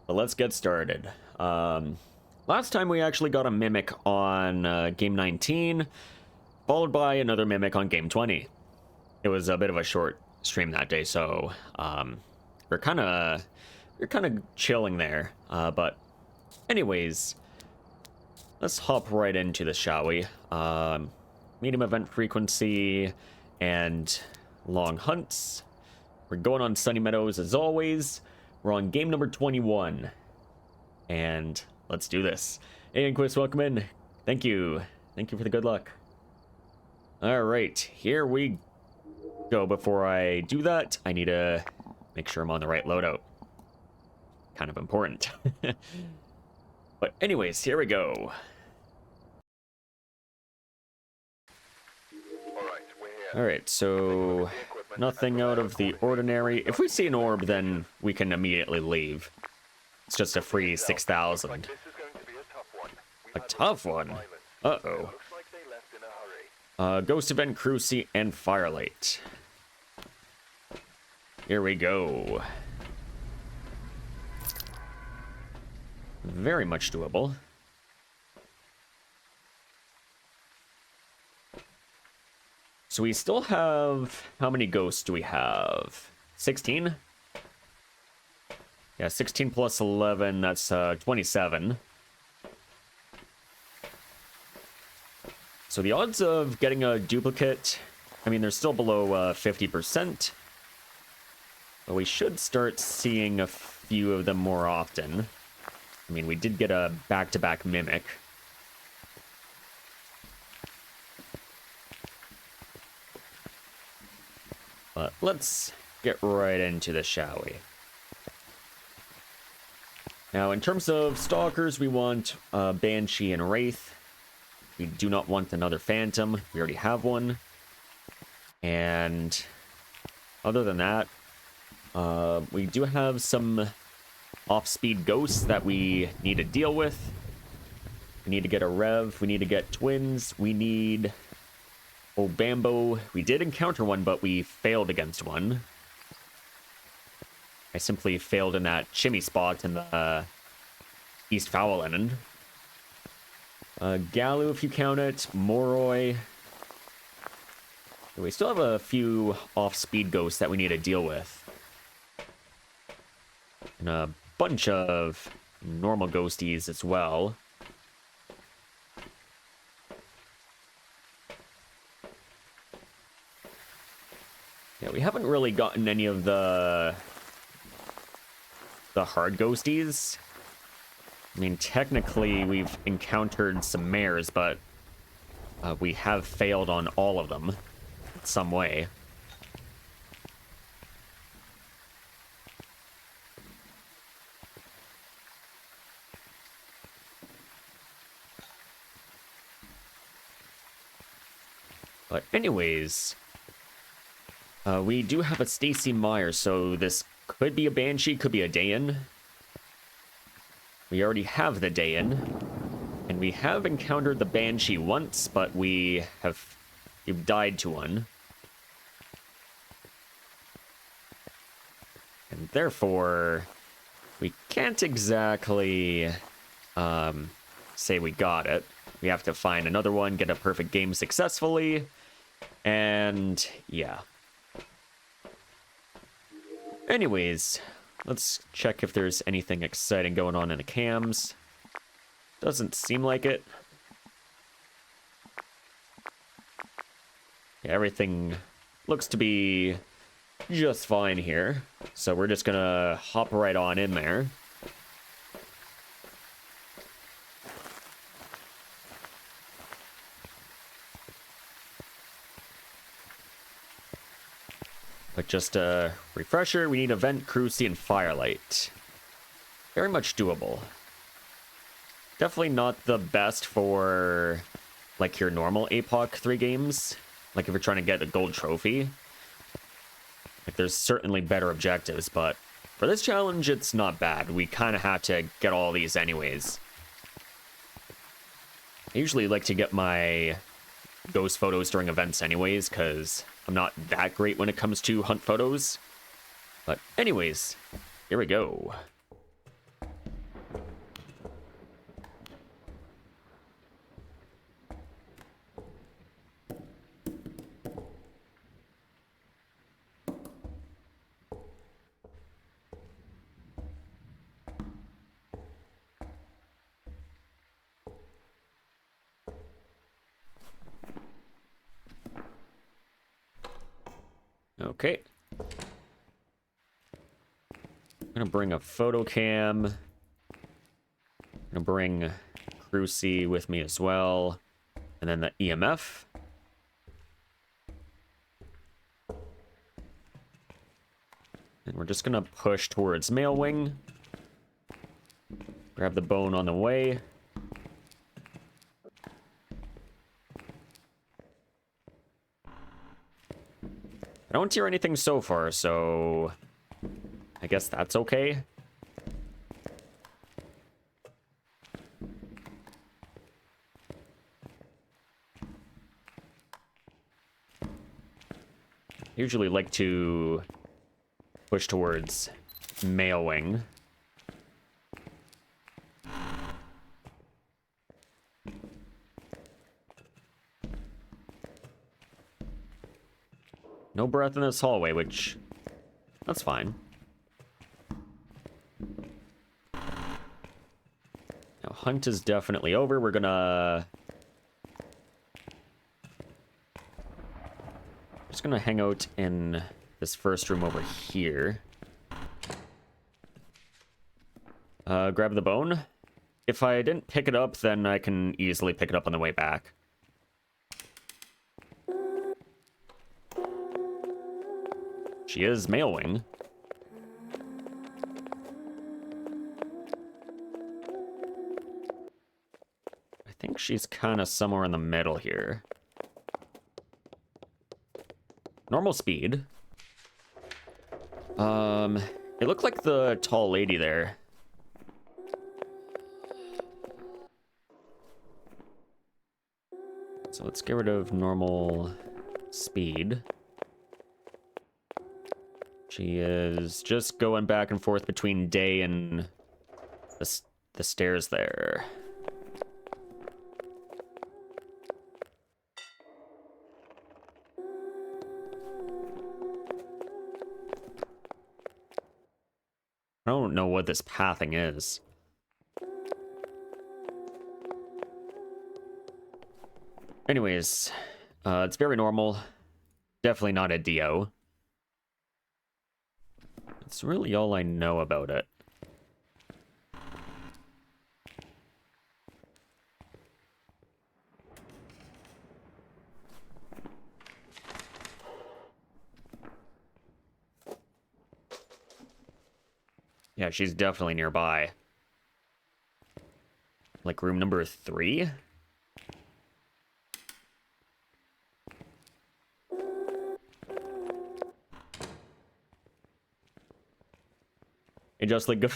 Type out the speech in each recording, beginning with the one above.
But let's get started. Last time we actually got a Mimic on game 19, followed by another Mimic on game 20. It was a bit of a short stream that day, so we're kind of chilling there. But anyways, let's hop right into this, shall we? Medium event frequency and long hunts. We're going on Sunny Meadows as always. We're on game number 21. And let's do this. Hey, Inquis, welcome in. Thank you. Thank you for the good luck. Alright, here we go. Before I do that, I need to make sure I'm on the right loadout. Kind of important. But anyways, here we go. Alright, so nothing out of the ordinary. If we see an orb, then we can immediately leave. It's just a free 6,000. A tough one? Uh-oh. Ghost Event, Cruci, and Firelight. Here we go. Very much doable. So we still have... How many ghosts do we have? 16? Yeah, 16 plus 11, that's 27. So the odds of getting a duplicate, I mean, they're still below 50%. But we should start seeing a few of them more often. I mean, we did get a back-to-back Mimic. But let's get right into this, shall we? Now, in terms of Stalkers, we want Banshee and Wraith. We do not want another Phantom. We already have one. And other than that, we do have some off-speed ghosts that we need to deal with. We need to get a Rev. We need to get Twins. We need... Oh, Bambo. We did encounter one, but we failed against one. I simply failed in that shimmy spot in the East Fowlinen. Galu, if you count it. Moroi. We still have a few off-speed ghosts that we need to deal with. And a bunch of normal ghosties as well. Yeah, we haven't really gotten any of the hard ghosties. I mean, technically, we've encountered some mares, but we have failed on all of them in some way. But anyways... we do have a Stacy Meyer, so this could be a Banshee, could be a Dayan. We already have the Dayan. And we have encountered the Banshee once, but we've died to one. And therefore, we can't exactly say we got it. We have to find another one, get a perfect game successfully, and yeah. Anyways, let's check if there's anything exciting going on in the cams. Doesn't seem like it. Yeah, everything looks to be just fine here. So we're just gonna hop right on in there. But just a refresher, we need Event, Cruci, and Firelight. Very much doable. Definitely not the best for, like, your normal APOC 3 games. Like, if you're trying to get a gold trophy. Like, there's certainly better objectives, but for this challenge, it's not bad. We kind of have to get all these anyways. I usually like to get my ghost photos during events anyways, because I'm not that great when it comes to hunt photos. But anyways, here we go. Okay. I'm gonna bring a photo cam. I'm gonna bring Cruci with me as well. And then the EMF. And we're just gonna push towards Male Wing. Grab the bone on the way. I don't hear anything so far, so I guess that's okay. Usually like to push towards Male Wing. No breath in this hallway, which that's fine. Now, hunt is definitely over. We're gonna just gonna hang out in this first room over here. Grab the bone. If I didn't pick it up, then I can easily pick it up on the way back. She is Male Wing. I think she's kind of somewhere in the middle here. Normal speed. It looked like the tall lady there. So let's get rid of normal speed. She is just going back and forth between day and the stairs there. I don't know what this pathing is. Anyways, it's very normal. Definitely not a Dio. That's really all I know about it. Yeah, she's definitely nearby. Like room number 3? Hey, just like, good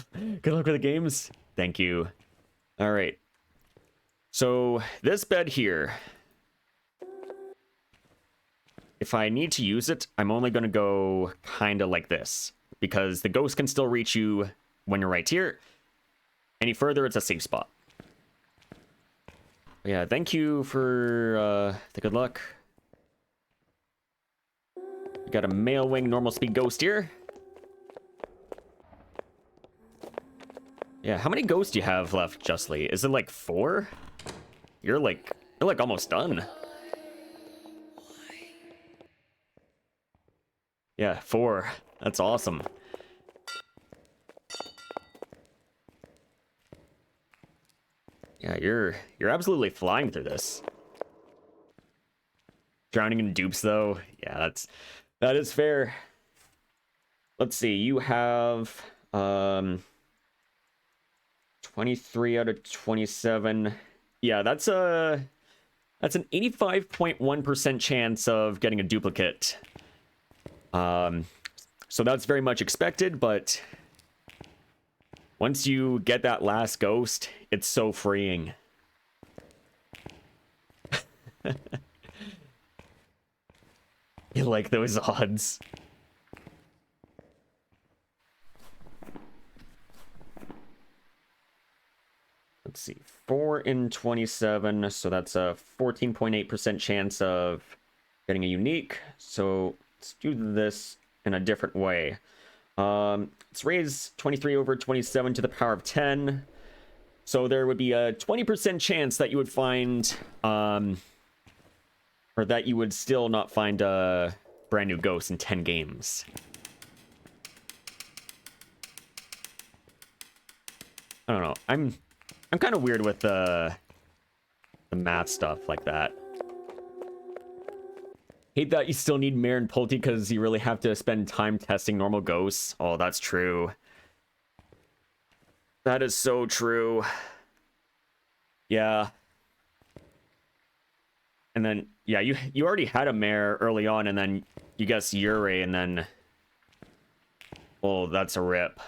luck with the games. Thank you. All right. So this bed here, if I need to use it, I'm only going to go kind of like this, because the ghost can still reach you when you're right here. Any further, it's a safe spot. But yeah, thank you for the good luck. We got a Male Wing normal speed ghost here. Yeah, how many ghosts do you have left, Justly? Is it like 4? You're like almost done. Yeah, 4. That's awesome. Yeah, you're absolutely flying through this. Drowning in dupes though. Yeah, that is fair. Let's see. You have 23 out of 27. Yeah, that's an 85.1% chance of getting a duplicate. So that's very much expected, but once you get that last ghost, it's so freeing. You like those odds? Let's see, 4 in 27, so that's a 14.8% chance of getting a unique. So let's do this in a different way. Let's raise 23 over 27 to the power of 10. So there would be a 20% chance that you would find, or that you would still not find a brand new ghosts in 10 games. I don't know. I'm kind of weird with the math stuff like that. Hate that you still need Mare and Pulte because you really have to spend time testing normal ghosts. Oh, that's true. That is so true. Yeah. And then, yeah, you already had a Mare early on, and then you guessed Yurei, and then... Oh, that's a rip.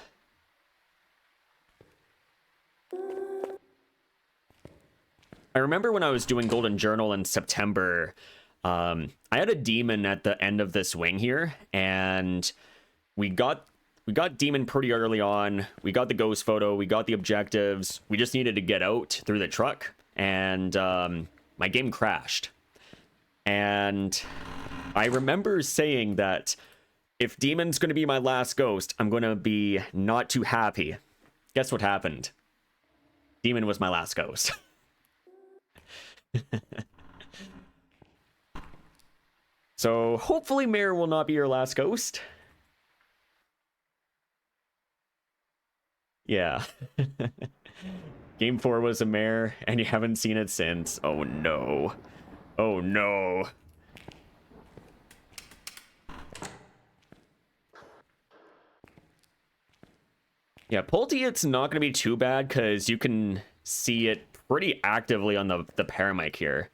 I remember when I was doing Golden Journal in September, I had a demon at the end of this wing here, and we got demon pretty early on. We got the ghost photo, we got the objectives. We just needed to get out through the truck, and my game crashed. And I remember saying that if demon's going to be my last ghost, I'm going to be not too happy. Guess what happened? Demon was my last ghost. So hopefully Mare will not be your last ghost. Yeah. Game 4 was a Mare, and you haven't seen it since. Oh no. Oh no. Yeah, Pulte, it's not going to be too bad because you can see it pretty actively on the paramic here.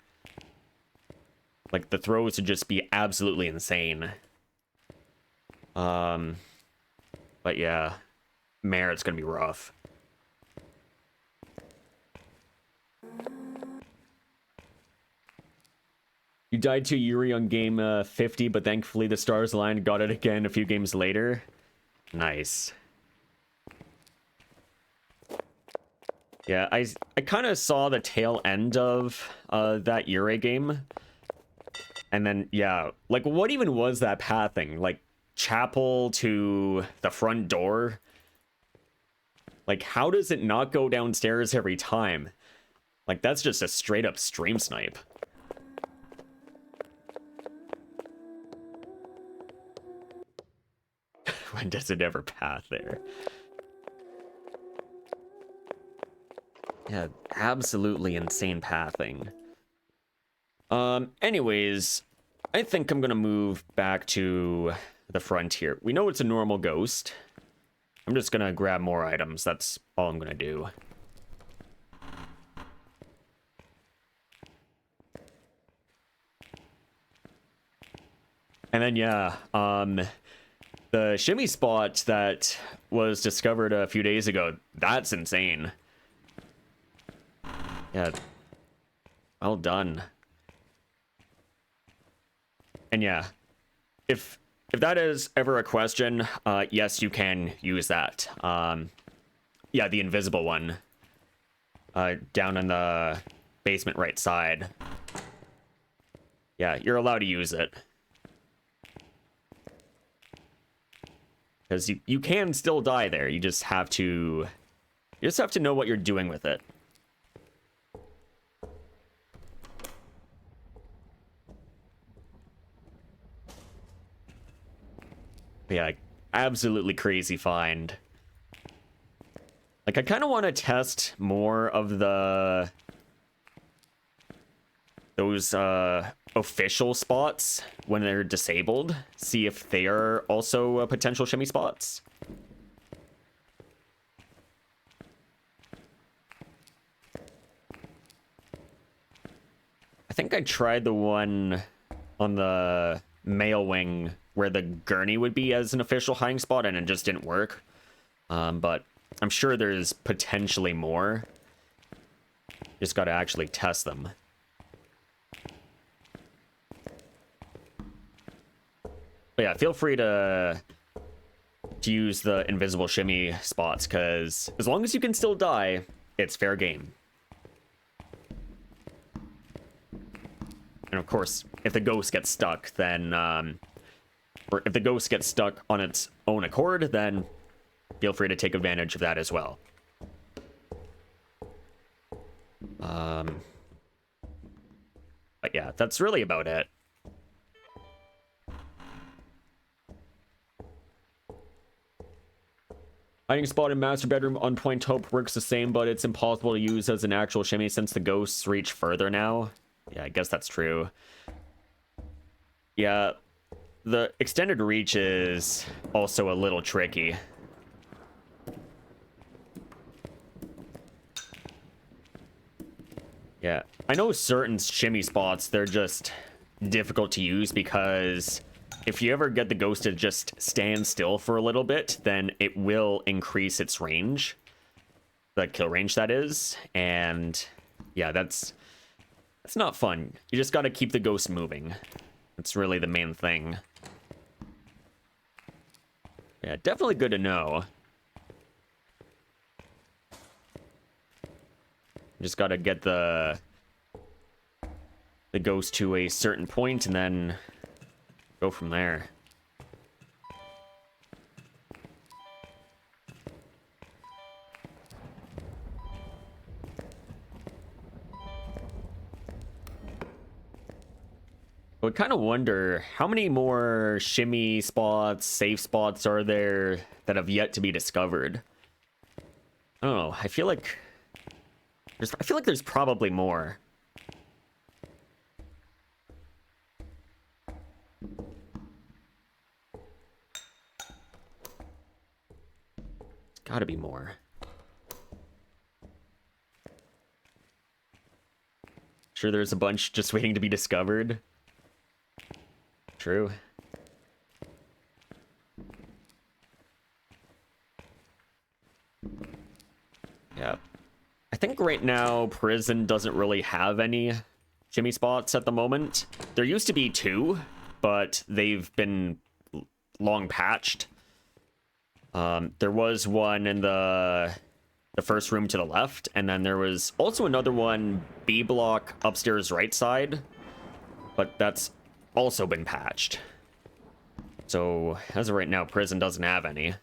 Like, the throws would just be absolutely insane. But yeah, Mare, it's going to be rough. You died to Yuri on game 50, but thankfully the stars aligned and got it again a few games later. Nice. Yeah, I kind of saw the tail end of that Yuri game. And then, yeah, like, what even was that pathing? Like, chapel to the front door? Like, how does it not go downstairs every time? Like, that's just a straight-up stream snipe. When does it ever path there? Yeah, absolutely insane pathing. Anyways, I think I'm gonna move back to the frontier. We know it's a normal ghost. I'm just gonna grab more items. That's all I'm gonna do. And then, yeah, the shimmy spot that was discovered a few days ago, that's insane. Yeah, well done. And yeah, if that is ever a question, yes, you can use that. Yeah, the invisible one. Down in the basement right side. Yeah, you're allowed to use it. Because you can still die there. You just have to know what you're doing with it. But yeah, absolutely crazy find. Like, I kind of want to test more of those official spots when they're disabled. See if they are also potential shimmy spots. I think I tried the one on the male wing where the gurney would be as an official hiding spot, and it just didn't work. But I'm sure there's potentially more. Just got to actually test them. But yeah, feel free to use the invisible shimmy spots, because as long as you can still die, it's fair game. And of course, if the ghost gets stuck, then... or if the ghost gets stuck on its own accord, then feel free to take advantage of that as well. But yeah, that's really about it. Hiding spot in master bedroom on Point Hope works the same, but it's impossible to use as an actual shimmy since the ghosts reach further now. Yeah, I guess that's true. Yeah, the extended reach is also a little tricky. Yeah, I know certain shimmy spots, they're just difficult to use because if you ever get the ghost to just stand still for a little bit, then it will increase its range. The kill range, that is. And yeah, that's not fun. You just gotta keep the ghost moving. That's really the main thing. Yeah, definitely good to know. Just gotta get the ghost to a certain point and then go from there. I would kind of wonder how many more shimmy spots, safe spots are there that have yet to be discovered. I don't know. I feel like there's probably more. There's got to be more. Sure, there's a bunch just waiting to be discovered. True. Yeah. I think right now prison doesn't really have any shimmy spots at the moment. There used to be 2, but they've been long patched. There was one in the first room to the left, and then there was also another one B block upstairs right side, but that's also been patched. So as of right now, prison doesn't have any.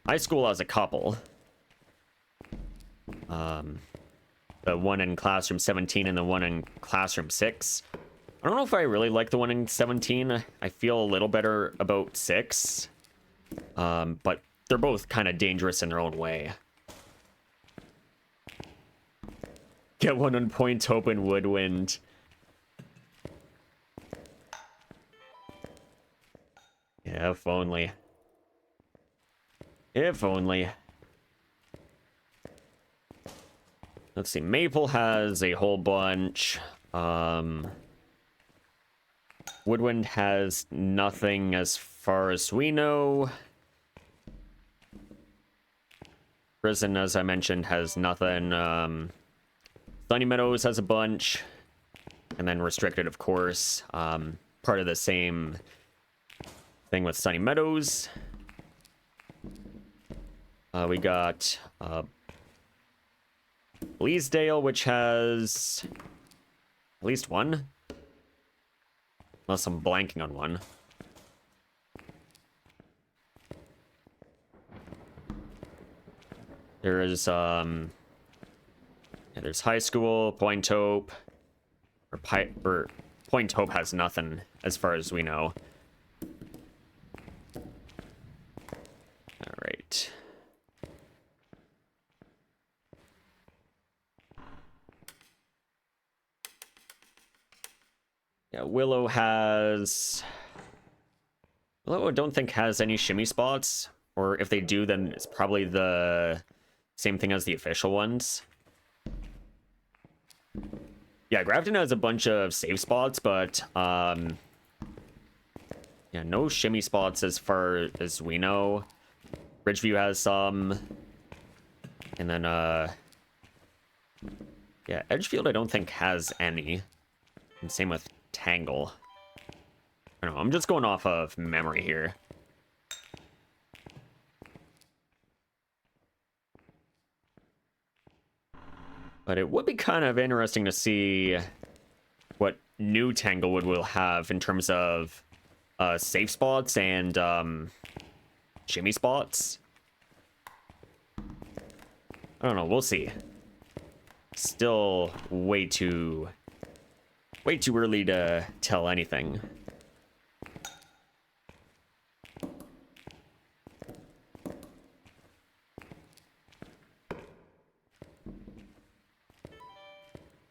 High school has a couple. The one in classroom 17 and the one in classroom 6. I don't know if I really like the one in 17. I feel a little better about 6. But they're both kind of dangerous in their own way. Get one on Point Hope and Woodwind. Yeah, if only. If only. Let's see, Maple has a whole bunch. Woodwind has nothing as far as we know. Prison, as I mentioned, has nothing. Sunny Meadows has a bunch. And then Restricted, of course. Part of the same thing with Sunny Meadows. We got Bleasdale, which has at least one. Unless I'm blanking on one. There's there's High School, Point Hope, or Point Hope has nothing as far as we know. All right. Yeah, Willow I don't think has any shimmy spots, or if they do, then it's probably the same thing as the official ones. Yeah, Grafton has a bunch of safe spots, but yeah, no shimmy spots as far as we know. Ridgeview has some, and then yeah, Edgefield I don't think has any, and same with Tangle. I don't know, I'm just going off of memory here. But it would be kind of interesting to see what new Tanglewood will have in terms of safe spots and shimmy spots. I don't know, we'll see. Still way too early to tell anything.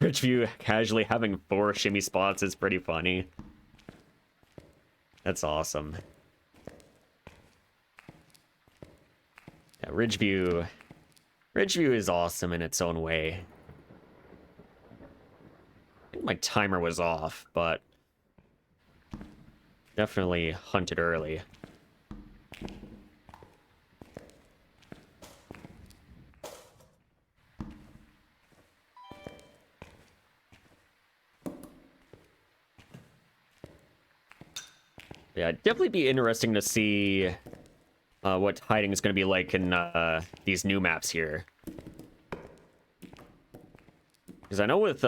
Ridgeview casually having 4 shimmy spots is pretty funny. That's awesome. Yeah, Ridgeview is awesome in its own way. I think my timer was off, but definitely hunted early. Yeah, definitely be interesting to see what hiding is going to be like in these new maps here. Because I know with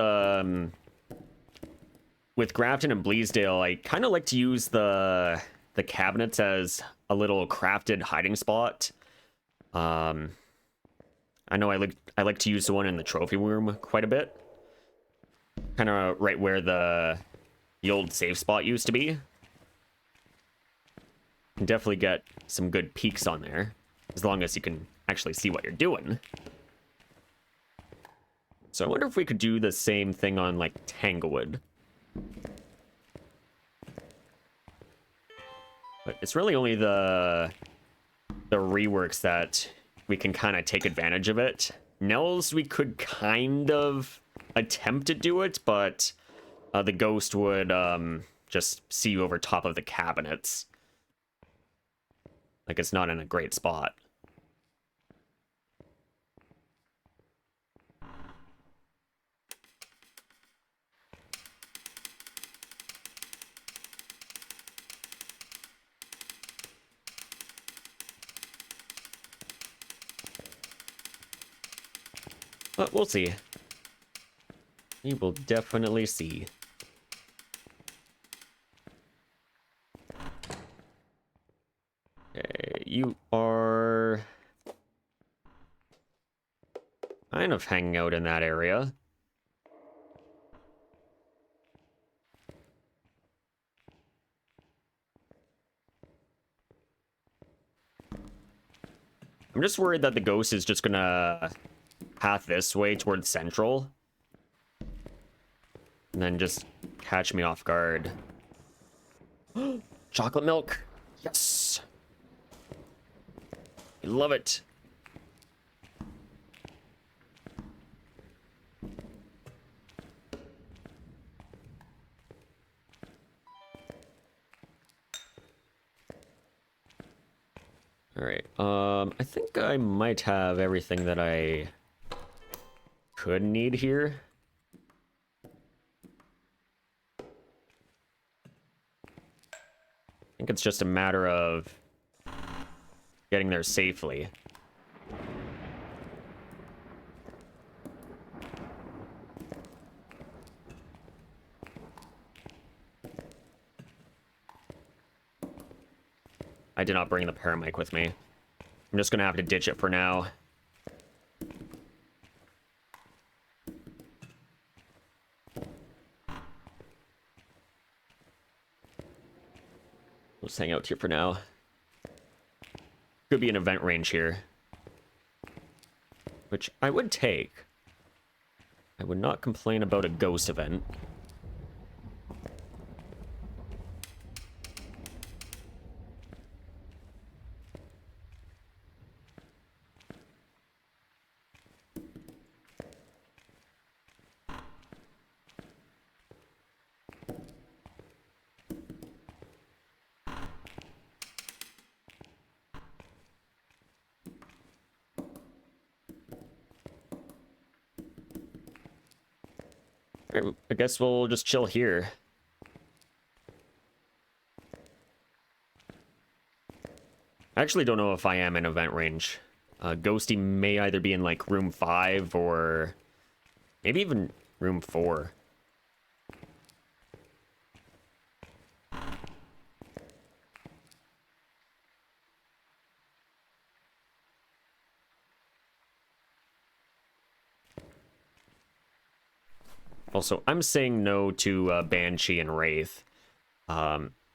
Grafton and Bleasdale, I kind of like to use the cabinets as a little crafted hiding spot. I know I like to use the one in the trophy room quite a bit. Kind of right where the old safe spot used to be. Can definitely get some good peeks on there, as long as you can actually see what you're doing. So I wonder if we could do the same thing on, like, Tanglewood. But it's really only the reworks that we can kind of take advantage of it. Nels, we could kind of attempt to do it, but the ghost would just see you over top of the cabinets. Like, it's not in a great spot. But we'll see. We will definitely see. Okay, you are kind of hanging out in that area. I'm just worried that the ghost is just gonna path this way towards central. And then just catch me off guard. Chocolate milk. Yes. I love it. All right. I think I might have everything that I could need here. I think it's just a matter of getting there safely. I did not bring the paramic with me. I'm just gonna have to ditch it for now. Let's hang out here for now. Could be an event range here, which I would take. I would not complain about a ghost event. I guess we'll just chill here. I actually don't know if I am in event range. Ghosty may either be in like room 5 or maybe even room 4. Also, I'm saying no to Banshee and Wraith.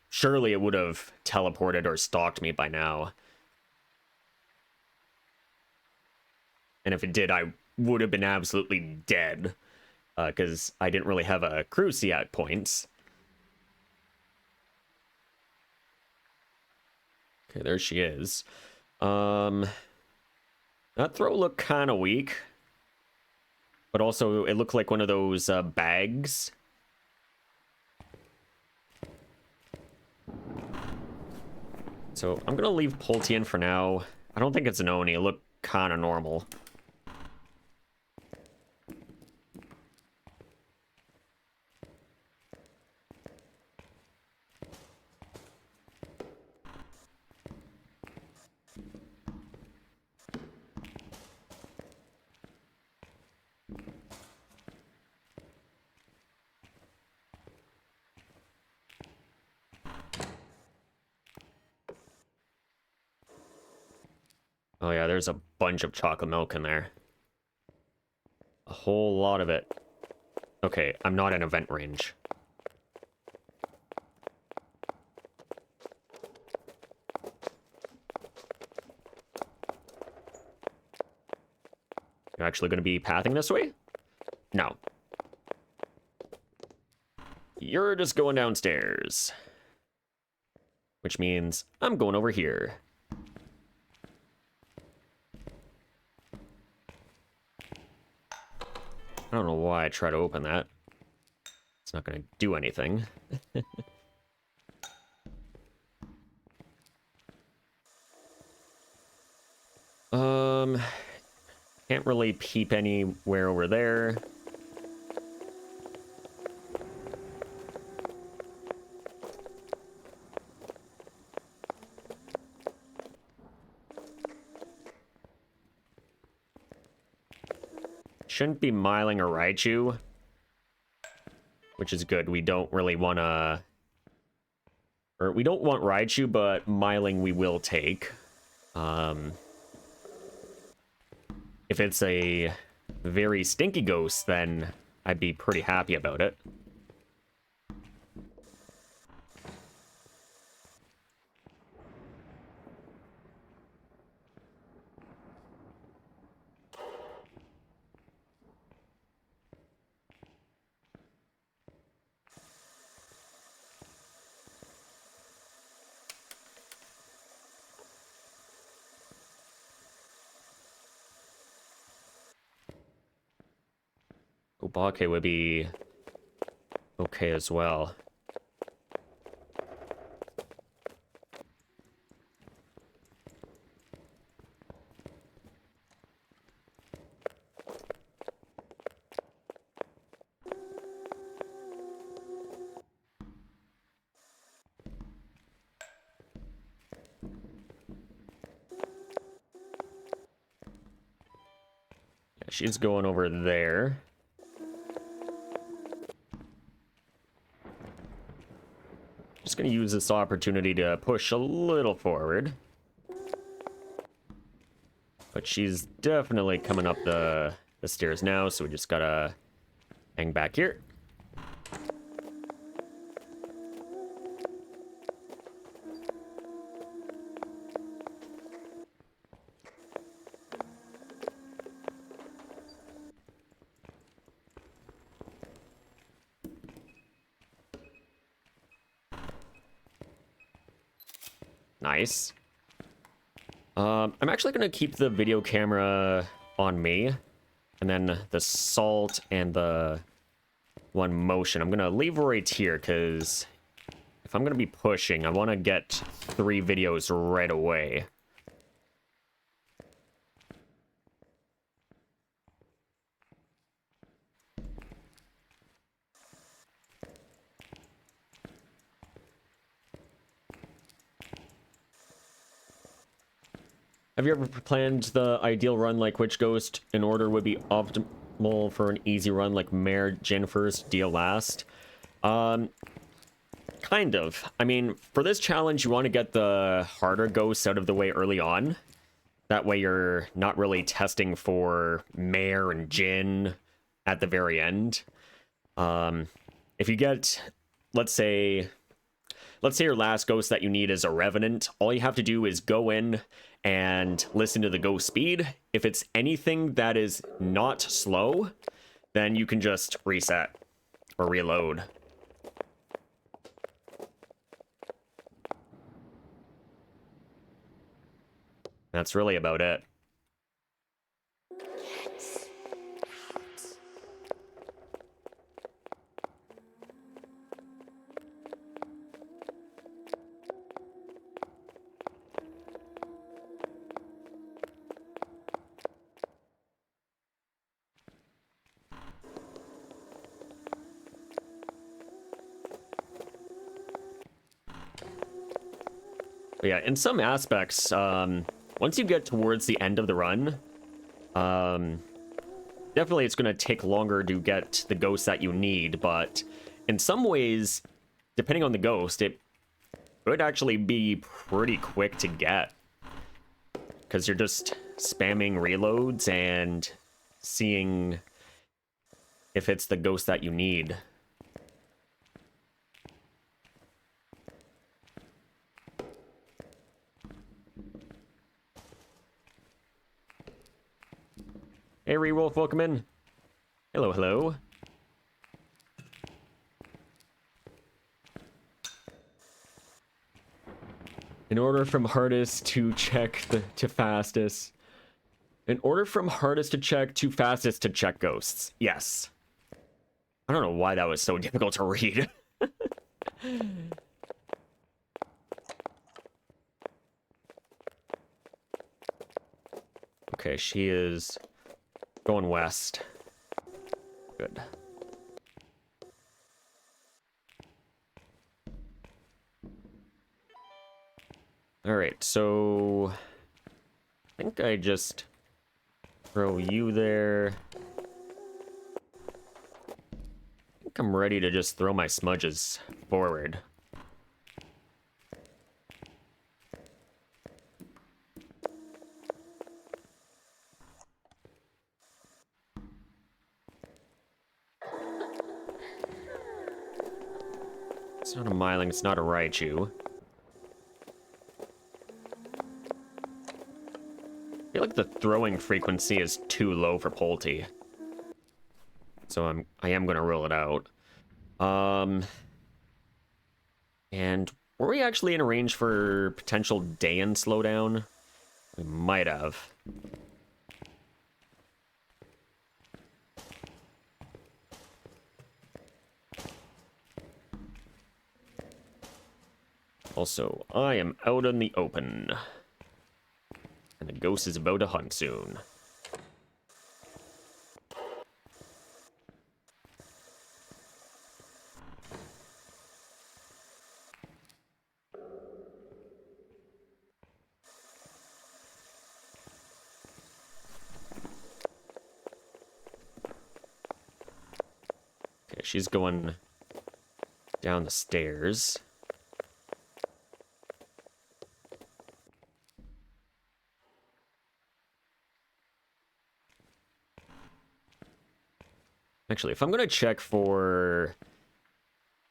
Surely it would have teleported or stalked me by now. And if it did, I would have been absolutely dead. because I didn't really have a Cruci at points. Okay, there she is. That throw looked kind of weak. But also, it looked like one of those bags. So I'm going to leave Polti in for now. I don't think it's an Oni. It looked kind of normal. Oh yeah, there's a bunch of chocolate milk in there. A whole lot of it. Okay, I'm not in event range. You're actually going to be pathing this way? No. You're just going downstairs. Which means I'm going over here. I don't know why I try to open that. It's not going to do anything. Can't really peep anywhere over there. Shouldn't be Myling or Raichu, which is good. We don't really want to... Or we don't want Raichu, but Myling we will take. If it's a very stinky ghost, then I'd be pretty happy about it. Obake would be okay as well. Yeah, she's going over there. Just gonna use this opportunity to push a little forward. But she's definitely coming up the stairs now, so we just gotta hang back here. Nice. I'm actually going to keep the video camera on me. And then the salt and the one motion. I'm going to leave right here because if I'm going to be pushing, I want to get 3 videos right away. Have you ever planned the ideal run like which ghost in order would be optimal for an easy run like Mare, Jin first, Dio last? Kind of. I mean, for this challenge, you want to get the harder ghosts out of the way early on. That way you're not really testing for Mare and Jin at the very end. If you get, let's say your last ghost that you need is a Revenant, all you have to do is go in and listen to the ghost speed. If it's anything that is not slow, then you can just reset or reload. That's really about it. But yeah, in some aspects, once you get towards the end of the run, definitely it's going to take longer to get the ghost that you need, but in some ways, depending on the ghost, it would actually be pretty quick to get. Because you're just spamming reloads and seeing if it's the ghost that you need. Hey, Rewolf, welcome in. Hello, hello. In order from hardest to check to fastest. In order from hardest to check to fastest to check ghosts. Yes. I don't know why that was so difficult to read. Okay, she is going west. Good. Alright, so I think I just throw you there. I think I'm ready to just throw my smudges forward. It's not a Myling, it's not a Raichu. I feel like the throwing frequency is too low for Polty. So I am gonna rule it out. And were we actually in a range for potential Dayan slowdown? We might have. Also, I am out in the open. And the ghost is about to hunt soon. Okay, she's going down the stairs. Actually, if I'm going to check for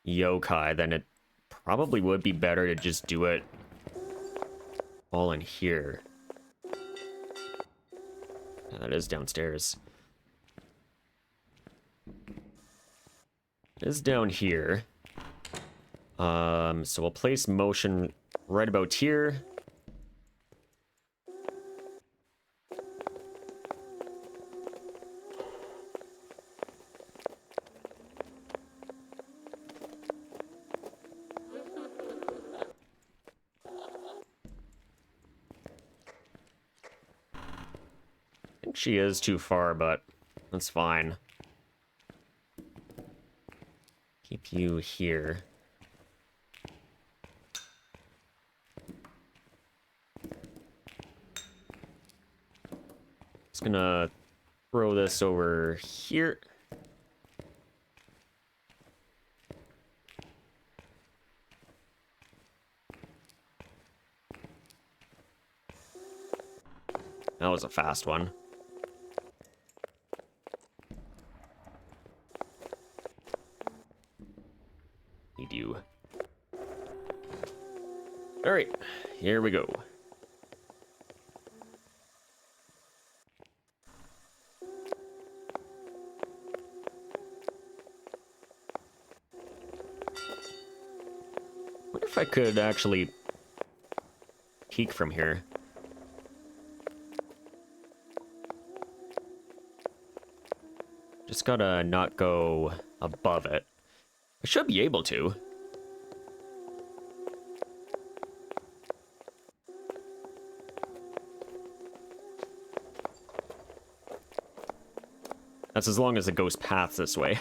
yokai, then it probably would be better to just do it all in here. Yeah, that is downstairs. It is down here. So we'll place motion right about here. I think she is too far, but that's fine. Keep you here. Just gonna throw this over here. That was a fast one. Need you. All right, here we go. if I could actually peek from here. Just gotta not go above it. I should be able to. That's as long as it goes past this way.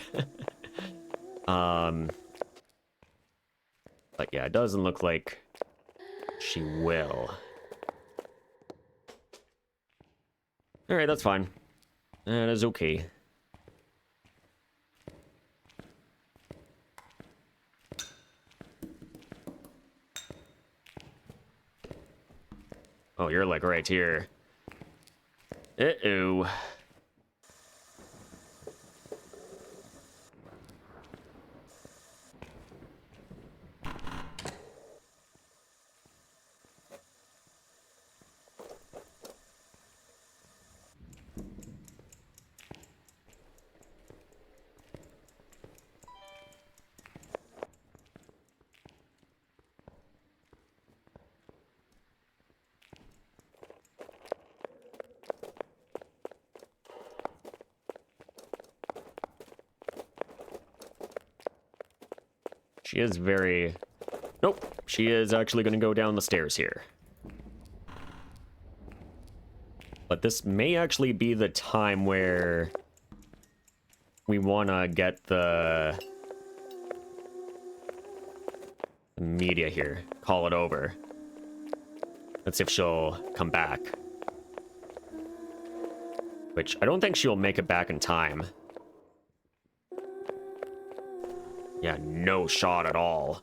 But yeah, it doesn't look like she will. Alright, that's fine. That is okay. Oh, you're like right here. Uh-oh. She is very... Nope, she is actually going to go down the stairs here. But this may actually be the time where we want to get the media here. Call it over. Let's see if she'll come back. Which, I don't think she'll make it back in time. Yeah, no shot at all.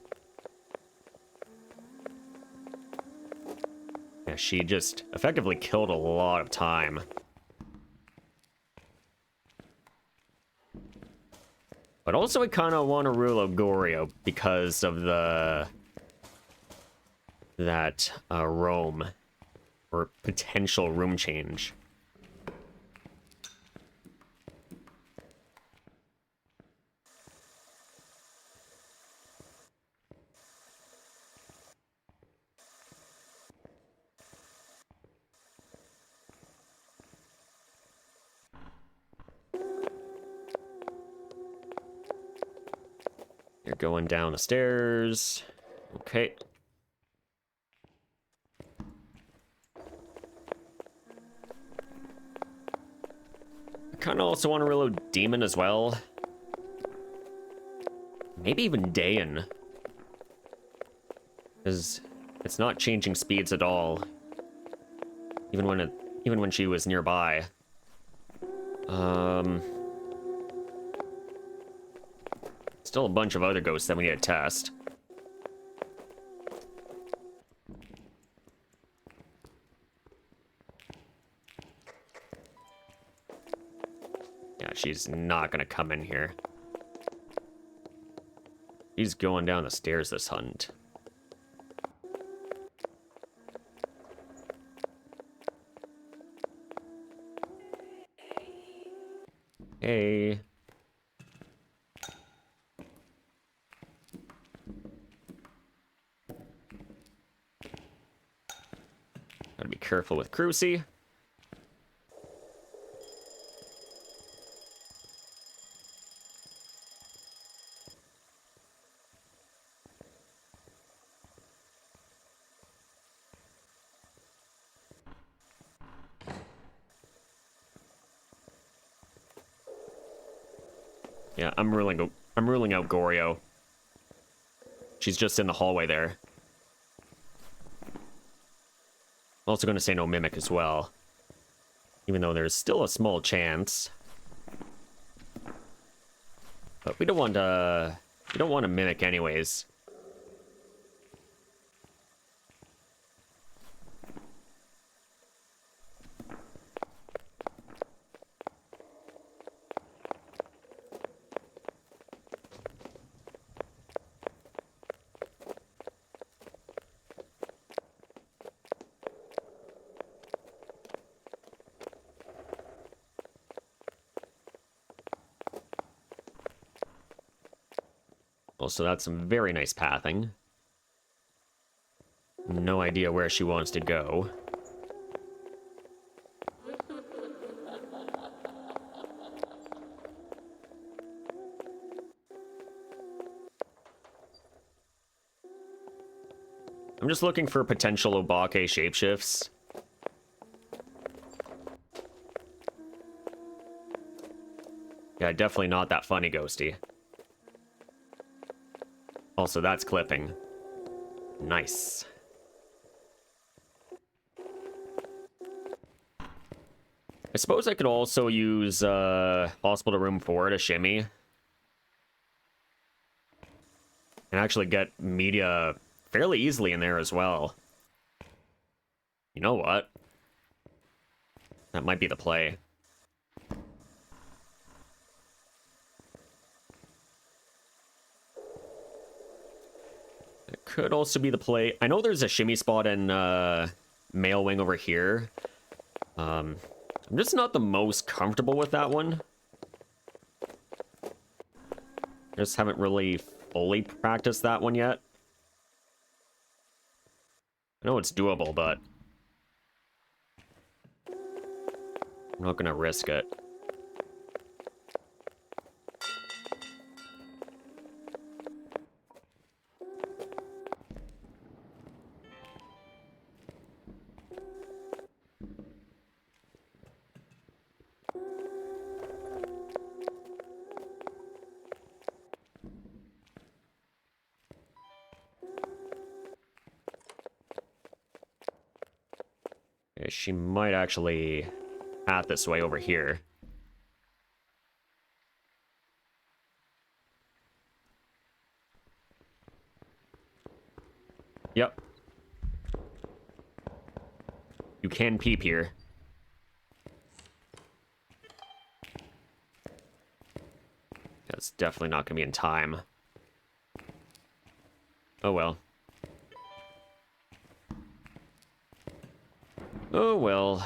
Yeah, she just effectively killed a lot of time. But also I kind of want to rule out Goryo because of that roam or potential room change. You're going down the stairs. Okay. I kind of also want to reload Demon as well. Maybe even Dayan. Because it's not changing speeds at all. Even when she was nearby. Still a bunch of other ghosts that we need to test. Yeah, she's not gonna come in here. She's going down the stairs this hunt. Hey. Gotta be careful with Crucy. Yeah, I'm ruling out Goryo. She's just in the hallway there. I'm also going to say no mimic as well. Even though there's still a small chance. But we don't want to mimic anyways. Well, so that's some very nice pathing. No idea where she wants to go. I'm just looking for potential Obake shapeshifts. Yeah, definitely not that funny, Ghosty. Also, that's clipping. Nice. I suppose I could also use Hospital Room 4 to shimmy. And actually get media fairly easily in there as well. You know what? That might be the play. It could also be the play. I know there's a shimmy spot in Male Wing over here. I'm just not the most comfortable with that one. Just haven't really fully practiced that one yet. I know it's doable, but I'm not gonna risk it. Okay, she might actually path this way over here. Yep. You can peep here. That's definitely not going to be in time. Oh well. Oh well.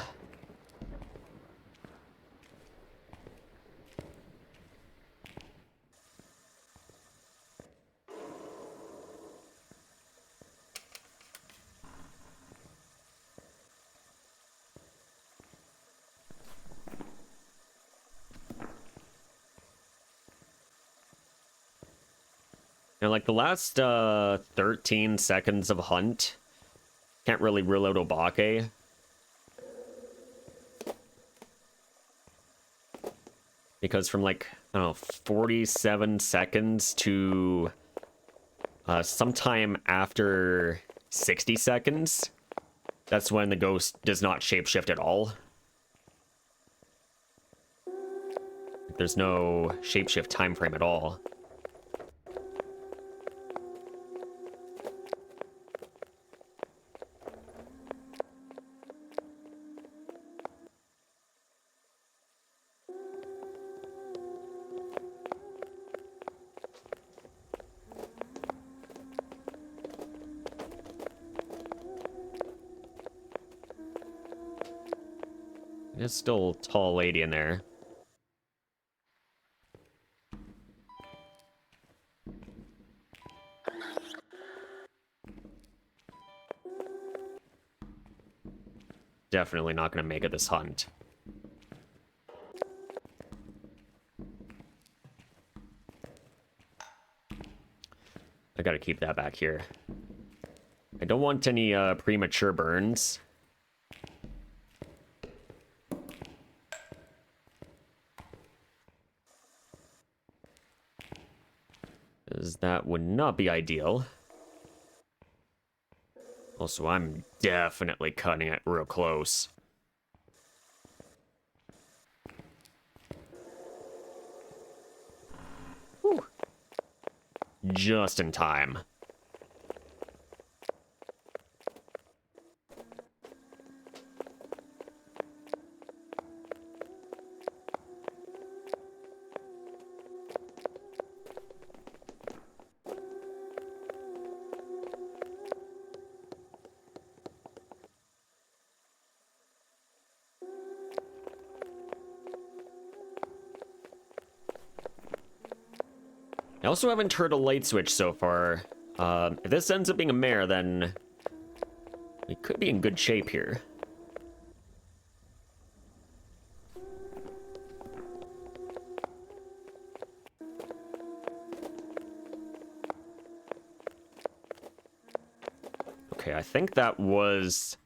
And like the last 13 seconds of hunt, can't really rule out Obake. Because from like, I don't know, 47 seconds to sometime after 60 seconds, that's when the ghost does not shapeshift at all. There's no shapeshift time frame at all. There's still a tall lady in there. Definitely not going to make it this hunt. I gotta keep that back here. I don't want any premature burns. Because that would not be ideal. Also, I'm definitely cutting it real close. Whew. Just in time. I also haven't turned a light switch so far. If this ends up being a mare, then could be in good shape here. Okay, I think that was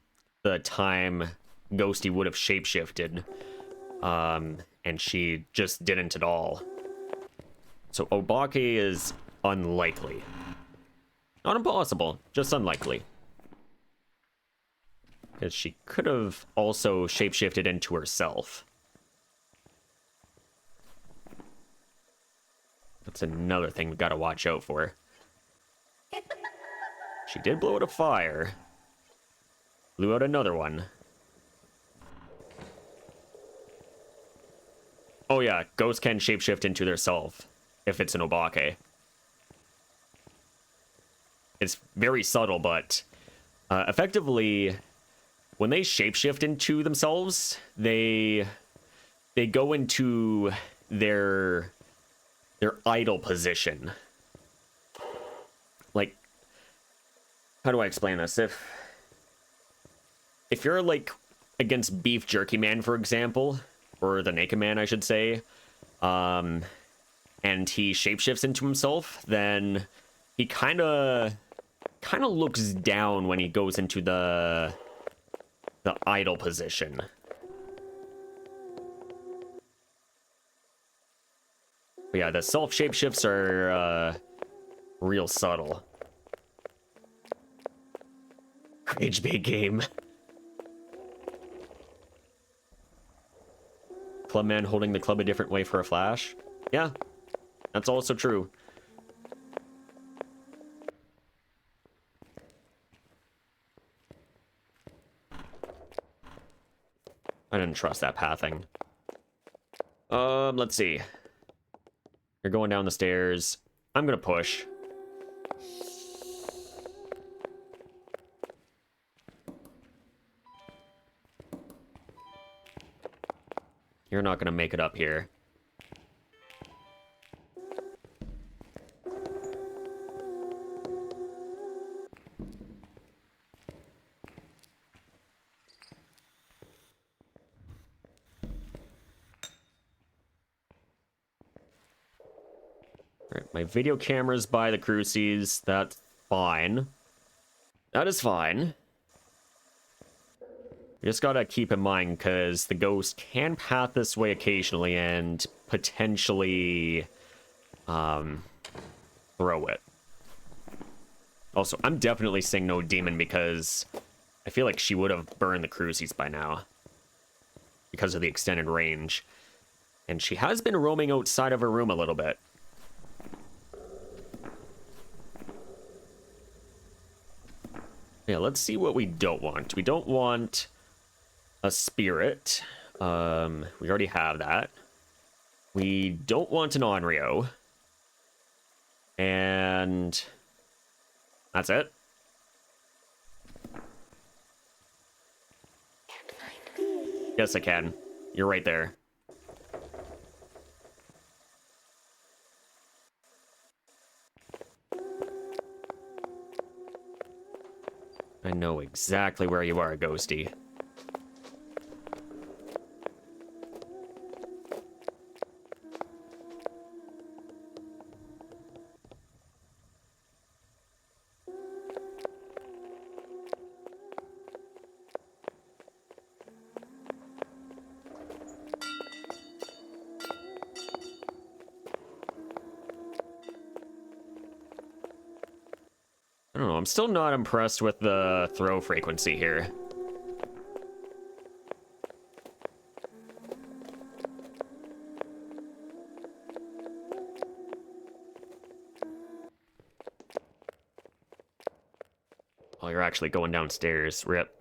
the time Ghosty would have shapeshifted. And she just didn't at all. So Obake is unlikely. Not impossible, just unlikely. Because she could have also shapeshifted into herself. That's another thing we gotta watch out for. She did blow out a fire. Blew out another one. Oh yeah, ghosts can shapeshift into their self if it's an Obake. It's very subtle, but effectively, when they shapeshift into themselves, they go into their idle position. Like, how do I explain this? If you're like against Beef Jerky Man, for example, or the Naked Man, I should say, and he shapeshifts into himself, then he kind of looks down when he goes into the idle position. But yeah, the self shapeshifts are real subtle. Rage bait game. Clubman holding the club a different way for a flash. Yeah, that's also true. I didn't trust that pathing. Let's see. You're going down the stairs. I'm gonna push. You're not gonna make it up here. Alright, my video camera's by the crucies. That's fine. That is fine. You just gotta keep in mind, because the ghost can path this way occasionally and potentially throw it. Also, I'm definitely saying no demon because I feel like she would have burned the crucies by now because of the extended range. And she has been roaming outside of her room a little bit. Yeah, let's see what we don't want. We don't want a spirit. We already have that. We don't want an Onryo. And that's it. Yes, I can. You're right there. I know exactly where you are, Ghosty. I don't know, I'm still not impressed with the throw frequency here. Oh, you're actually going downstairs. Rip.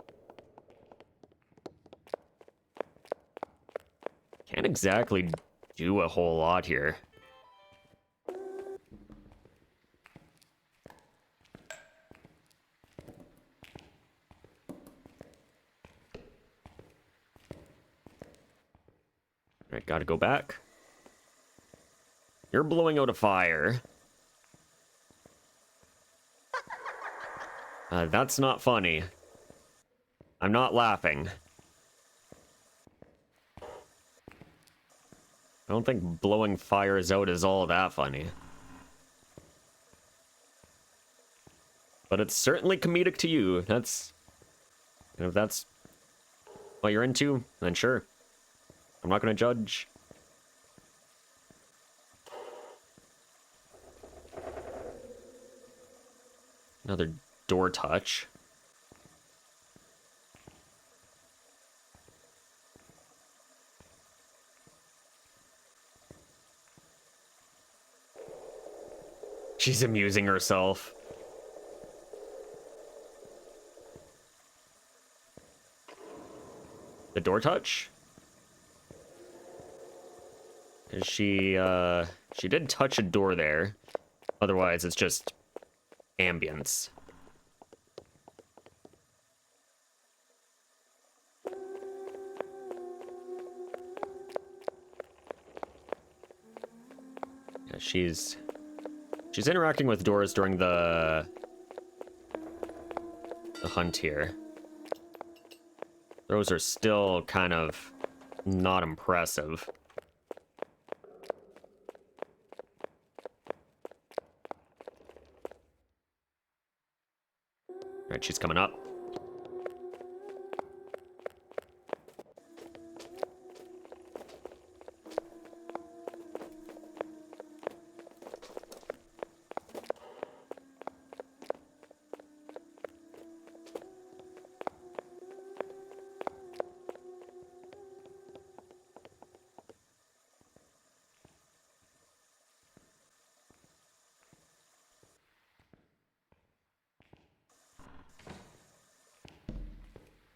Can't exactly do a whole lot here. Alright, gotta go back. You're blowing out a fire. That's not funny. I'm not laughing. I don't think blowing fires out is all that funny. But it's certainly comedic to you. That's... And if that's what you're into, then sure. I'm not gonna judge. Another door touch. She's amusing herself. The door touch? She did touch a door there. Otherwise, it's just ambience. Yeah, she's interacting with doors during the hunt here. Those are still kind of not impressive. All right, she's coming up.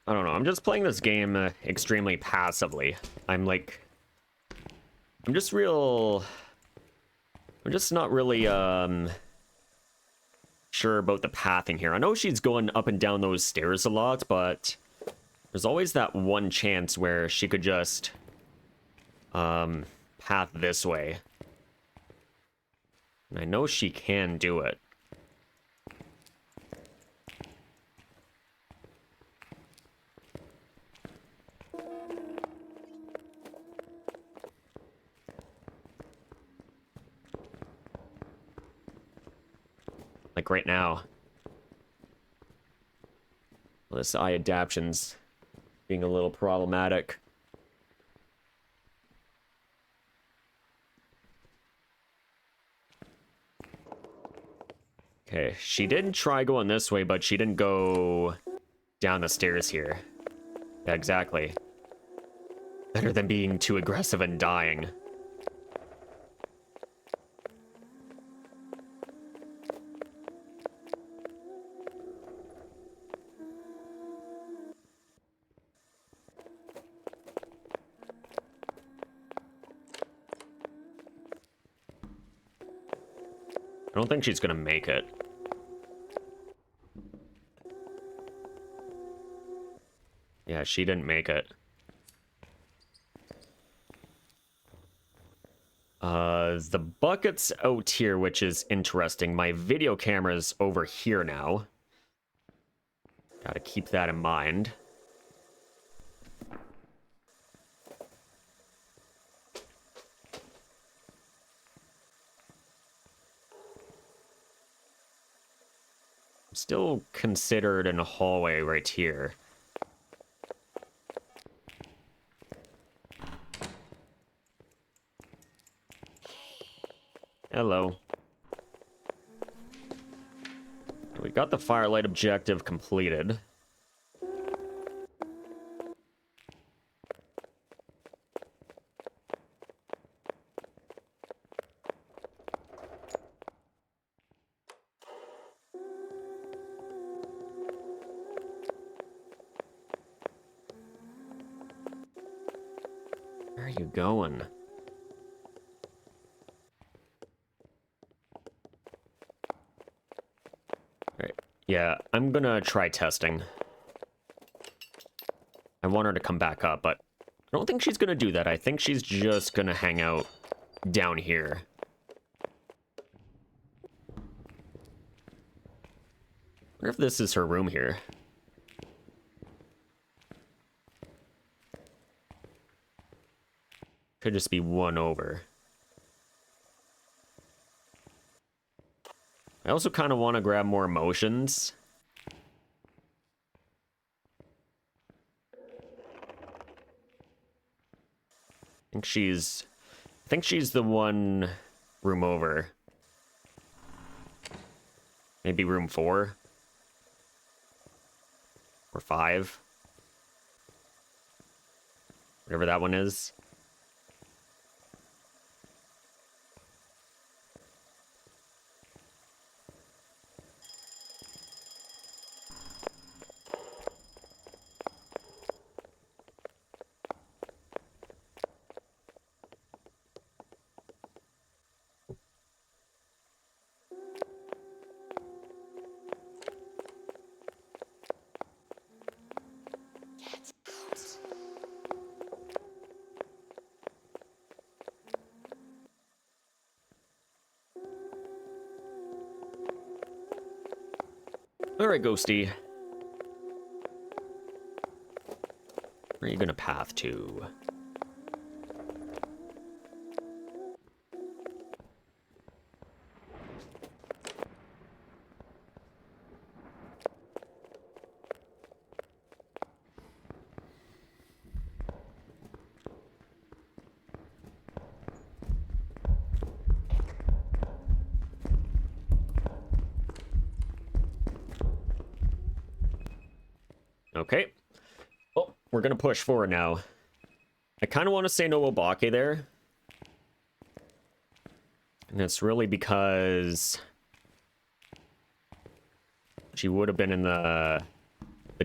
I don't know, I'm just playing this game extremely passively. I'm just not really, sure about the pathing here. I know she's going up and down those stairs a lot, but there's always that one chance where she could just, path this way. And I know she can do it. Like right now. Well, this eye adaption's being a little problematic. Okay, she did try going this way, but she didn't go down the stairs here. Yeah, exactly. Better than being too aggressive and dying. I don't think she's gonna make it. Yeah, she didn't make it. The bucket's out here, which is interesting. My video camera's over here now. Gotta keep that in mind. Still considered in a hallway right here. Hello. We got the firelight objective completed. Where are you going? Alright, yeah, I'm gonna try testing. I want her to come back up, but I don't think she's gonna do that. I think she's just gonna hang out down here. I wonder if this is her room here. Could just be one over. I also kind of want to grab more emotions. I think she's the one room over. Maybe room 4 or 5. Whatever that one is. Alright, Ghosty. Where are you gonna path to? Okay. Oh, we're gonna push forward now. I kind of want to say no Obake there. And it's really because she would have been in the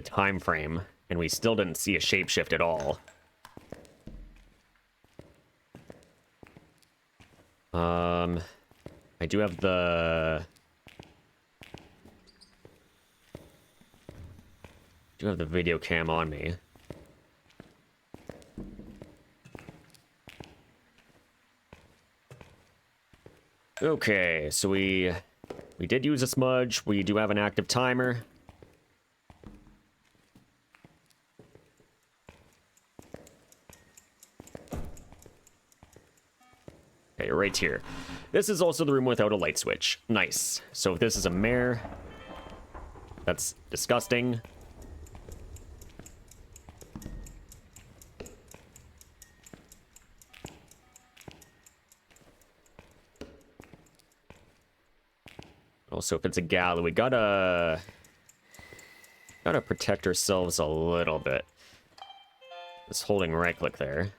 time frame, and we still didn't see a shapeshift at all. I do have the video cam on me. Okay, so we did use a smudge. We do have an active timer. Okay, right here. This is also the room without a light switch. Nice. So if this is a mare, that's disgusting. Also, if it's a galley, we gotta protect ourselves a little bit. Just holding right click there.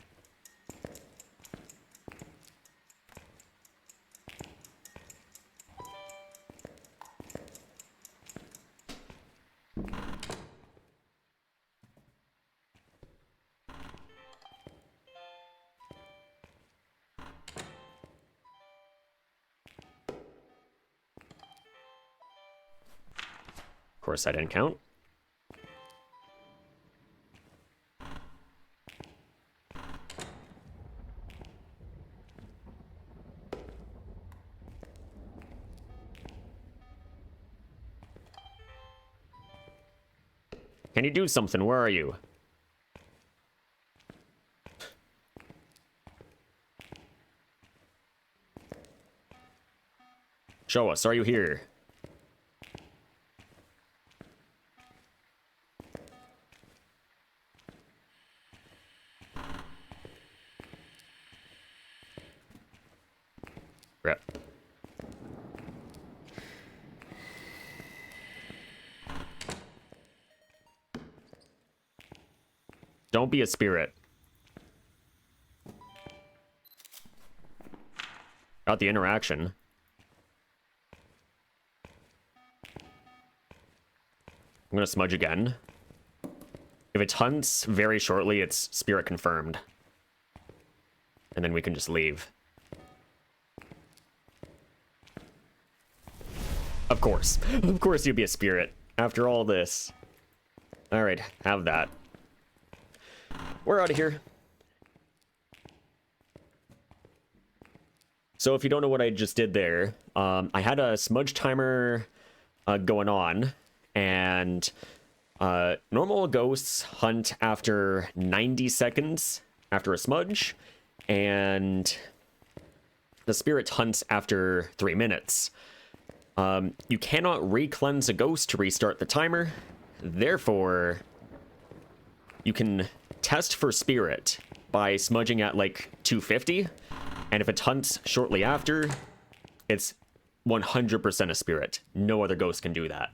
Of course, I didn't count. Can you do something? Where are you? Show us. Are you here? Rep. Don't be a spirit. Got the interaction. I'm gonna smudge again. If it hunts very shortly, it's spirit confirmed. And then we can just leave. Of course. Of course you'd be a spirit. After all this. Alright, have that. We're out of here. So if you don't know what I just did there, I had a smudge timer going on, and normal ghosts hunt after 90 seconds after a smudge, and the spirit hunts after 3 minutes. You cannot re-cleanse a ghost to restart the timer. Therefore, you can test for spirit by smudging at like 250, and if it hunts shortly after, it's 100% a spirit. No other ghost can do that.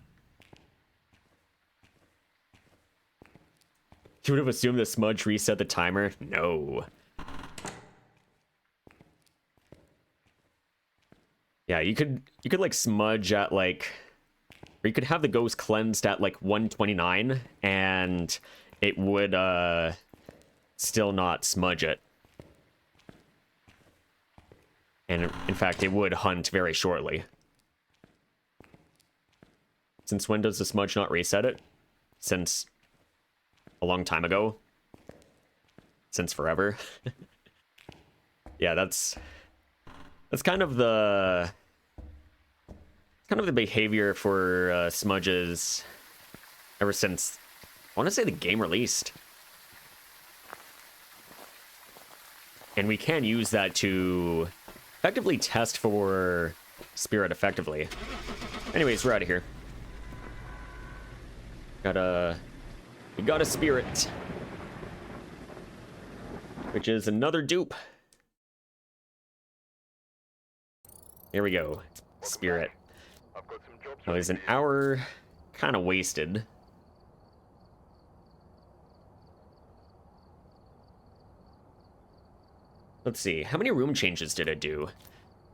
You would have assumed the smudge reset the timer? No. Yeah, you could like smudge at like, or you could have the ghost cleansed at like 129 and it would still not smudge it. And in fact, it would hunt very shortly. Since when does the smudge not reset it? Since a long time ago? Since forever? Yeah, that's kind of the behavior for smudges ever since, I want to say, the game released. And we can use that to effectively test for spirit effectively. Anyways, we're out of here. We got a spirit, which is another dupe. Here we go. Spirit. Oh, there's an hour kind of wasted. Let's see. How many room changes did it do?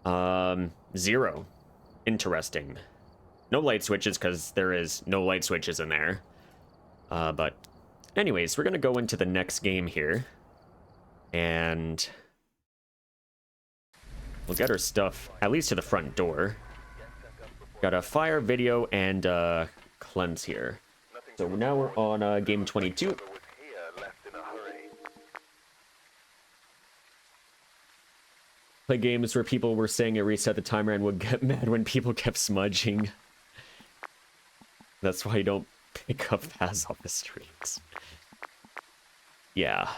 0. Interesting. No light switches because there is no light switches in there. But anyways, we're going to go into the next game here. And we'll get our stuff at least to the front door. Got a fire, video, and cleanse here. So now we're on game 22. Play games where people were saying it reset the timer and would get mad when people kept smudging. That's why you don't pick up Paz off the streets. Yeah.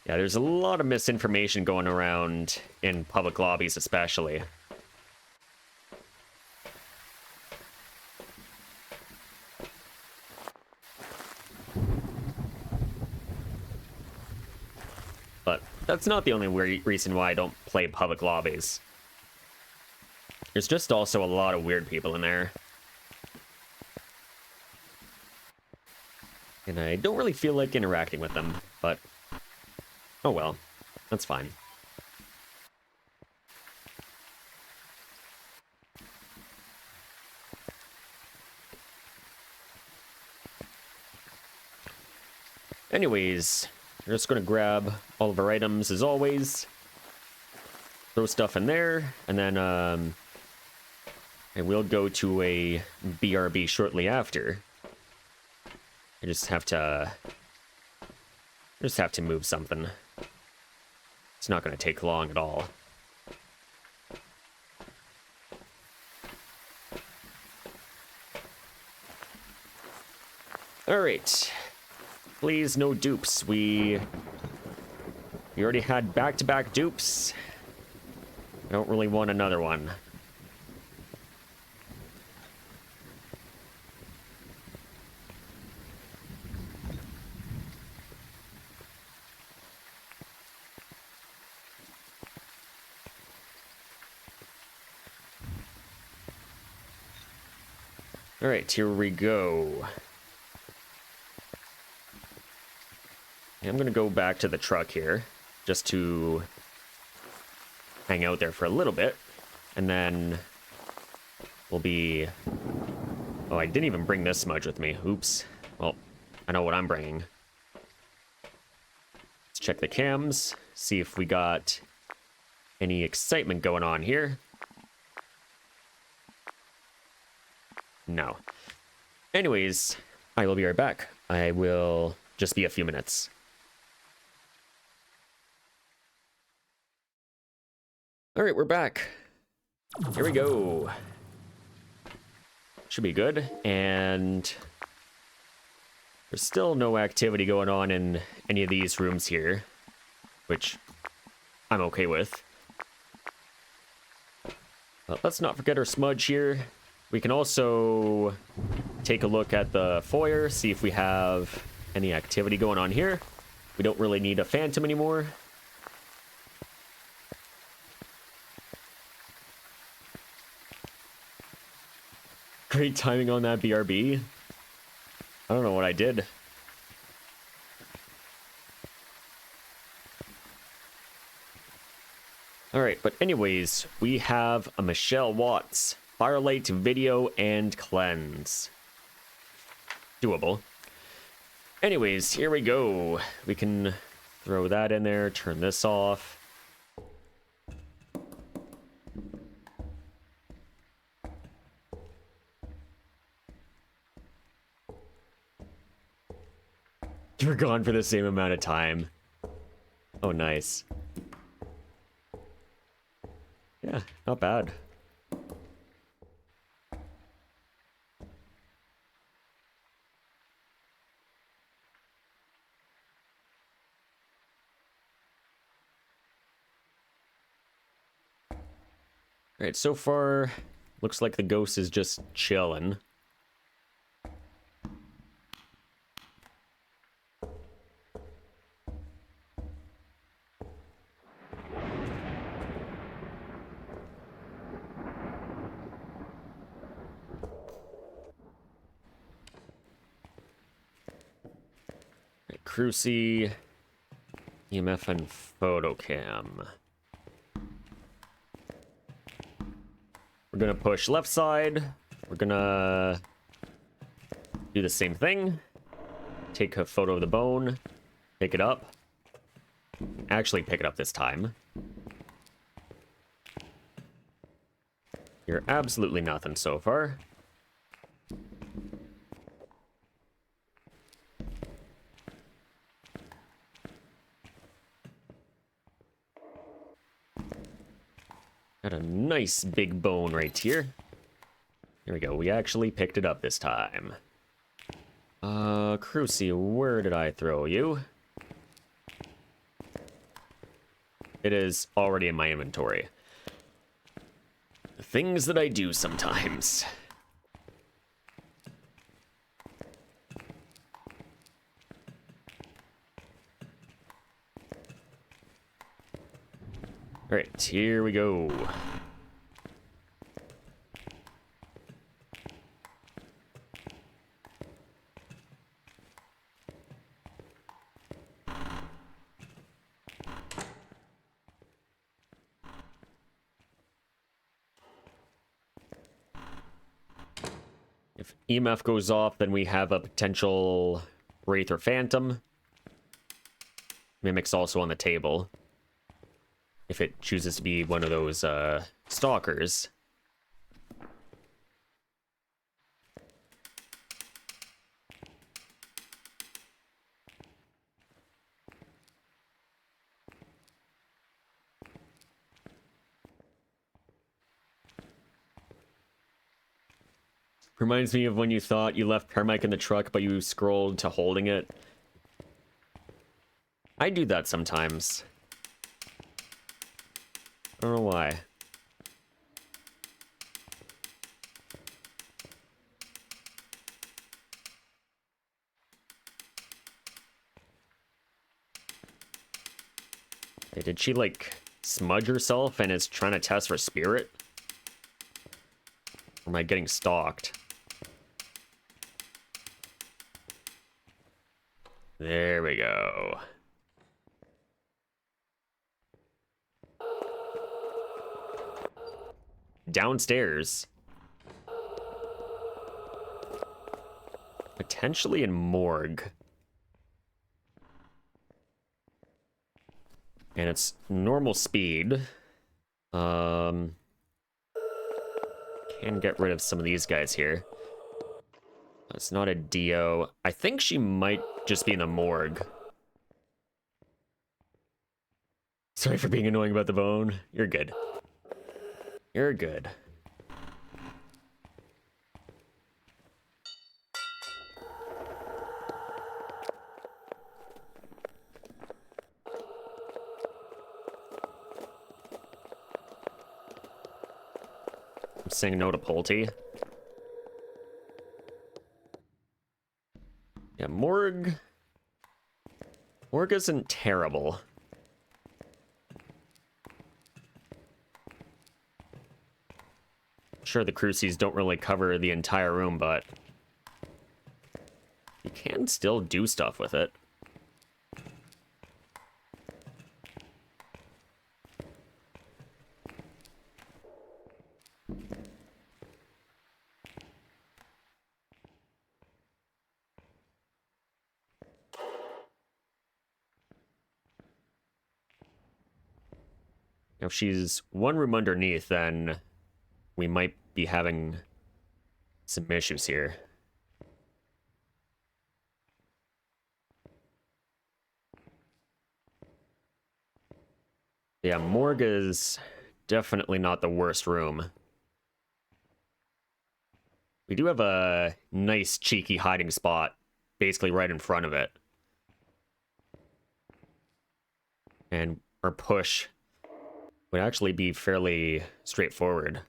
Yeah, there's a lot of misinformation going around in public lobbies especially. But that's not the only reason why I don't play public lobbies. There's just also a lot of weird people in there. And I don't really feel like interacting with them, but oh well, that's fine. Anyways, we're just gonna grab all of our items as always. Throw stuff in there, and then I will go to a BRB shortly after. I just have to move something. It's not going to take long at all. All right. Please, no dupes. We already had back-to-back dupes. I don't really want another one. All right, here we go. I'm gonna go back to the truck here, just to hang out there for a little bit, and then we'll be... Oh, I didn't even bring this smudge with me. Oops. Well, I know what I'm bringing. Let's check the cams, see if we got any excitement going on here. No. Anyways, I will be right back. I will just be a few minutes. All right, we're back. Here we go. Should be good. And there's still no activity going on in any of these rooms here, which I'm okay with. But let's not forget our smudge here. We can also take a look at the foyer, see if we have any activity going on here. We don't really need a phantom anymore. Great timing on that BRB. I don't know what I did. Alright, but anyways, we have a Michelle Watts Firelight Video and Cleanse. Doable. Anyways, here we go. We can throw that in there, turn this off. You're gone for the same amount of time. Oh, nice. Yeah, not bad. Alright, so far, looks like the ghost is just chilling. Cruci, EMF, and photocam. We're gonna push left side. We're gonna do the same thing. Take a photo of the bone. Pick it up. Actually pick it up this time. You're absolutely nothing so far. Got a nice big bone right here. Here we go. We actually picked it up this time. Cruci, where did I throw you? It is already in my inventory. The things that I do sometimes. Alright, here we go. If EMF goes off, then we have a potential Wraith or Phantom. Mimic's also on the table. If it chooses to be one of those, stalkers. Reminds me of when you thought you left Carmike in the truck, but you scrolled to holding it. I do that sometimes. I don't know why. Hey, did she, like, smudge herself and is trying to test for spirit? Or am I getting stalked? There we go. Downstairs. Potentially in morgue. And it's normal speed. Can get rid of some of these guys here. It's not a Dio. I think she might just be in the morgue. Sorry for being annoying about the bone. You're good. You're good. saying no to Pulte. Yeah, morgue. Morgue isn't terrible. Sure, the crucies don't really cover the entire room, but you can still do stuff with it. If she's one room underneath, then we might be having some issues here. Yeah, morgue is definitely not the worst room. We do have a nice cheeky hiding spot basically right in front of it. And our push would actually be fairly straightforward.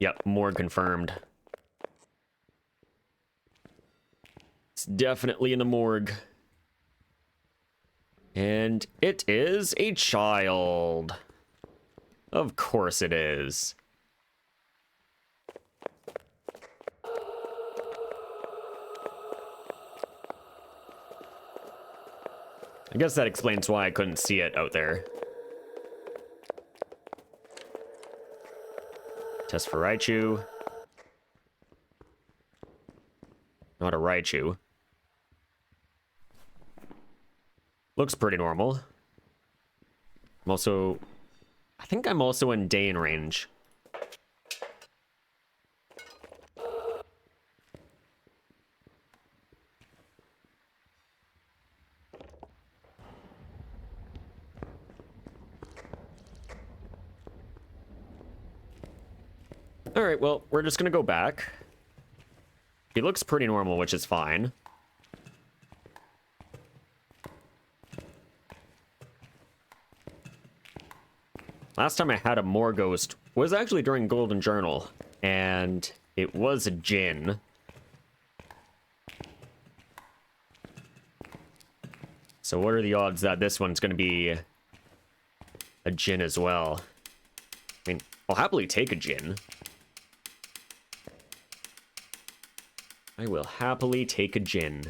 Yep, morgue confirmed. It's definitely in the morgue. And it is a child. Of course it is. I guess that explains why I couldn't see it out there. Test for Raichu. Not a Raichu. Looks pretty normal. I think I'm also in Dane range. Alright, well, we're just gonna go back. He looks pretty normal, which is fine. Last time I had a Morghost was actually during Golden Journal, and it was a Djinn. So what are the odds that this one's going to be a Djinn as well? I mean, I'll happily take a Djinn. I will happily take a Djinn.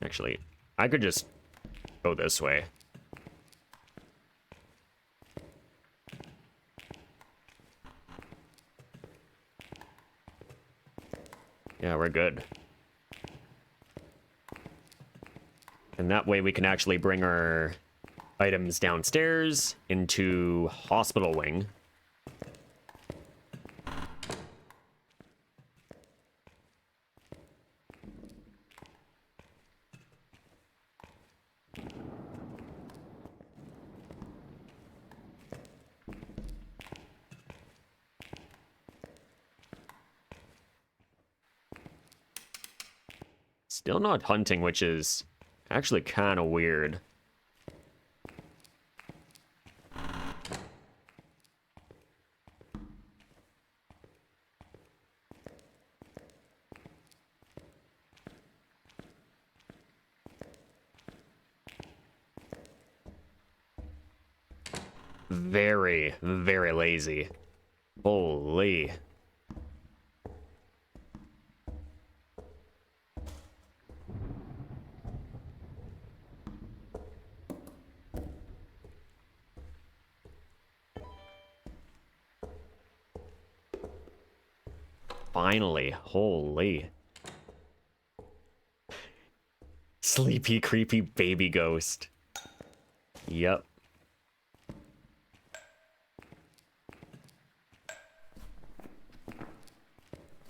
Actually, I could just go this way. Yeah, we're good. And that way we can actually bring our items downstairs into Hospital Wing. Still not hunting, which is actually kind of weird. Very, very lazy. Holy. Finally, holy. Sleepy, creepy baby ghost. Yep.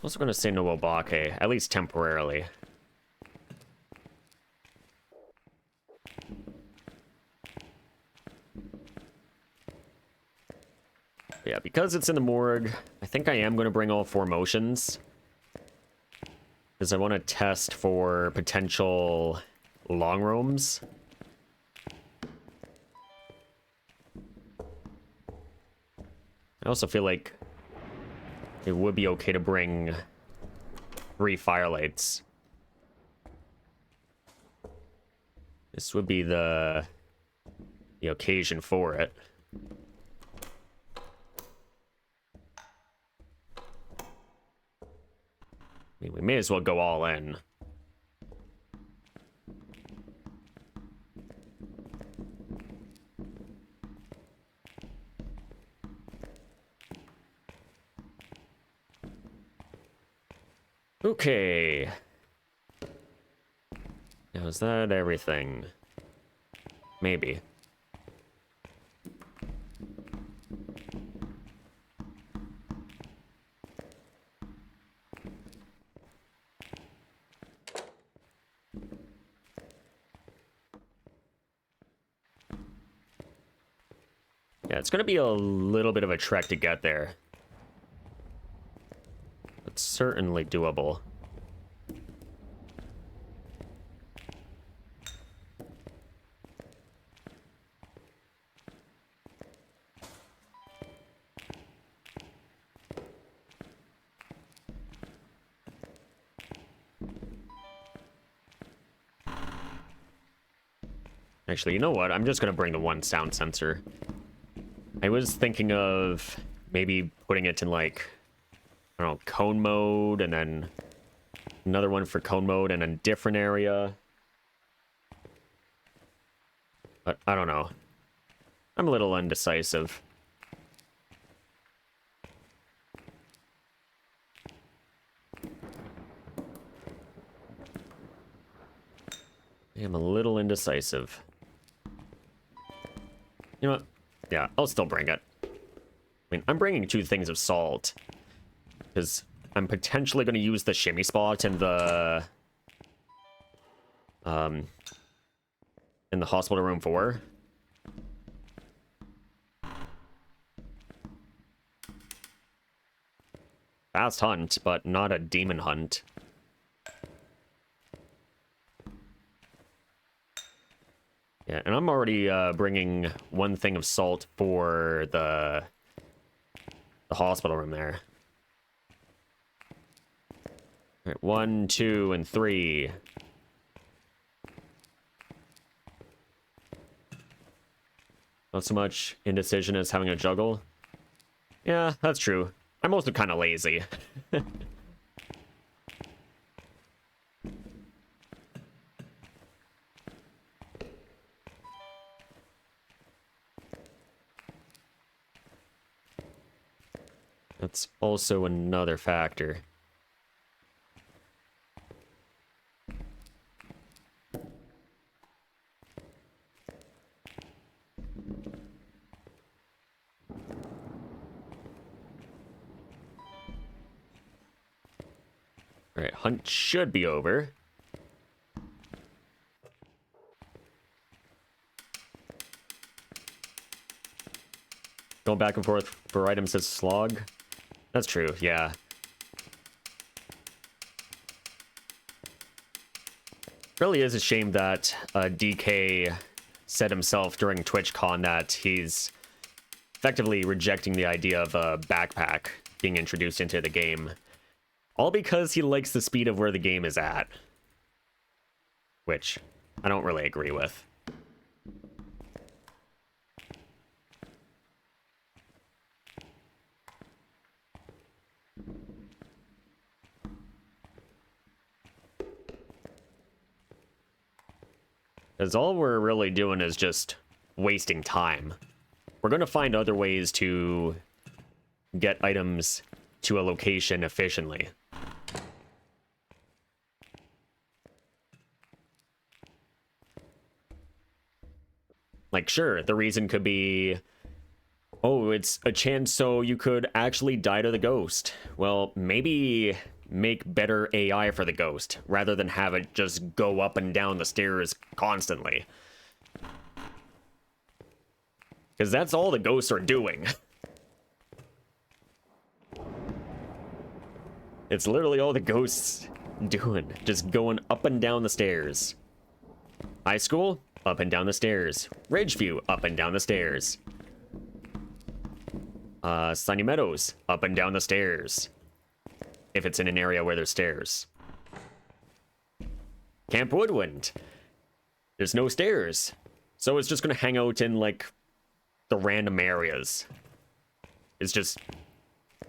Also gonna say no Obake, at least temporarily. Yeah, because it's in the morgue, I think I am gonna bring all 4 motions. is I want to test for potential long rooms. I also feel like it would be okay to bring 3 firelights. This would be the occasion for it. I mean, we may as well go all in. Okay. Now, is that everything? Maybe. Yeah, it's gonna be a little bit of a trek to get there. It's certainly doable. Actually, you know what? I'm just gonna bring the one sound sensor. I was thinking of maybe putting it in, like, I don't know, cone mode, and then another one for cone mode in a different area. But I don't know. I'm a little indecisive. I am a little indecisive. You know what? Yeah, I'll still bring it. I mean, I'm bringing 2 things of salt. Because I'm potentially going to use the shimmy spot in the hospital room 4. Fast hunt, but not a demon hunt. Yeah, and I'm already bringing 1 thing of salt for the hospital room there. All right, 1, 2, and 3. Not so much indecision as having a juggle. Yeah, that's true. I'm also kind of lazy. That's also another factor. All right, hunt should be over. Going back and forth for items as slog. That's true, yeah. Really is a shame that DK said himself during TwitchCon that he's effectively rejecting the idea of a backpack being introduced into the game. All because he likes the speed of where the game is at. Which I don't really agree with. Because all we're really doing is just wasting time. We're going to find other ways to get items to a location efficiently. Like, sure, the reason could be, oh, it's a chance so you could actually die to the ghost. Well, maybe make better AI for the ghost, rather than have it just go up and down the stairs constantly. Because that's all the ghosts are doing. It's literally all the ghosts doing? Just going up and down the stairs. High school, up and down the stairs. Ridgeview, up and down the stairs. Sunny Meadows, up and down the stairs. If it's in an area where there's stairs. Camp Woodwind. There's no stairs. So it's just gonna hang out in, like, the random areas. It's just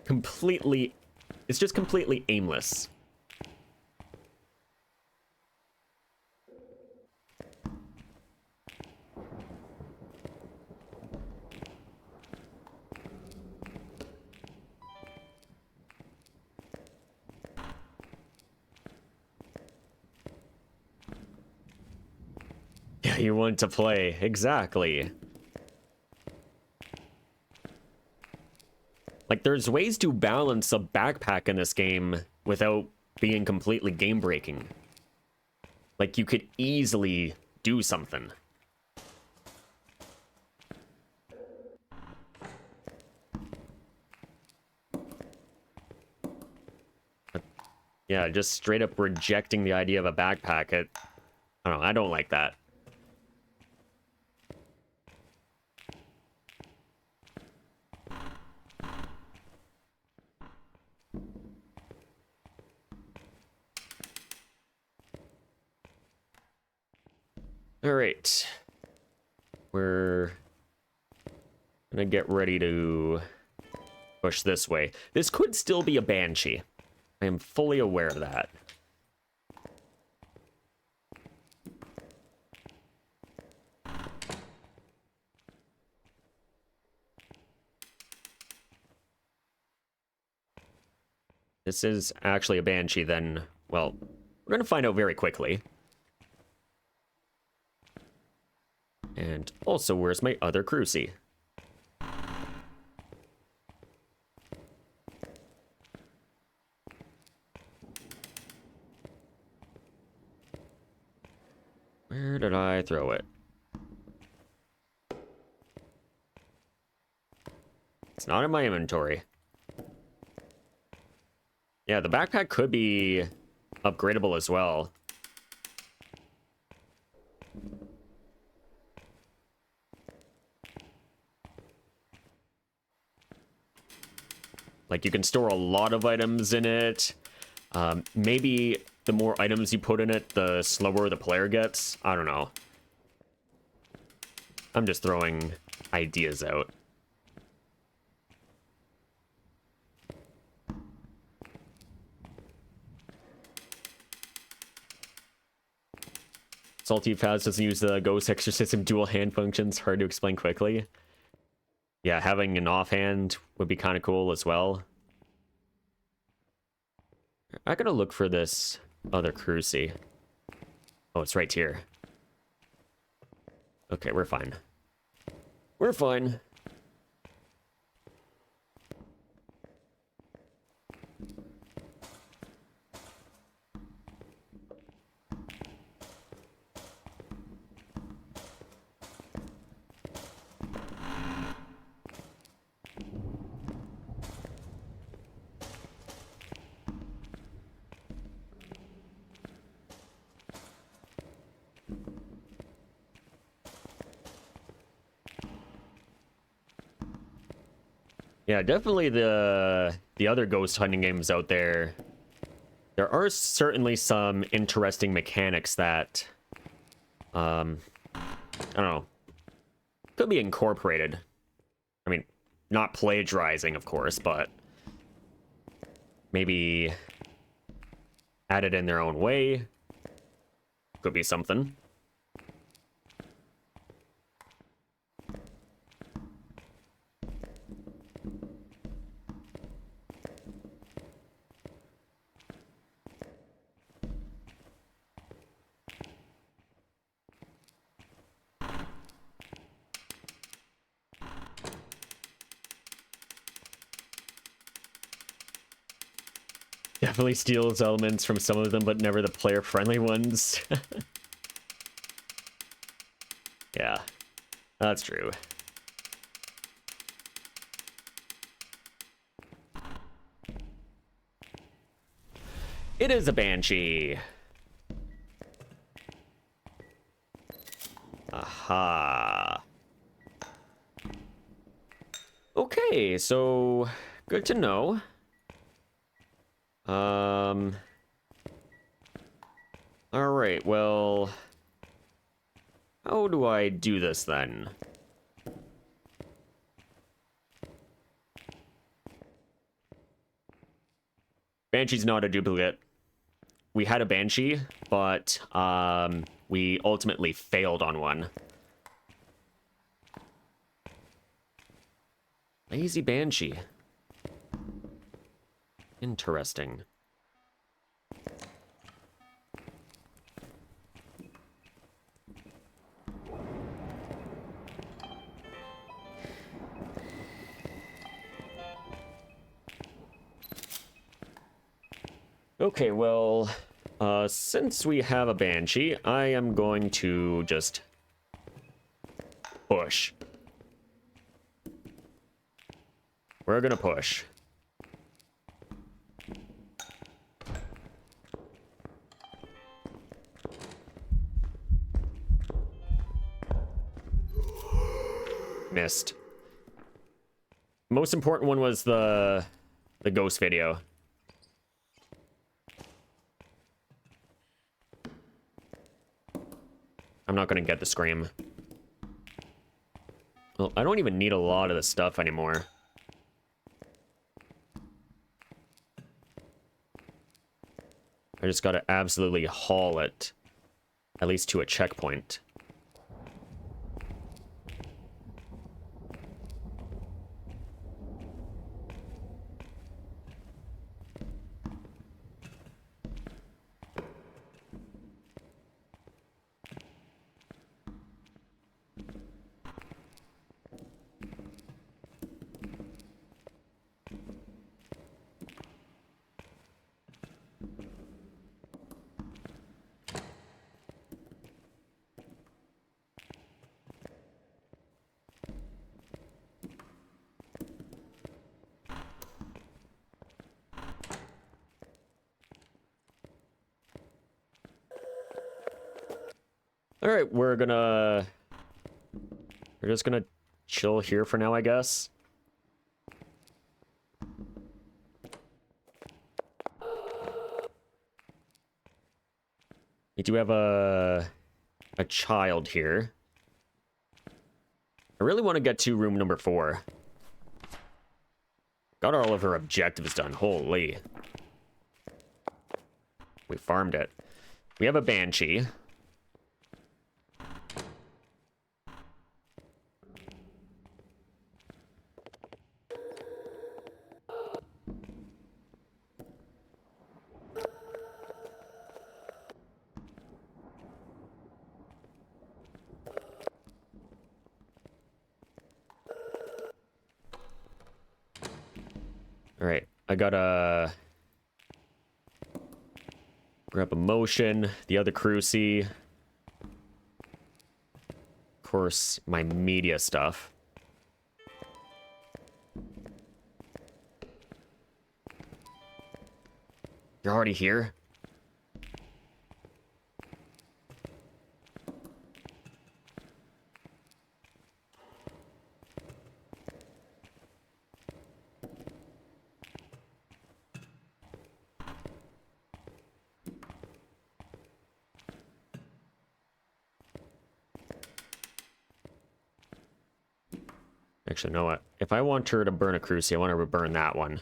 completely aimless. Yeah, you want to play. Exactly. Like, there's ways to balance a backpack in this game without being completely game-breaking. Like, you could easily do something. But, yeah, just straight up rejecting the idea of a backpack. I don't know, I don't like that. All right, we're gonna get ready to push this way. This could still be a Banshee. I am fully aware of that. This is actually a Banshee, then, well, we're gonna find out very quickly. And also, where's my other crucie? Where did I throw it? It's not in my inventory. Yeah, the backpack could be upgradable as well. Like, you can store a lot of items in it. Maybe the more items you put in it, the slower the player gets. I don't know. I'm just throwing ideas out. Salty Faz doesn't use the Ghost Exorcism dual hand functions. Hard to explain quickly. Yeah, having an offhand would be kind of cool as well. I gotta look for this other crucie. Oh, it's right here. Okay, we're fine. We're fine. Yeah, definitely the other ghost hunting games out there. There are certainly some interesting mechanics that, I don't know, could be incorporated. I mean, not plagiarizing, of course, but maybe added in their own way. Could be something. Definitely steals elements from some of them, but never the player-friendly ones. Yeah, that's true. It is a Banshee. Aha. Okay, so good to know. All right, well, how do I do this then? Banshee's not a duplicate. We had a Banshee, but we ultimately failed on one. Lazy Banshee. Interesting. Okay, well, since we have a Banshee, I am going to just push. We're gonna push. Missed. Most important one was the ghost video. I'm not gonna get the scream. Well, I don't even need a lot of this stuff anymore. I just gotta absolutely haul it, at least to a checkpoint. Alright, we're just gonna chill here for now, I guess. We do have a child here. I really want to get to room number 4. Got all of her objectives done. Holy. We farmed it. We have a Banshee. Alright, I gotta grab a motion, the other cruci. Of course, my media stuff. You're already here? Actually, you know what? If I want her to burn a cruci, I want her to burn that one.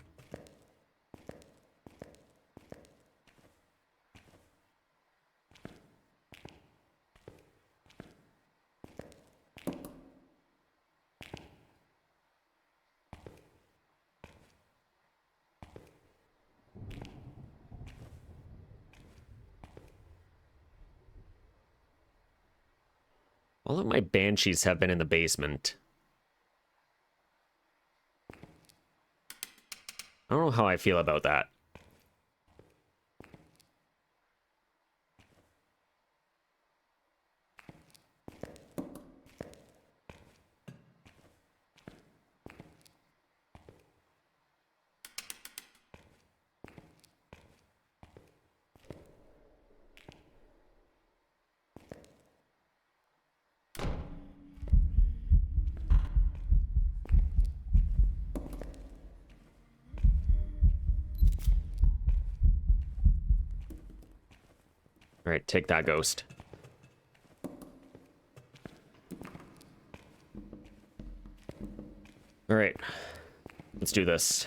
All of my banshees have been in the basement. I don't know how I feel about that. All right, take that, ghost. All right, let's do this.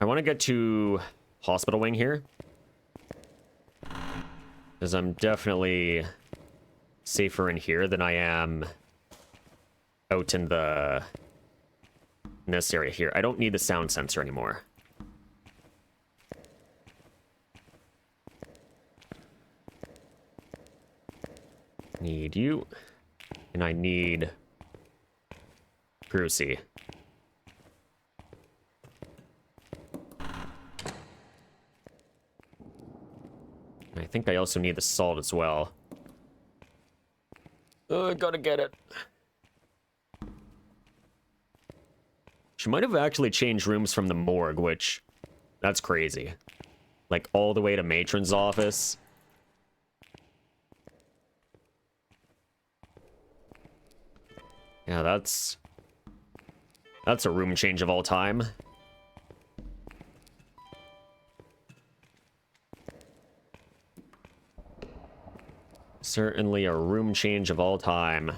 I want to get to hospital wing here, because I'm definitely safer in here than I am out in this area here. I don't need the sound sensor anymore. Need you, and I need Brucey. I think I also need the salt as well. Oh, I gotta get it. She might have actually changed rooms from the morgue, which, that's crazy. Like, all the way to Matron's office. Yeah, that's a room change of all time. Certainly a room change of all time.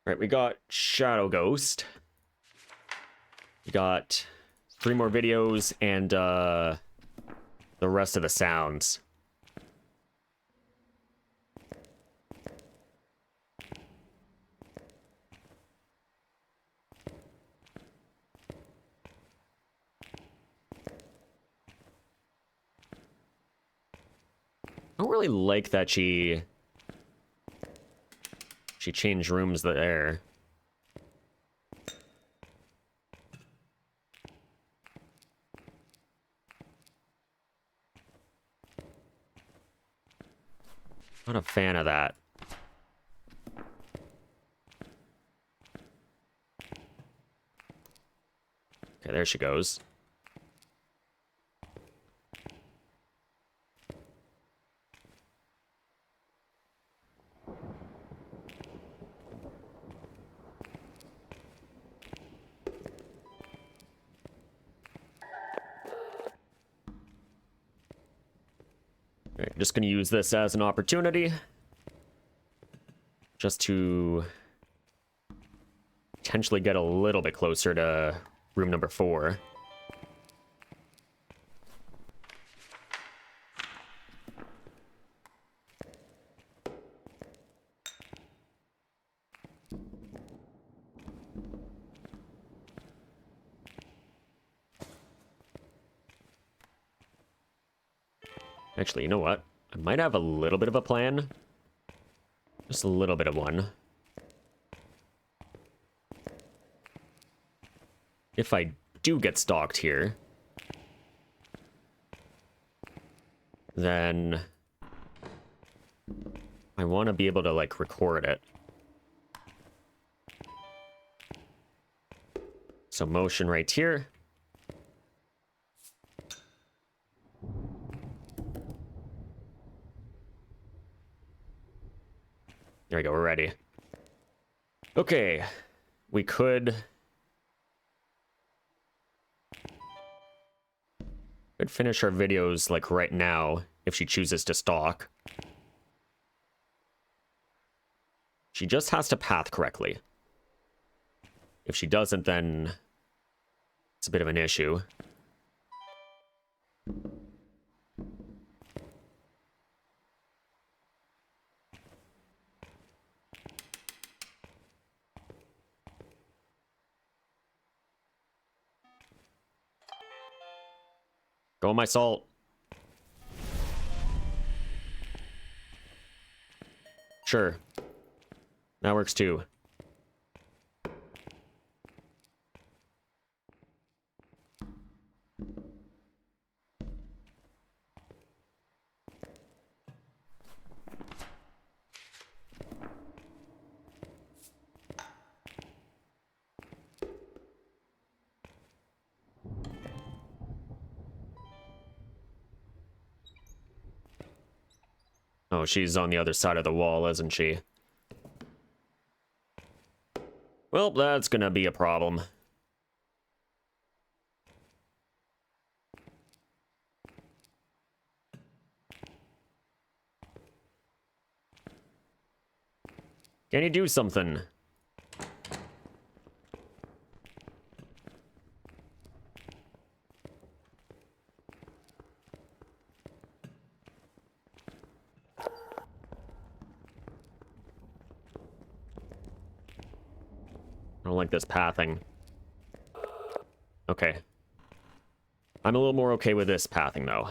Right, we got Shadow Ghost. We got 3 more videos and the rest of the sounds. I don't really like that she changed rooms there. Not a fan of that. Okay, there she goes. Right, just gonna use this as an opportunity. Just to potentially get a little bit closer to room number 4. Actually, you know what? I might have a little bit of a plan. Just a little bit of one. If I do get stalked here, then I want to be able to, like, record it. So motion right here. There we go, we're ready. Okay, we could finish our videos, like, right now, if she chooses to stalk. She just has to path correctly. If she doesn't, then it's a bit of an issue. Go my salt. Sure. That works too. Oh, she's on the other side of the wall, isn't she? Well, that's gonna be a problem. Can you do something? I don't like this pathing. Okay. I'm a little more okay with this pathing, though.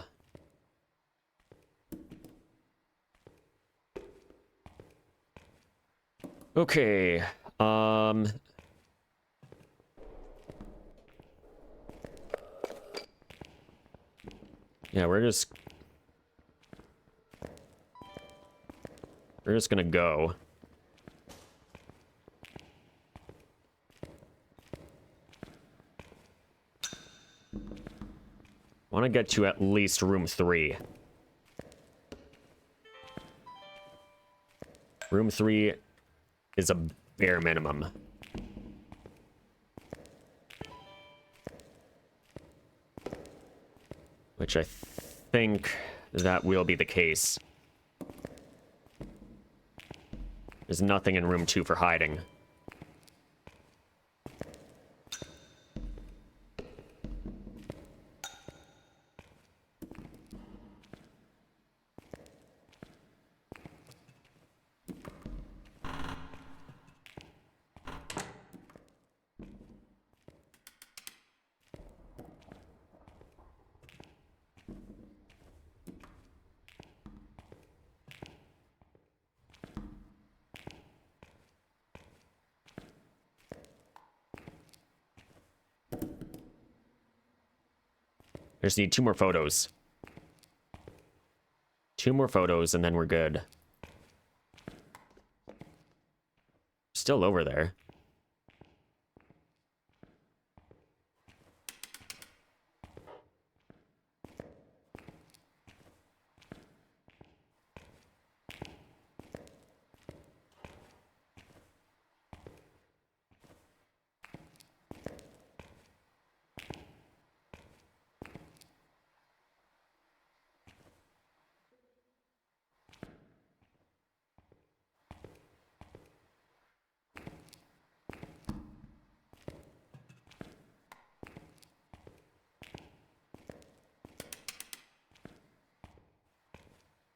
Okay. Yeah, we're just gonna go. Want to get to at least room 3. Room 3 is a bare minimum. Which I think that will be the case. There's nothing in room 2 for hiding. I just need 2 more photos. 2 more photos, and then we're good. Still over there.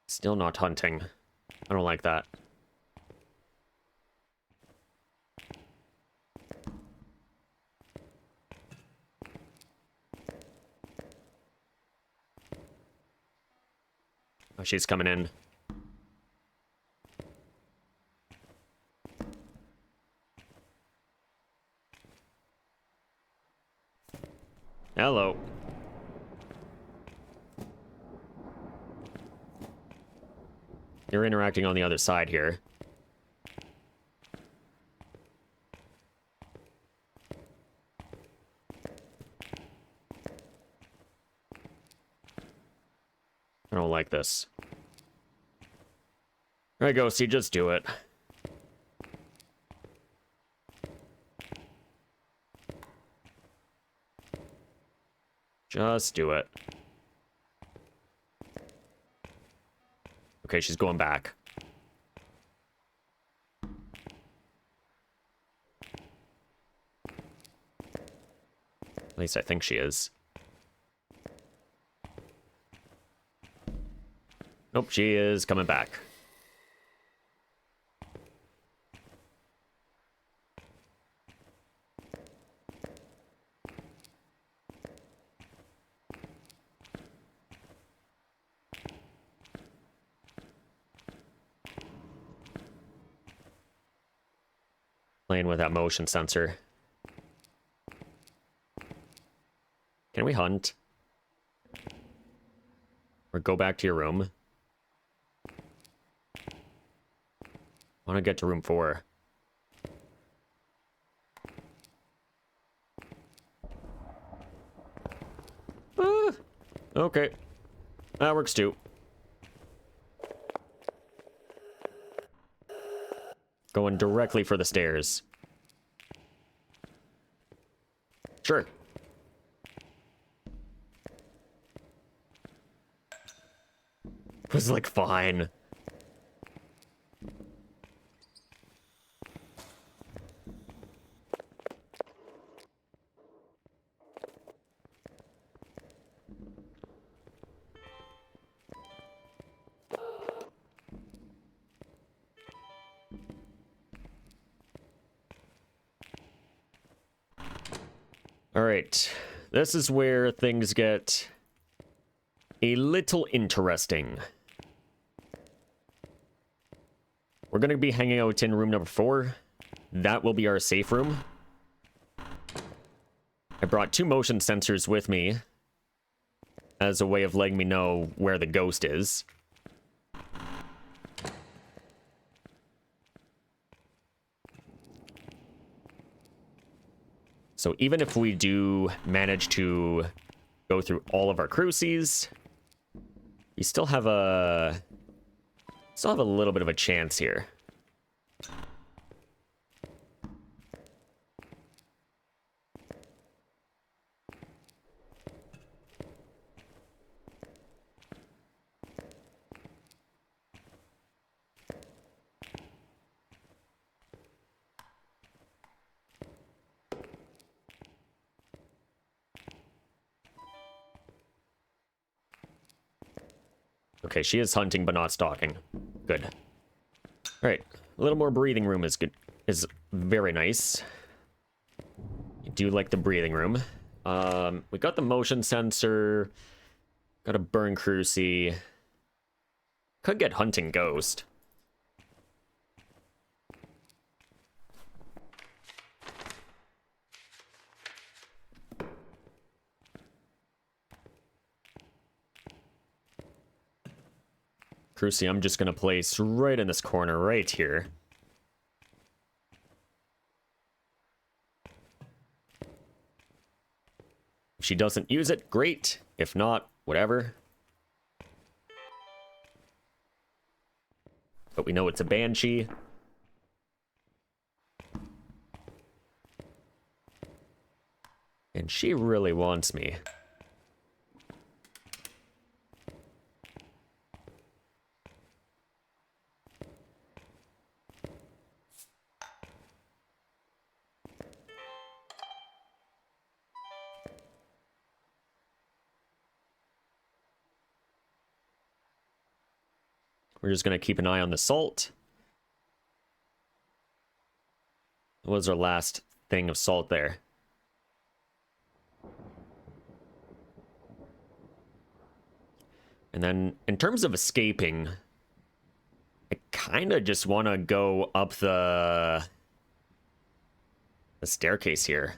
Still not hunting. I don't like that. Oh, she's coming in. Hello. You're interacting on the other side here. I don't like this. Alright, Ghosty, just do it. Just do it. Okay, she's going back. At least I think she is. Nope, she is coming back. Playing with that motion sensor. Can we hunt? Or go back to your room? I want to get to room 4. Okay. That works too. Going directly for the stairs. Sure. Was like, fine. All right, this is where things get a little interesting. We're going to be hanging out in room number 4. That will be our safe room. I brought 2 motion sensors with me as a way of letting me know where the ghost is. So even if we do manage to go through all of our crucies, we still have a little bit of a chance here. Okay, she is hunting but not stalking. Good. All right, a little more breathing room is good. Is very nice. I do like the breathing room. We got the motion sensor. Got a burn crucie. Could get hunting ghost. Crucie, I'm just gonna place right in this corner right here. If she doesn't use it, great. If not, whatever. But we know it's a banshee. And she really wants me. We're just going to keep an eye on the salt. What was our last thing of salt there? And then, in terms of escaping, I kind of just want to go up the staircase here.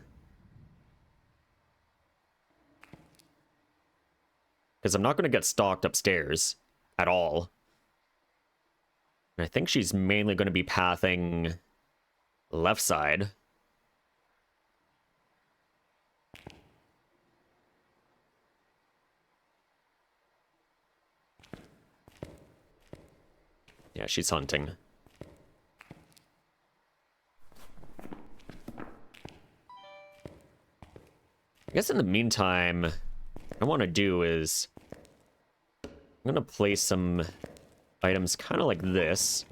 Because I'm not going to get stalked upstairs at all. And I think she's mainly going to be pathing left side. Yeah, she's hunting. I guess in the meantime, what I want to do is I'm going to place some items kind of like this.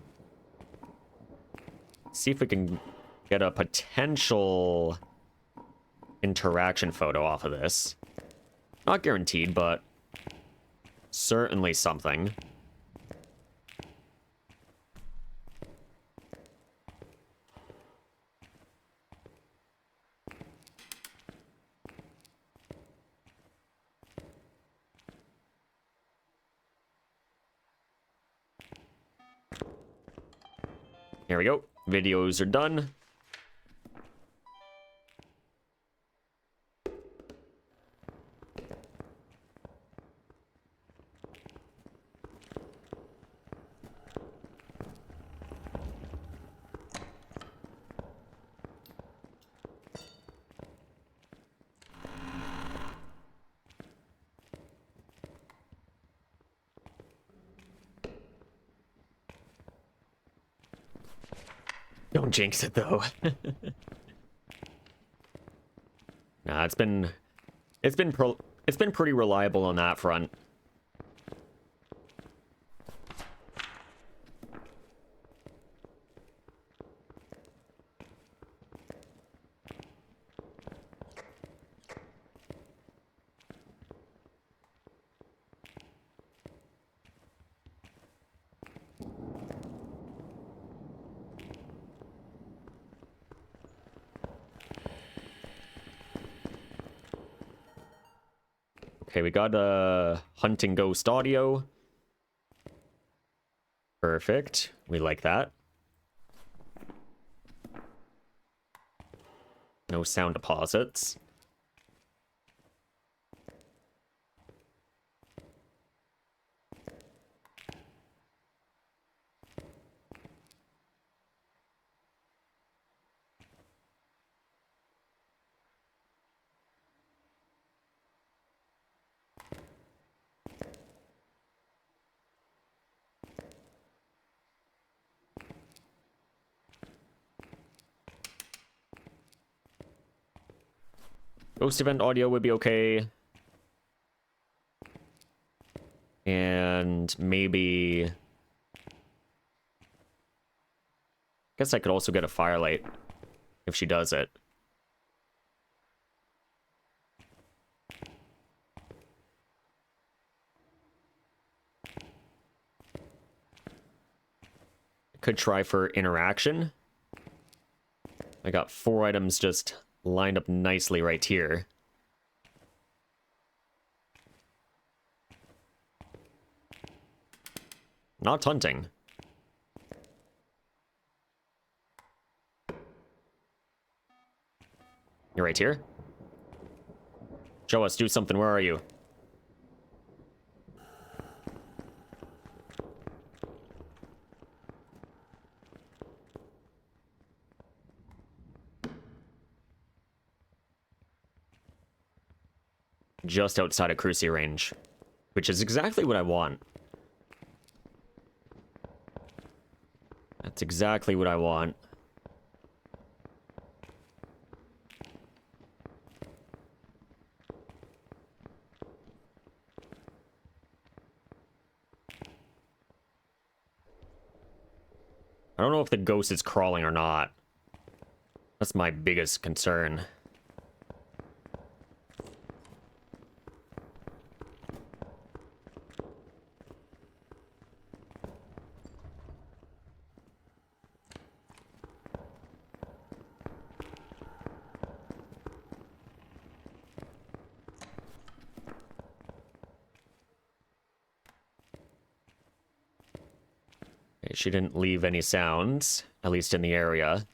See if we can get a potential interaction photo off of this. Not guaranteed, but certainly something. Here we go. Videos are done. Don't jinx it, though. Nah, it's been pretty reliable on that front. Okay, we got hunting ghost audio. Perfect. We like that. No sound deposits. Ghost event audio would be okay. And maybe... guess I could also get a firelight if she does it. Could try for interaction. I got 4 items just lined up nicely right here. Not hunting. You're right here? Show us, do something, where are you? Just outside of Cruci range, which is exactly what I want. That's exactly what I want. I don't know if the ghost is crawling or not. That's my biggest concern. She didn't leave any sounds, at least in the area.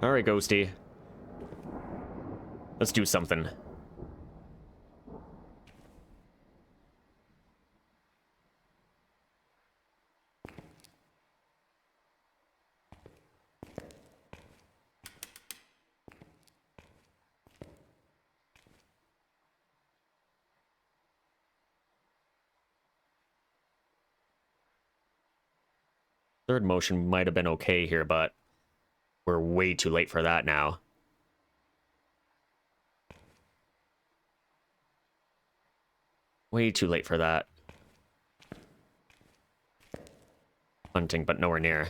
All right, Ghosty. Let's do something. Third motion might have been okay here, but we're way too late for that now. Way too late for that. Hunting, but nowhere near.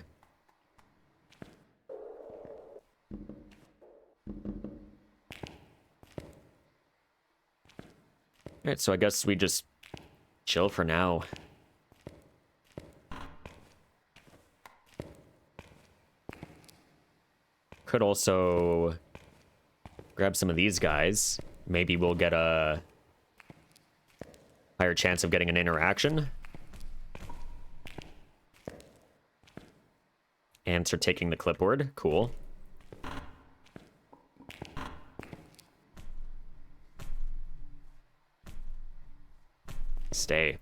Alright, so I guess we just chill for now. Could also grab some of these guys. Maybe we'll get a higher chance of getting an interaction. Ants are taking the clipboard. Cool. stay.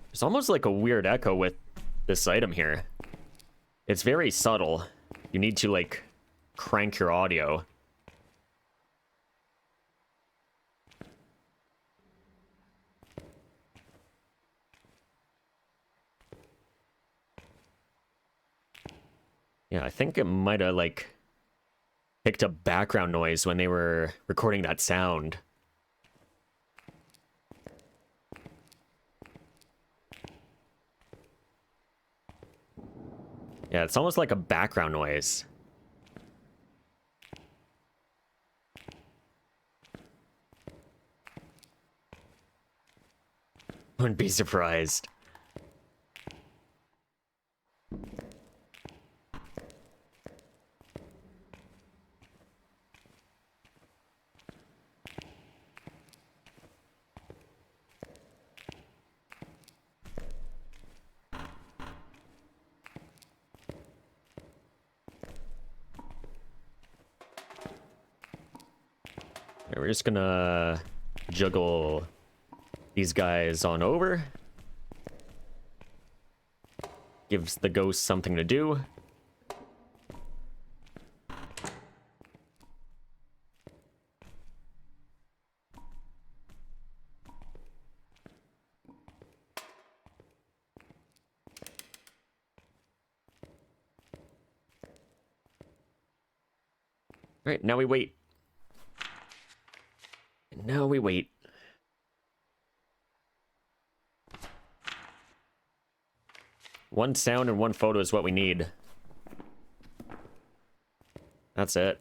There's almost like a weird echo with this item here. It's very subtle. You need to, like, crank your audio. Yeah, I think it might have, like, picked up background noise when they were recording that sound. Yeah, it's almost like a background noise. Wouldn't be surprised. Yeah, we're just gonna juggle these guys on over. Gives the ghost something to do. Right, now we wait. Now we wait. One sound and one photo is what we need. That's it.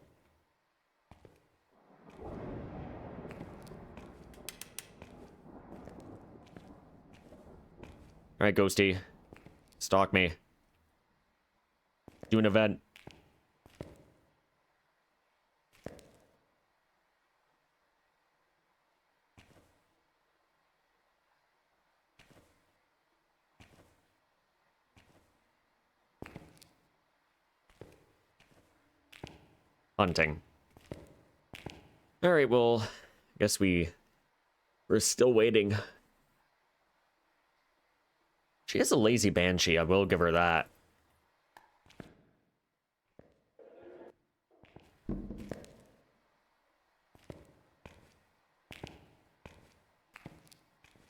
Alright, Ghosty. Stalk me. Do an event. Hunting. Alright, well, I guess we're still waiting. She is a lazy banshee, I will give her that.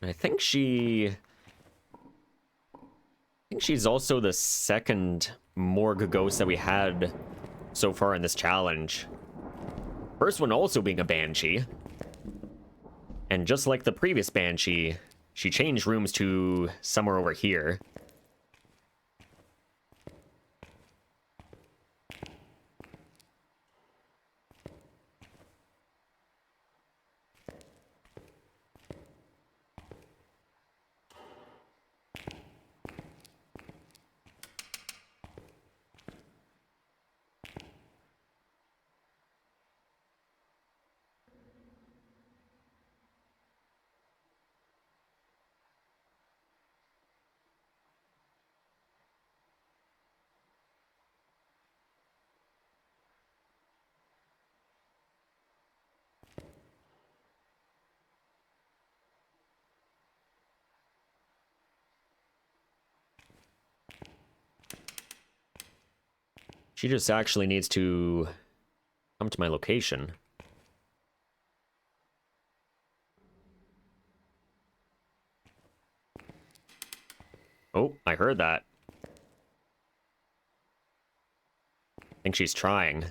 I think she's also the second morgue ghost that we had so far in this challenge. First one also being a banshee. And just like the previous banshee, she changed rooms to somewhere over here. She just actually needs to come to my location. Oh, I heard that. I think she's trying.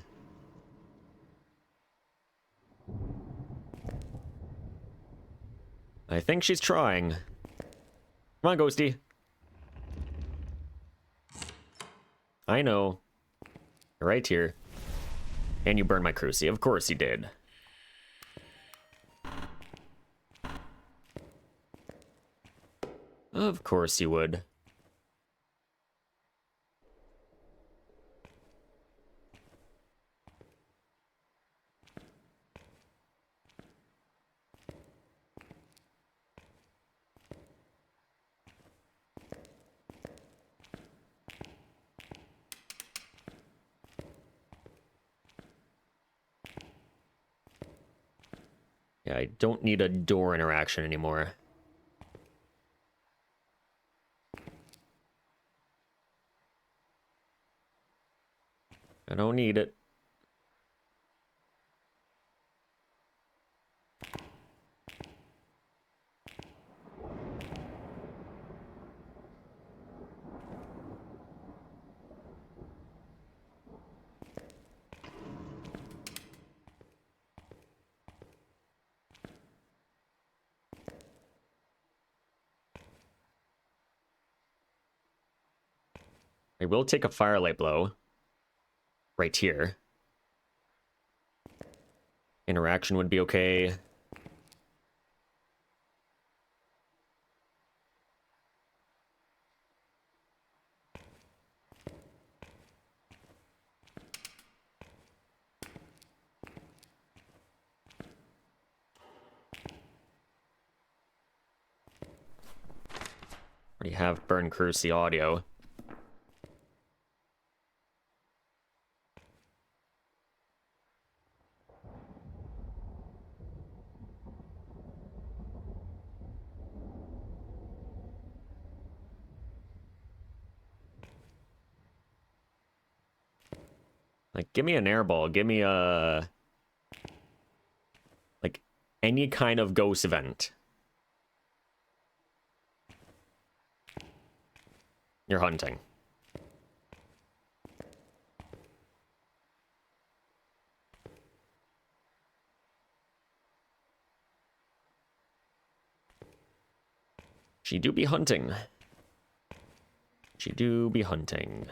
I think she's trying. Come on, Ghosty. I know. You're right here. And you burned my cruci. Of course you did. Of course you would. Yeah, I don't need a door interaction anymore. I don't need it. I will take a firelight blow. Right here. Interaction would be okay. Already have Burn Cruci audio. Like, give me an airball. Give me a... like, any kind of ghost event. You're hunting. She do be hunting. She do be hunting.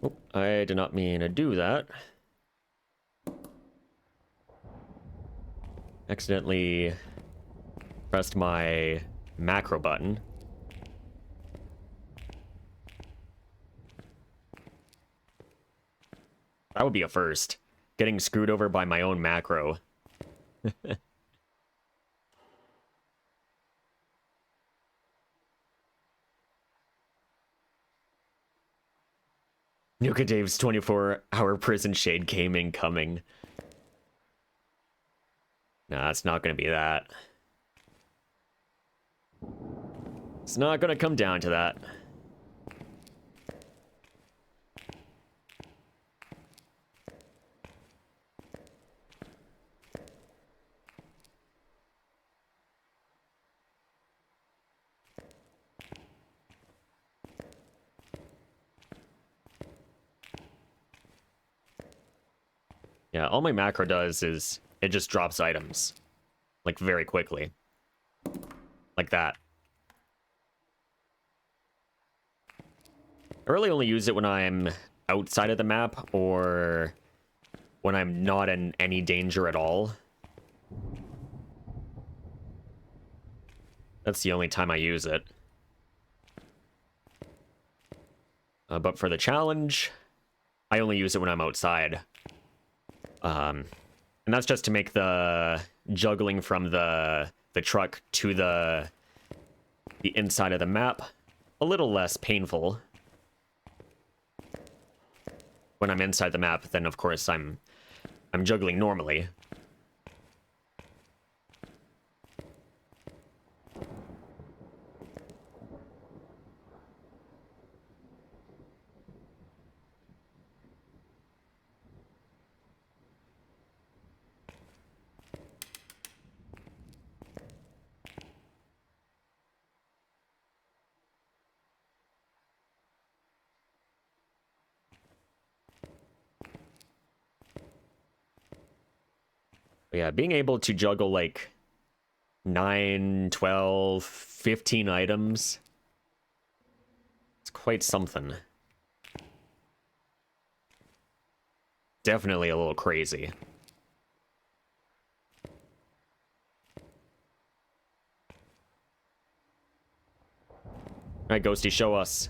Oh, I did not mean to do that. Accidentally pressed my macro button. That would be a first. Getting screwed over by my own macro. Nuka Dave's 24-hour prison shade gaming coming. Nah, it's not gonna be that. It's not gonna come down to that. Yeah, all my macro does is it just drops items. Like, very quickly. Like that. I really only use it when I'm outside of the map or when I'm not in any danger at all. That's the only time I use it. But for the challenge, I only use it when I'm outside. And that's just to make the juggling from the truck to the inside of the map a little less painful. When I'm inside the map, then of course I'm juggling normally. But yeah, being able to juggle like 9, 12, 15 items, it's quite something. Definitely a little crazy. Alright, Ghosty, show us.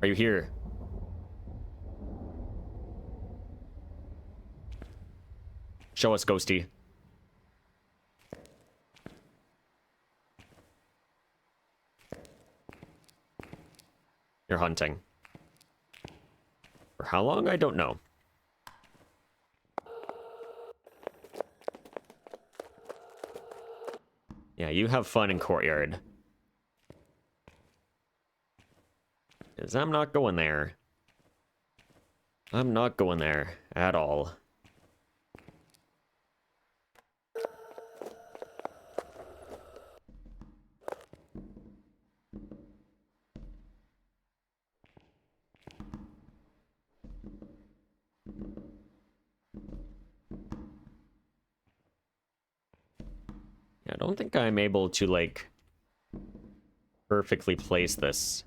Are you here? Show us, Ghosty. You're hunting. For how long? I don't know. Yeah, you have fun in courtyard. 'Cause I'm not going there. I'm not going there at all. I don't think I'm able to, like, perfectly place this.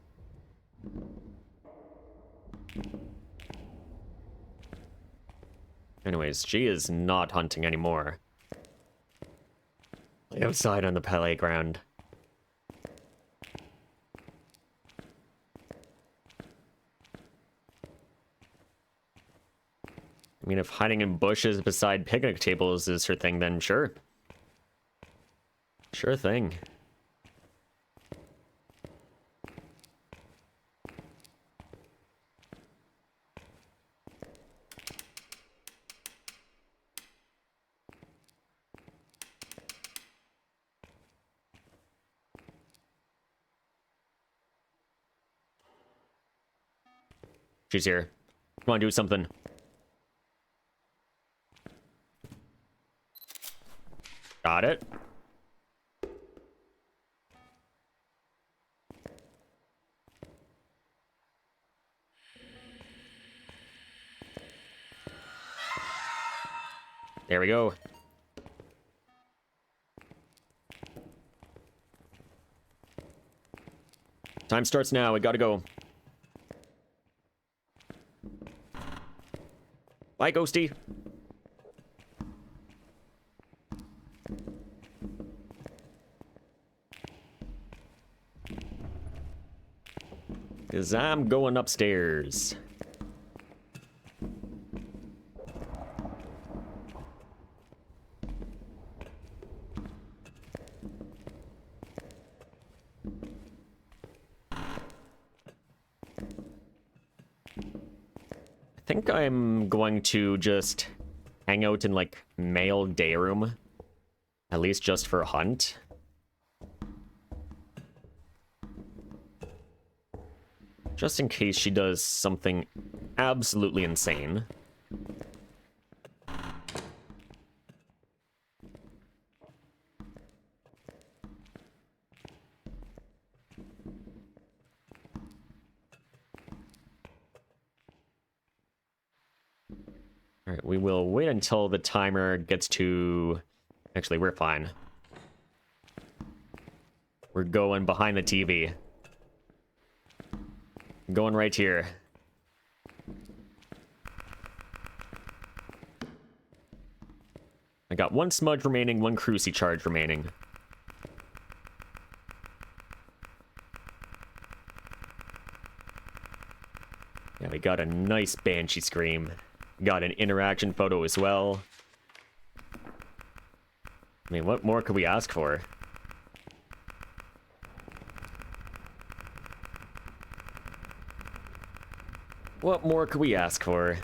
Anyways, she is not hunting anymore. Outside on the playground. I mean, if hiding in bushes beside picnic tables is her thing, then sure. Sure thing. She's here. Come on, do something. Got it. There we go. Time starts now. We gotta go. Bye, Ghosty. Because I'm going upstairs. I think I'm going to just hang out in, like, male day room. At least just for a hunt. Just in case she does something absolutely insane. Alright, we will wait until the timer gets to... Actually, we're fine. We're going behind the TV. Going right here. I got one smudge remaining, one cruci charge remaining. Yeah, we got a nice Banshee Scream. Got an interaction photo as well. I mean, what more could we ask for? What more could we ask for?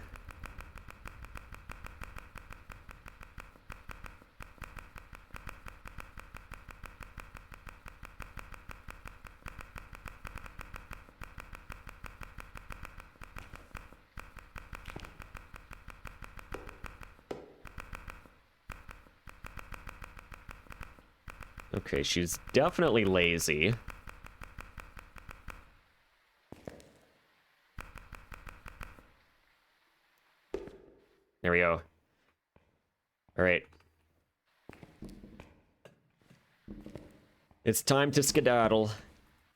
Okay, she's definitely lazy. There we go. All right. It's time to skedaddle.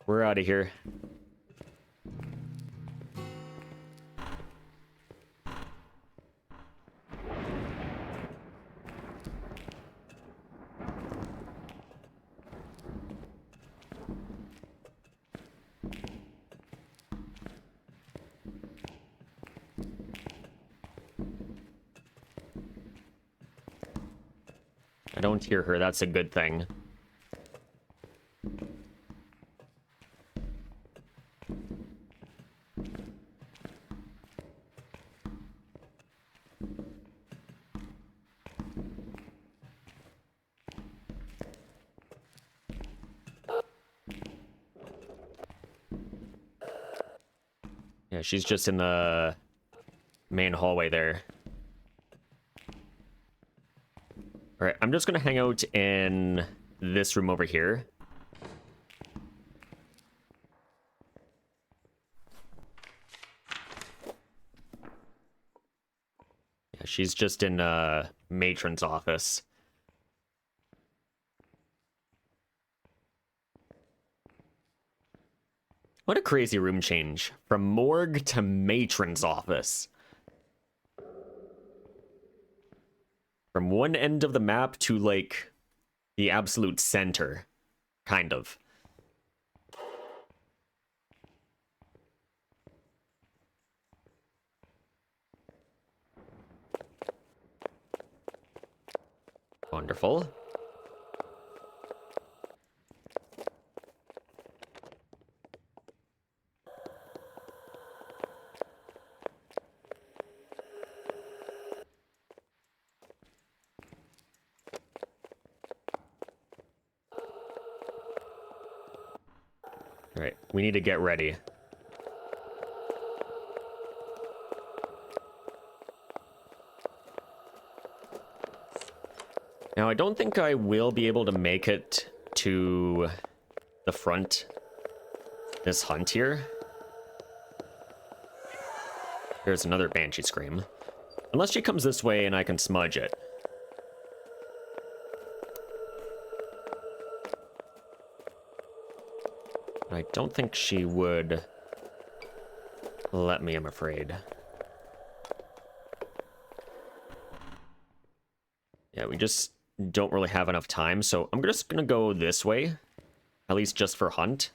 We're out of here. I don't hear her. That's a good thing. she's just in the main hallway there. Alright, I'm just gonna hang out in this room over here. Yeah, she's just in Matron's office. What a crazy room change. From morgue to Matron's office. From one end of the map to, like, the absolute center. Kind of. Wonderful. Alright, we need to get ready. Now, I don't think I will be able to make it to the front this hunt here. There's another Banshee Scream. Unless she comes this way and I can smudge it. I don't think she would let me, I'm afraid. Yeah, we just don't really have enough time, so I'm just gonna go this way. At least just for hunt.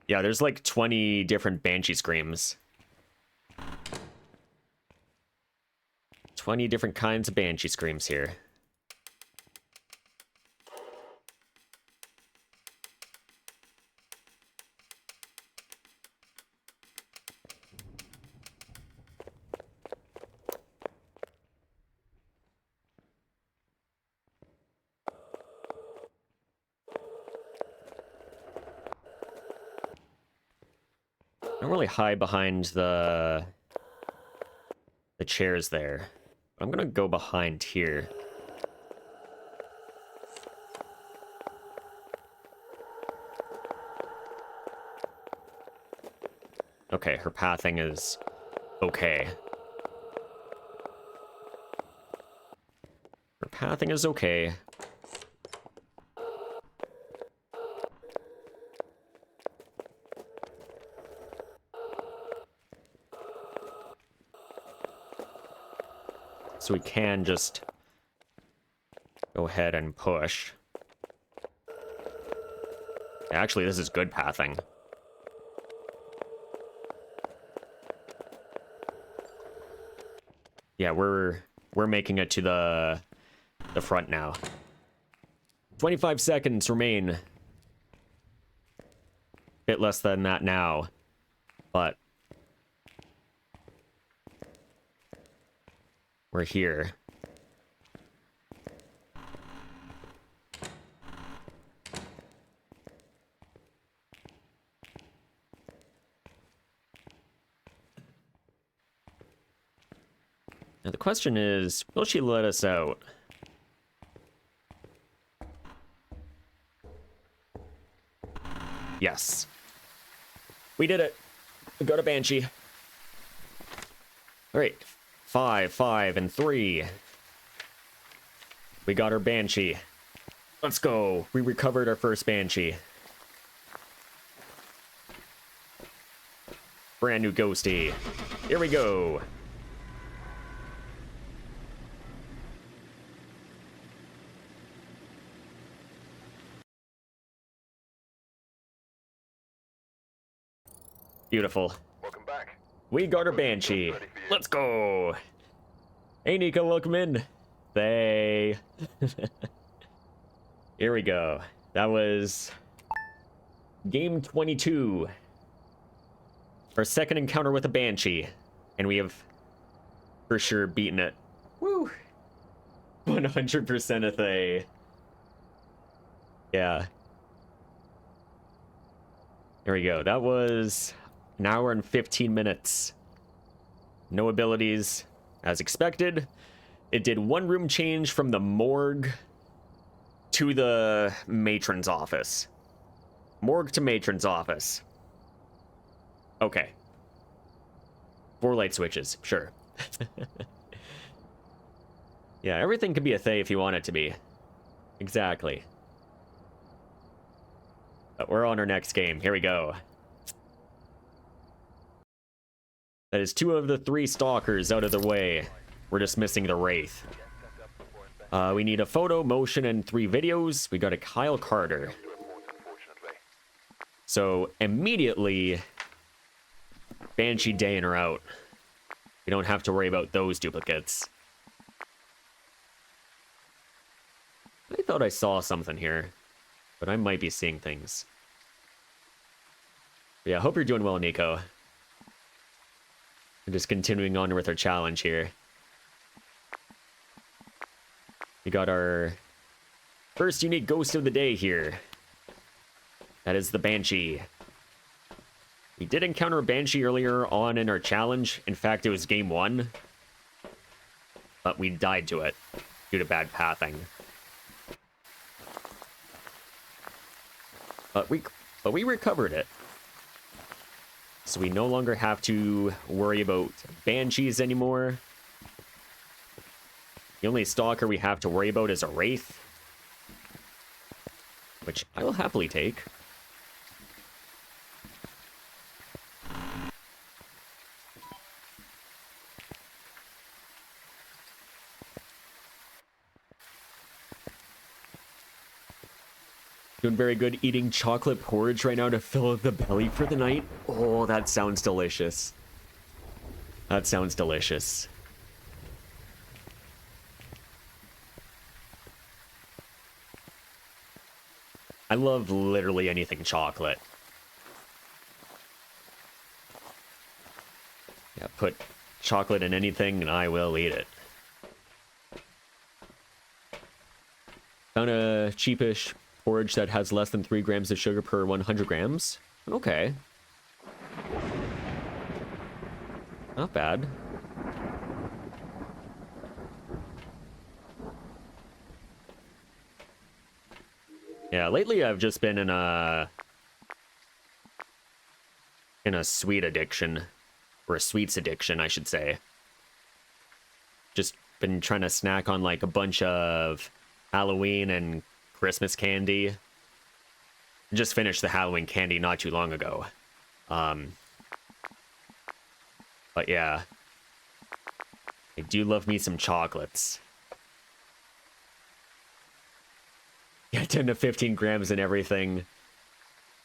Yeah, there's like 20 different Banshee Screams. 20 different kinds of Banshee Screams here. I don't really hide behind the chairs there. I'm gonna go behind here. Okay, her pathing is okay. Her pathing is okay. So we can just go ahead and push. Actually, this is good pathing. Yeah, we're making it to the front now. 25 seconds remain. Bit less than that now, but we're here. Now the question is, will she let us out? Yes. We did it. We got a Banshee. All right. 5, 5, and 3. We got our Banshee. Let's go. We recovered our first Banshee. Brand new Ghosty. Here we go. Beautiful. Welcome back. We got our Banshee. Let's go. Hey, Nico, welcome in. Hey. Here we go. That was game 22. Our second encounter with a Banshee. And we have for sure beaten it. Woo. 100% a Thay. Yeah. There we go. That was an hour and 15 minutes. No abilities, as expected. It did one room change from the morgue to the matron's office. Morgue to matron's office. Okay. 4 light switches, sure. Yeah, everything could be a Thay if you want it to be. Exactly. But we're on our next game. Here we go. That is 2 of the 3 stalkers out of the way. We're just missing the Wraith. We need a photo, motion, and 3 videos. We got a Kyle Carter. So immediately, Banshee Day in or out. We don't have to worry about those duplicates. I thought I saw something here, but I might be seeing things. But yeah, I hope you're doing well, Nico. We're just continuing on with our challenge here. We got our first unique ghost of the day here. That is the Banshee. We did encounter a Banshee earlier on in our challenge. In fact, it was game 1. But we died to it due to bad pathing. But we recovered it. So we no longer have to worry about Banshees anymore. The only stalker we have to worry about is a Wraith, which I will happily take. Doing very good eating chocolate porridge right now to fill the belly for the night. Oh, that sounds delicious. That sounds delicious. I love literally anything chocolate. Yeah, put chocolate in anything and I will eat it. Found a cheapish porridge that has less than 3 grams of sugar per 100 grams. Okay. Not bad. Yeah, lately I've just been in a sweet addiction, or a sweets addiction, I should say. Just been trying to snack on like a bunch of Halloween and Christmas candy. Just finished the Halloween candy not too long ago. But yeah, I do love me some chocolates. Yeah, 10 to 15 grams and everything.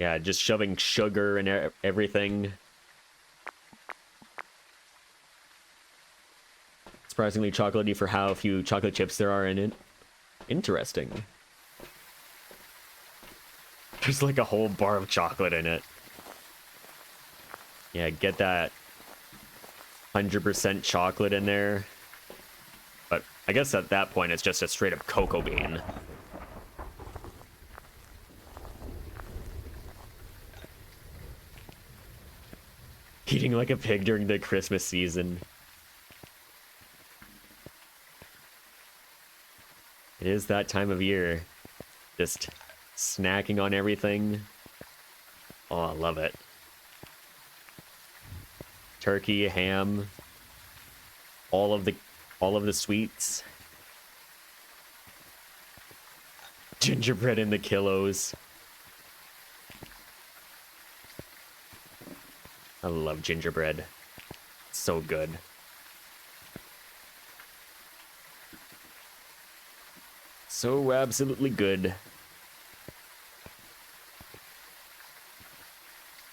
Yeah, just shoving sugar and everything. Surprisingly chocolatey for how few chocolate chips there are in it. Interesting. There's like a whole bar of chocolate in it. Yeah, get that 100% chocolate in there. But I guess at that point it's just a straight up cocoa bean. Eating like a pig during the Christmas season. It is that time of year. Just snacking on everything. Oh, I love it. Turkey, ham, all of the sweets. Gingerbread in the kilos. I love gingerbread. It's so good. So absolutely good.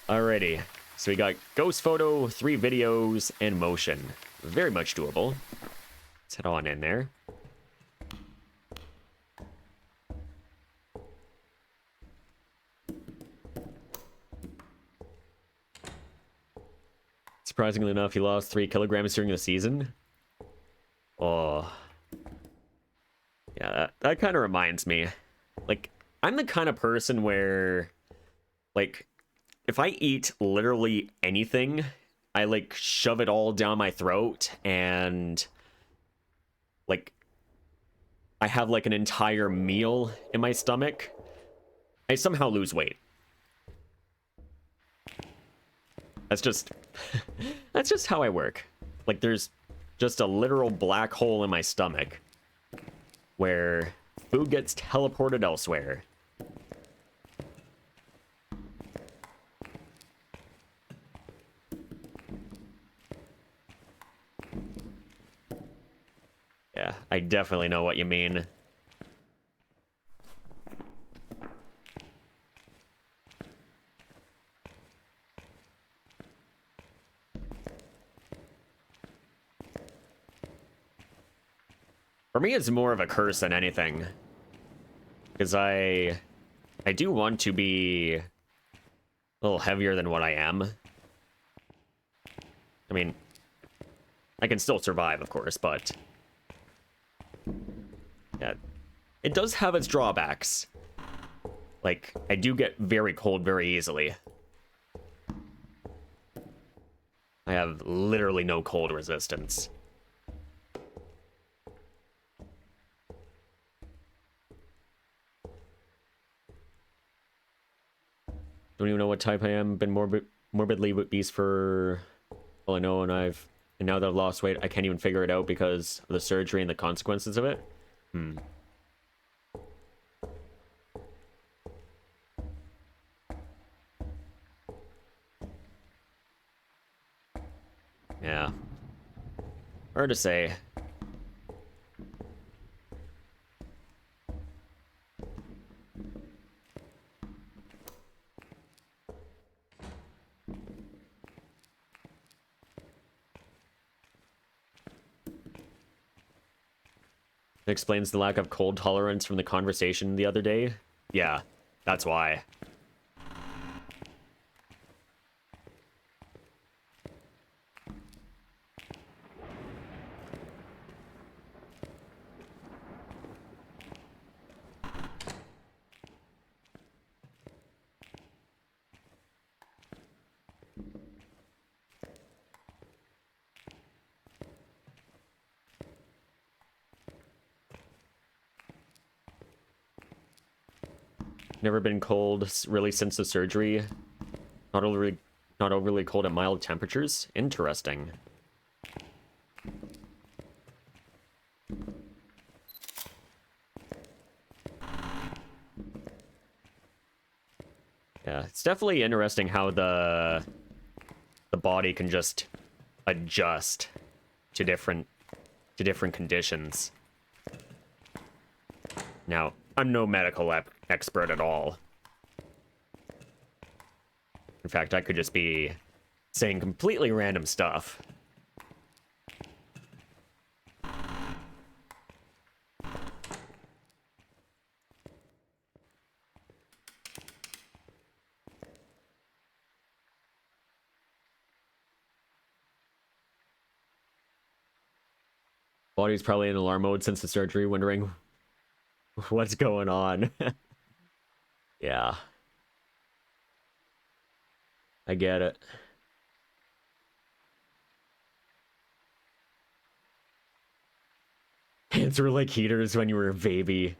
Alrighty. So we got ghost photo, 3 videos, and motion. Very much doable. Let's head on in there. Surprisingly enough, he lost 3 kilograms during the season. Oh. Yeah, that kind of reminds me. Like, I'm the kind of person where, like, if I eat literally anything, I, like, shove it all down my throat and, like, I have, like, an entire meal in my stomach. I somehow lose weight. That's just... that's just how I work. Like, there's just a literal black hole in my stomach where food gets teleported elsewhere. Yeah, I definitely know what you mean. For me, it's more of a curse than anything. Because I do want to be a little heavier than what I am. I mean, I can still survive, of course, but... yeah, it does have its drawbacks. Like, I do get very cold very easily. I have literally no cold resistance. Don't even know what type I am. Been morbidly obese for all I know, and now that I've lost weight, I can't even figure it out because of the surgery and the consequences of it. Yeah. Hard to say. It explains the lack of cold tolerance from the conversation the other day. Yeah, that's why. Never been cold really since the surgery. Not overly cold at mild temperatures. Interesting. Yeah, it's definitely interesting how the body can just adjust to different conditions. Now, I'm no medical expert at all. In fact, I could just be saying completely random stuff. Body's probably in alarm mode since the surgery, wondering what's going on. Yeah. I get it. Hands were like heaters when you were a baby.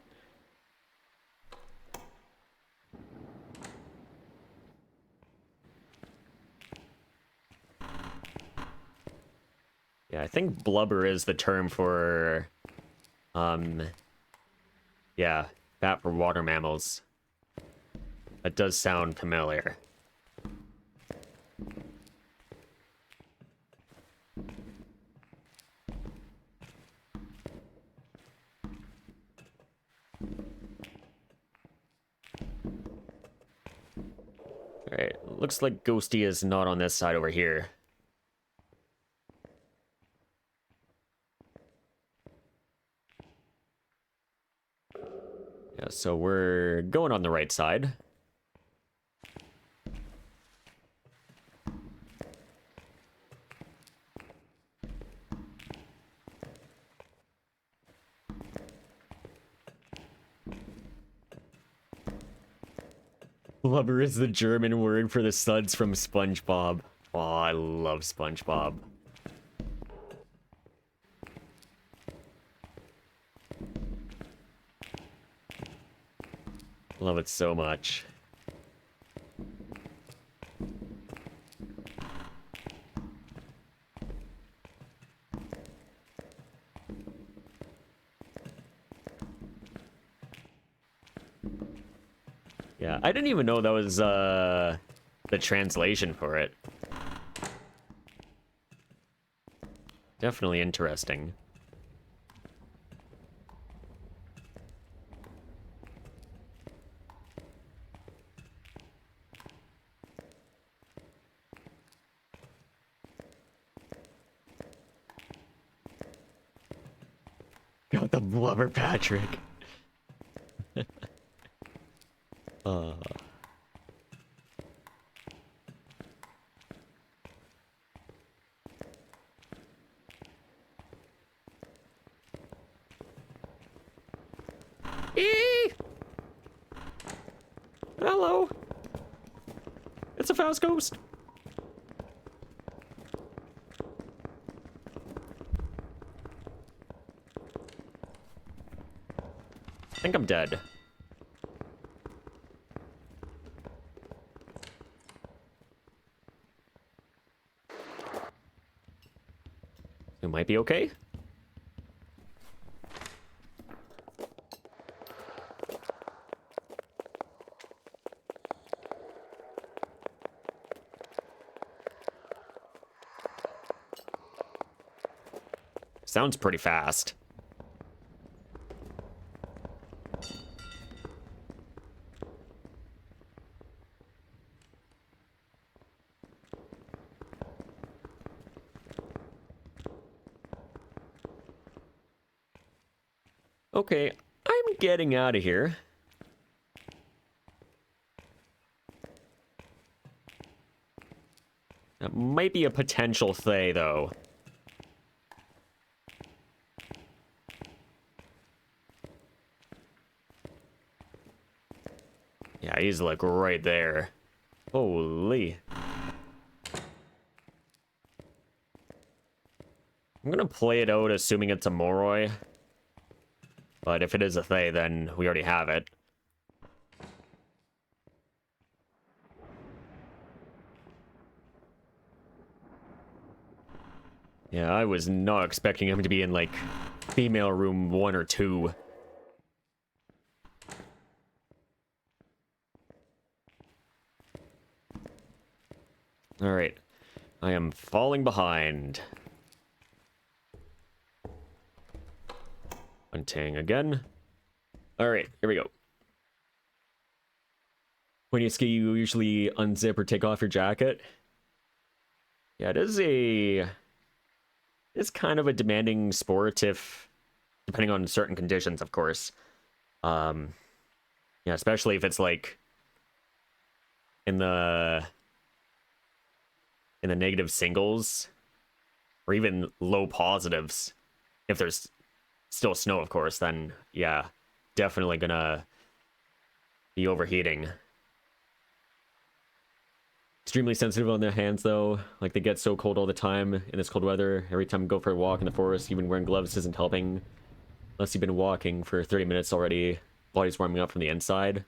Yeah, I think blubber is the term for, yeah, fat for water mammals. That does sound familiar. Alright, looks like Ghosty is not on this side over here. Yeah, so we're going on the right side. Blubber is the German word for the suds from SpongeBob. Oh, I love SpongeBob. Love it so much. Yeah, I didn't even know that was the translation for it. Definitely interesting. Got the blubber, Patrick. uh. Hello. It's a fast ghost. I think I'm dead. It might be okay. Sounds pretty fast. Okay, I'm getting out of here. That might be a potential Thay, though. Yeah, he's like right there. Holy. I'm gonna play it out assuming it's a Moroi. But if it is a Thay, then we already have it. Yeah, I was not expecting him to be in, like, female room 1 or 2. Alright. I am falling behind. Hunting again. Alright, here we go. When you ski, you usually unzip or take off your jacket. Yeah, it is a... It's kind of a demanding sport if... Depending on certain conditions, of course. Yeah, especially if it's, like... In the negative singles. Or even low positives. If there's still snow, of course, then, yeah. Definitely gonna be overheating. Extremely sensitive on their hands, though. Like, they get so cold all the time in this cold weather. Every time I go for a walk in the forest, even wearing gloves isn't helping. Unless you've been walking for 30 minutes already. Body's warming up from the inside.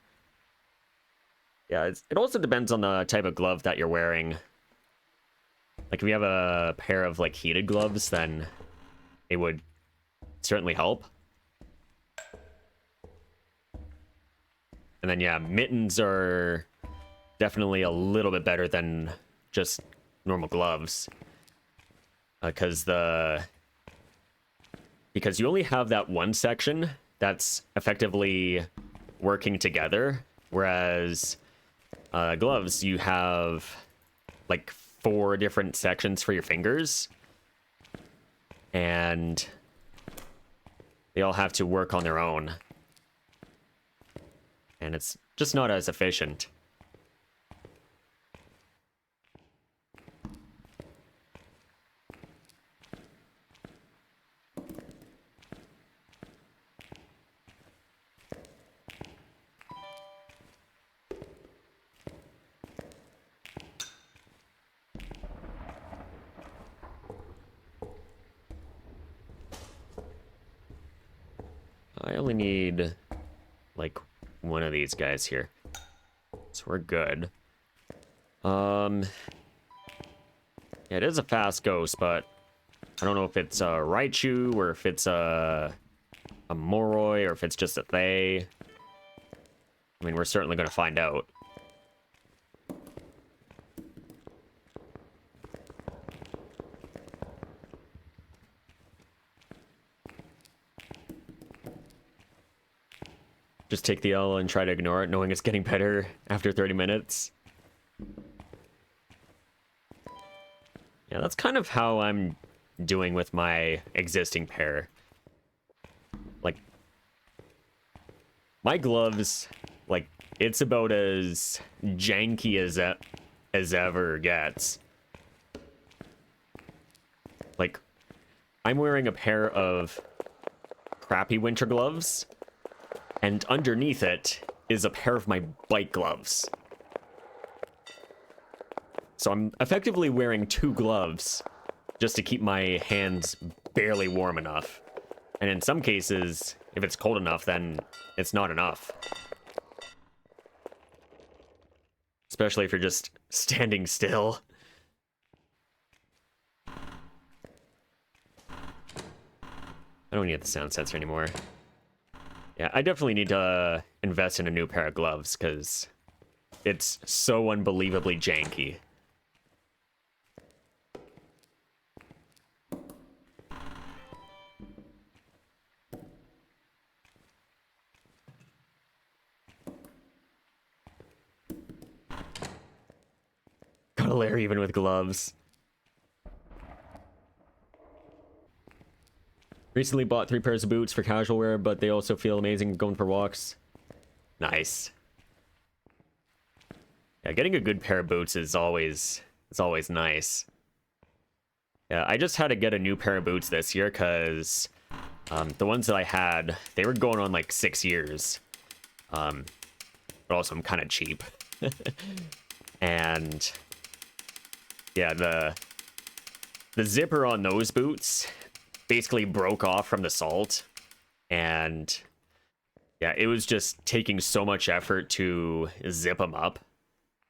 Yeah, it also depends on the type of glove that you're wearing. Like, if you have a pair of, like, heated gloves, then it would certainly help. And then, yeah, mittens are definitely a little bit better than just normal gloves. Because you only have that one section that's effectively working together, whereas gloves, you have like 4 different sections for your fingers, and they all have to work on their own, and it's just not as efficient. only need, like, one of these guys here. So we're good. Yeah, it is a fast ghost, but I don't know if it's a Raichu, or if it's a Moroi, or if it's just a Thay. I mean, we're certainly going to find out. Just take the L and try to ignore it, knowing it's getting better after 30 minutes. Yeah, that's kind of how I'm doing with my existing pair. Like, my gloves, like, it's about as janky as ever gets. Like, I'm wearing a pair of crappy winter gloves, and underneath it is a pair of my bike gloves. So I'm effectively wearing 2 gloves just to keep my hands barely warm enough. And in some cases, if it's cold enough, then it's not enough. Especially if you're just standing still. I don't need the sound sensor anymore. Yeah, I definitely need to invest in a new pair of gloves, because it's so unbelievably janky. Got a lair even with gloves. Recently bought 3 pairs of boots for casual wear, but they also feel amazing going for walks. Nice. Yeah, getting a good pair of boots is always nice. Yeah, I just had to get a new pair of boots this year because the ones that I had, they were going on like 6 years. But also I'm kind of cheap. And yeah, the zipper on those boots basically broke off from the salt, and yeah, it was just taking so much effort to zip them up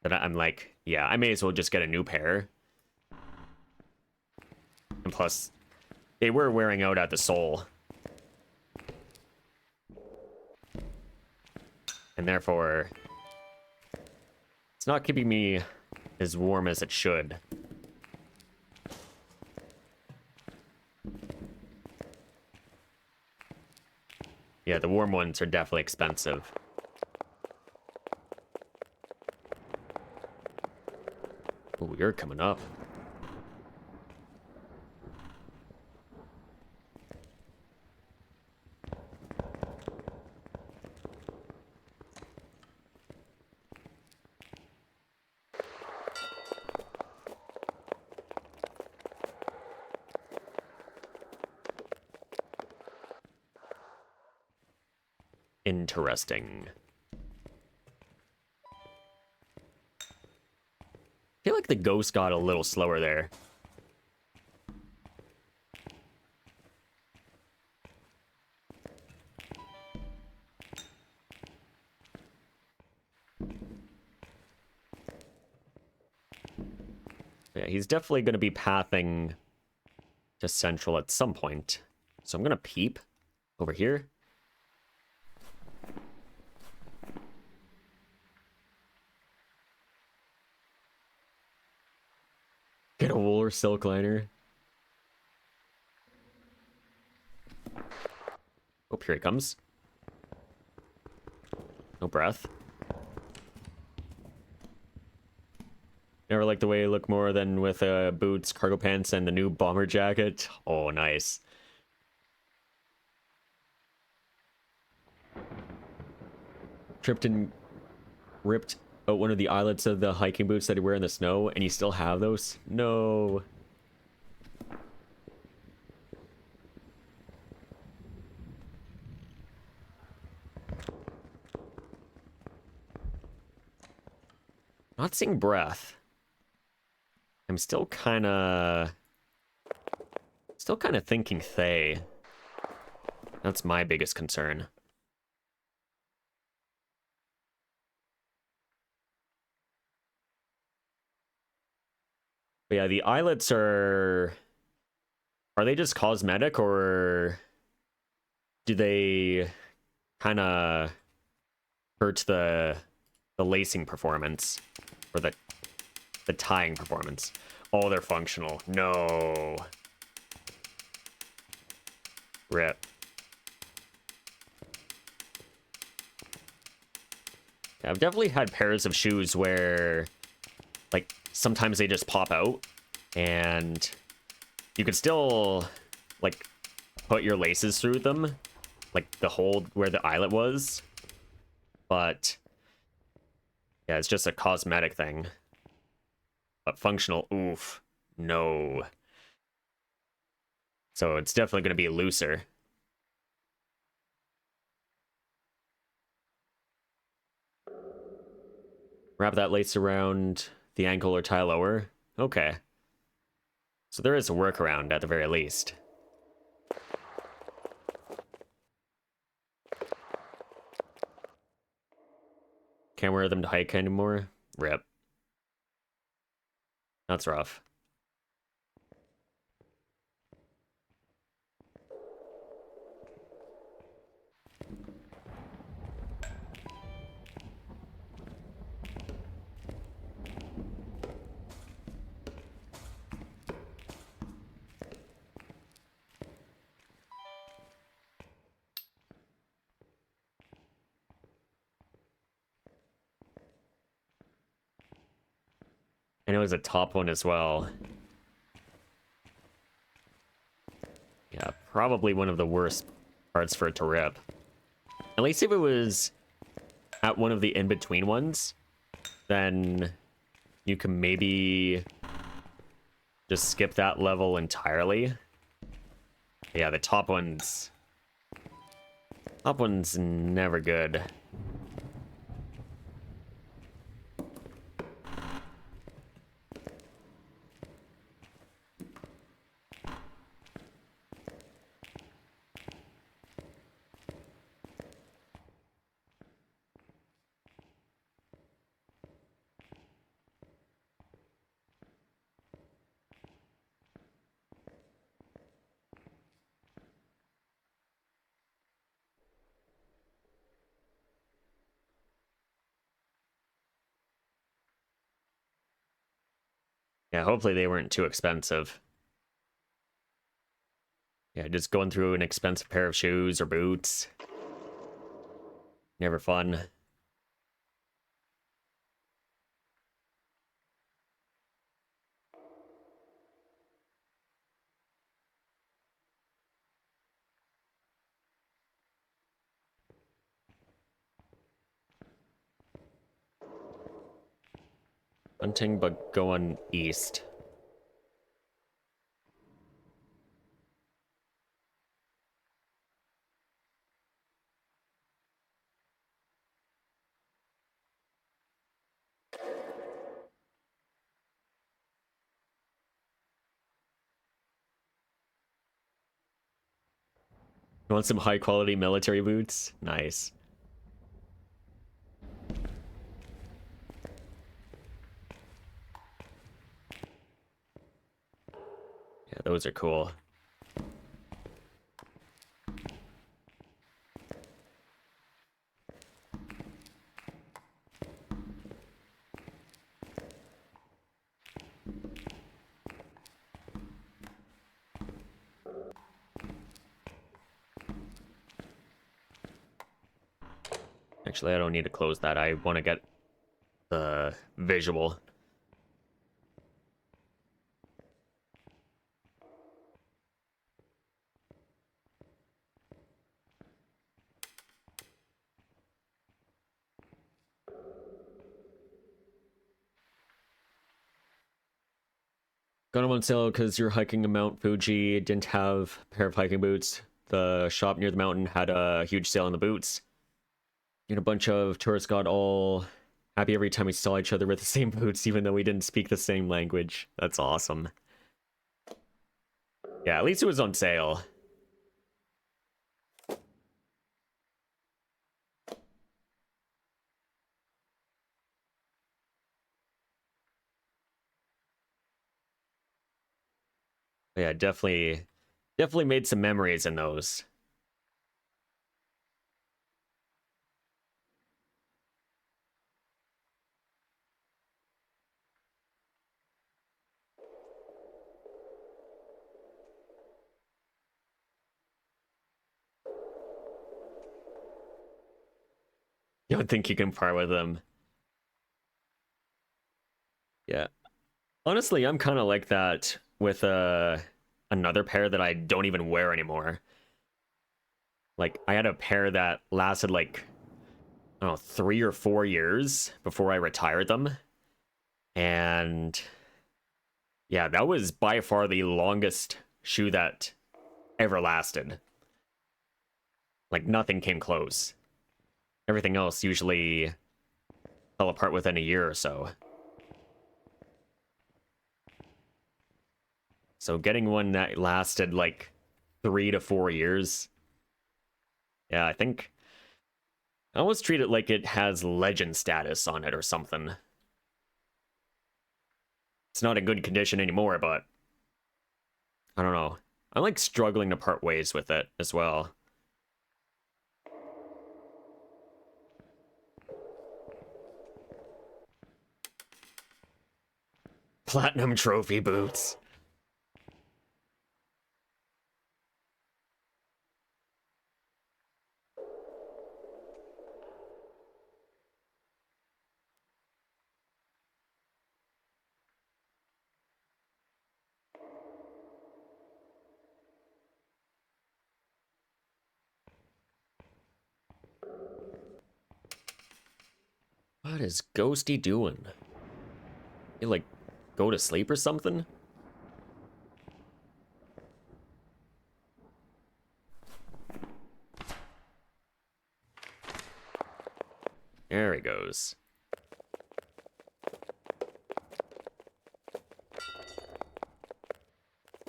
that I'm like, yeah, I may as well just get a new pair. And plus, they were wearing out at the sole, and therefore it's not keeping me as warm as it should. Yeah, the warm ones are definitely expensive. Oh, you're coming up. Interesting. I feel like the ghost got a little slower there. Yeah, he's definitely going to be pathing to central at some point. So I'm going to peep over here. Get a wool or silk liner. Oh, here he comes. No breath. Never liked the way you look more than with boots, cargo pants, and the new bomber jacket. Oh, nice. Tripped and ripped out one of the eyelets of the hiking boots that you wear in the snow, and you still have those? No. Not seeing breath. I'm still kind of thinking Thay. That's my biggest concern. But yeah, the eyelets are they just cosmetic, or do they kind of hurt the lacing performance or the tying performance? Oh, they're functional. No. Rip. Yeah, I've definitely had pairs of shoes where, like, sometimes they just pop out, and you could still, like, put your laces through them, like the hole where the eyelet was, but yeah, it's just a cosmetic thing. But functional, oof, no. So it's definitely going to be looser. Wrap that lace around the ankle or tie lower. Okay. So there is a workaround at the very least. Can't wear them to hike anymore. Rip. That's rough. And it was a top one as well. Yeah, probably one of the worst parts for it to rip. At least if it was at one of the in-between ones, then you can maybe just skip that level entirely. Yeah, the top one's never good. Yeah, hopefully they weren't too expensive. Yeah, just going through an expensive pair of shoes or boots. Never fun. Hunting, but going east. You want some high quality military boots? Nice. Yeah, those are cool. Actually, I don't need to close that. I want to get the visual. Got them on sale because you're hiking a Mount Fuji, didn't have a pair of hiking boots. The shop near the mountain had a huge sale on the boots. And a bunch of tourists got all happy every time we saw each other with the same boots, even though we didn't speak the same language. That's awesome. Yeah, at least it was on sale. definitely made some memories in those. You don't think you can part with them? Yeah. Honestly, I'm kind of like that with another pair that I don't even wear anymore. Like, I had a pair that lasted like, I don't know, 3 or 4 years before I retired them. And yeah, that was by far the longest shoe that ever lasted. Like, nothing came close. Everything else usually fell apart within a year or so. So getting one that lasted like 3 to 4 years, yeah, I think I almost treat it like it has legend status on it or something. It's not in good condition anymore, but I don't know. I'm like struggling to part ways with it as well. Platinum trophy boots. What is Ghosty doing? He like go to sleep or something? There he goes.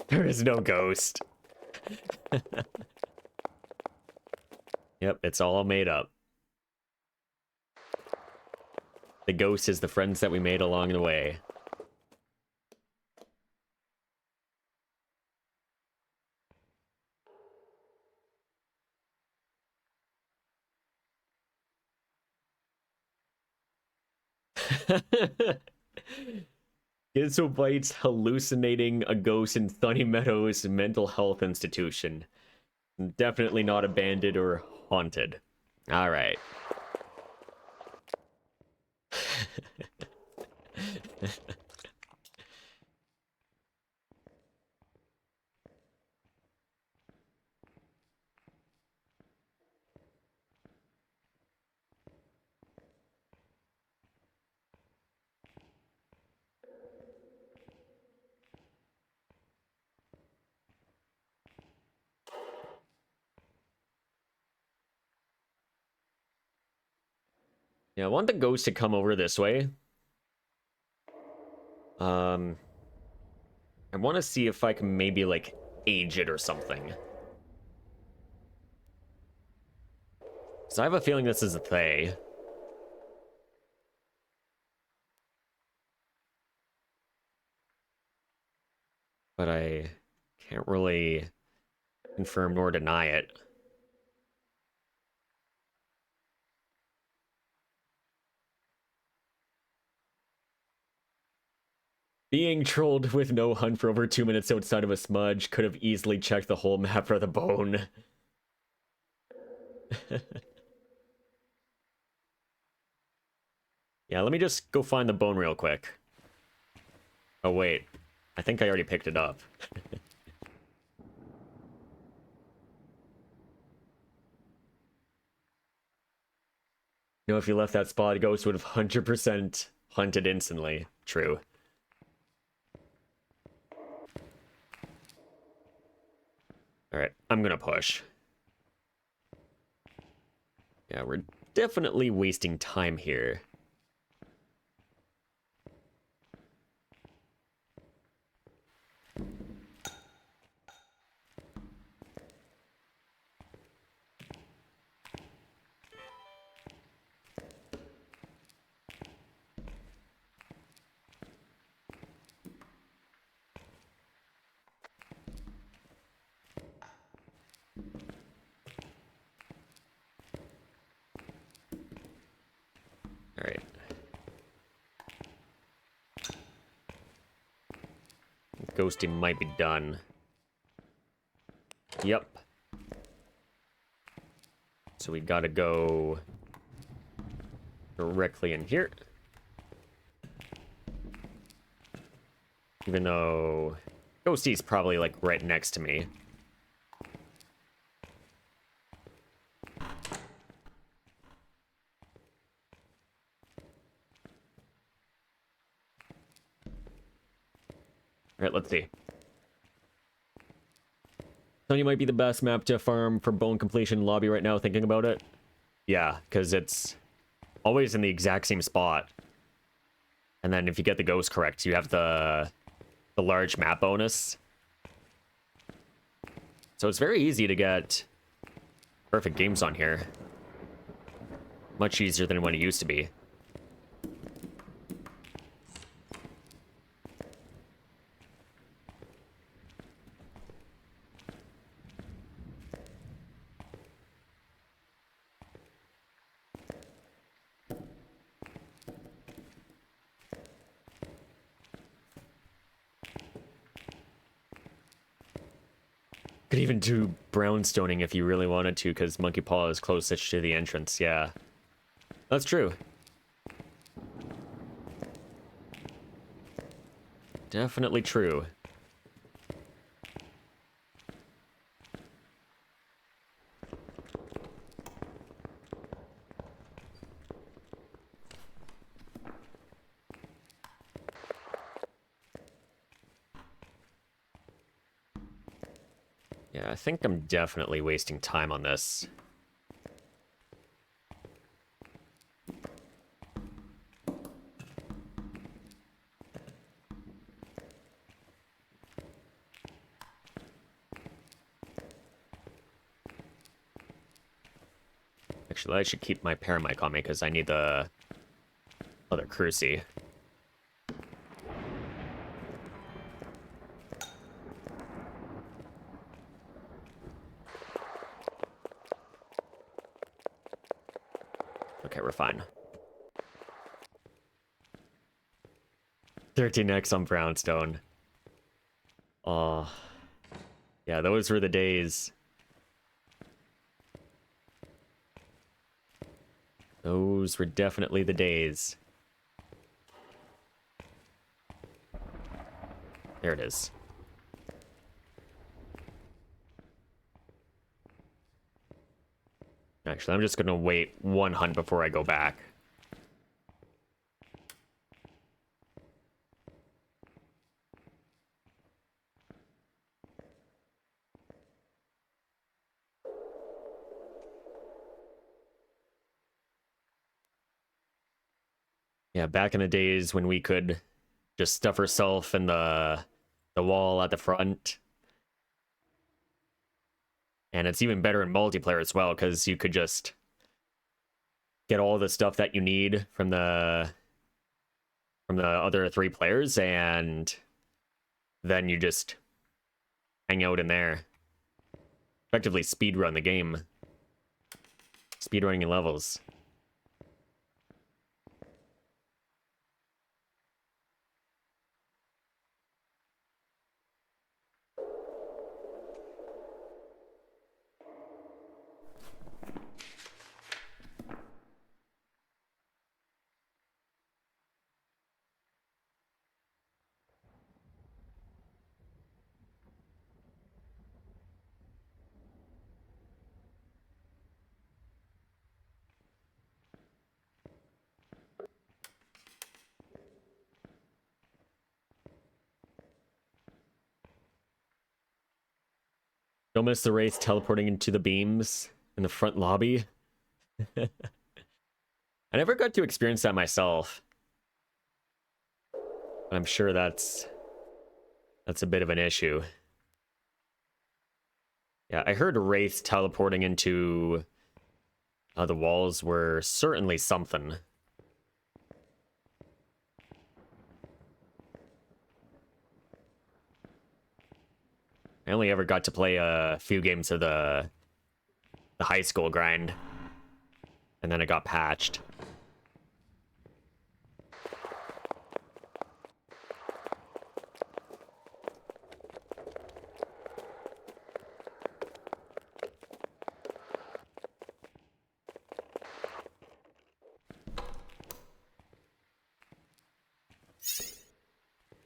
There is no ghost. Yep, it's all made up. The ghost is the friends that we made along the way. Gizzo Bites hallucinating a ghost in Sunny Meadows mental health institution. Definitely not abandoned or haunted. All right. Yeah, I want the ghost to come over this way. I want to see if I can maybe, like, age it or something. So I have a feeling this is a Thay. But I can't really confirm nor deny it. Being trolled with no hunt for over 2 minutes outside of a smudge could have easily checked the whole map for the bone. Yeah, let me just go find the bone real quick. Oh, wait. I think I already picked it up. You know, if you left that spot, Ghost would have 100% hunted instantly. True. Alright, I'm gonna push. Yeah, we're definitely wasting time here. Alright. Ghosty might be done. Yep. So we gotta go directly in here. Even though Ghosty's probably like right next to me. Alright, let's see. Tony might be the best map to farm for bone completion lobby right now, thinking about it. Yeah, because it's always in the exact same spot. And then if you get the ghost correct, you have the large map bonus. So it's very easy to get perfect games on here. Much easier than when it used to be. Could even do brownstoning if you really wanted to, because Monkey Paw is closest to the entrance. Yeah, that's true. Definitely true. Yeah, I think I'm definitely wasting time on this. Actually, I should keep my paramic on me because I need the other cruci. Okay, we're fine. 13x on brownstone. Oh, yeah, those were the days. Those were definitely the days. There it is. Actually, I'm just gonna wait one hunt before I go back. Yeah, back in the days when we could just stuff herself in the wall at the front. And it's even better in multiplayer as well, because you could just get all the stuff that you need from the other 3 players, and then you just hang out in there. Effectively speedrun the game. Speedrunning levels. Don't miss the race teleporting into the beams in the front lobby. I never got to experience that myself. But I'm sure that's a bit of an issue. Yeah, I heard wraiths teleporting into the walls were certainly something. I only ever got to play a few games of the high school grind, and then it got patched.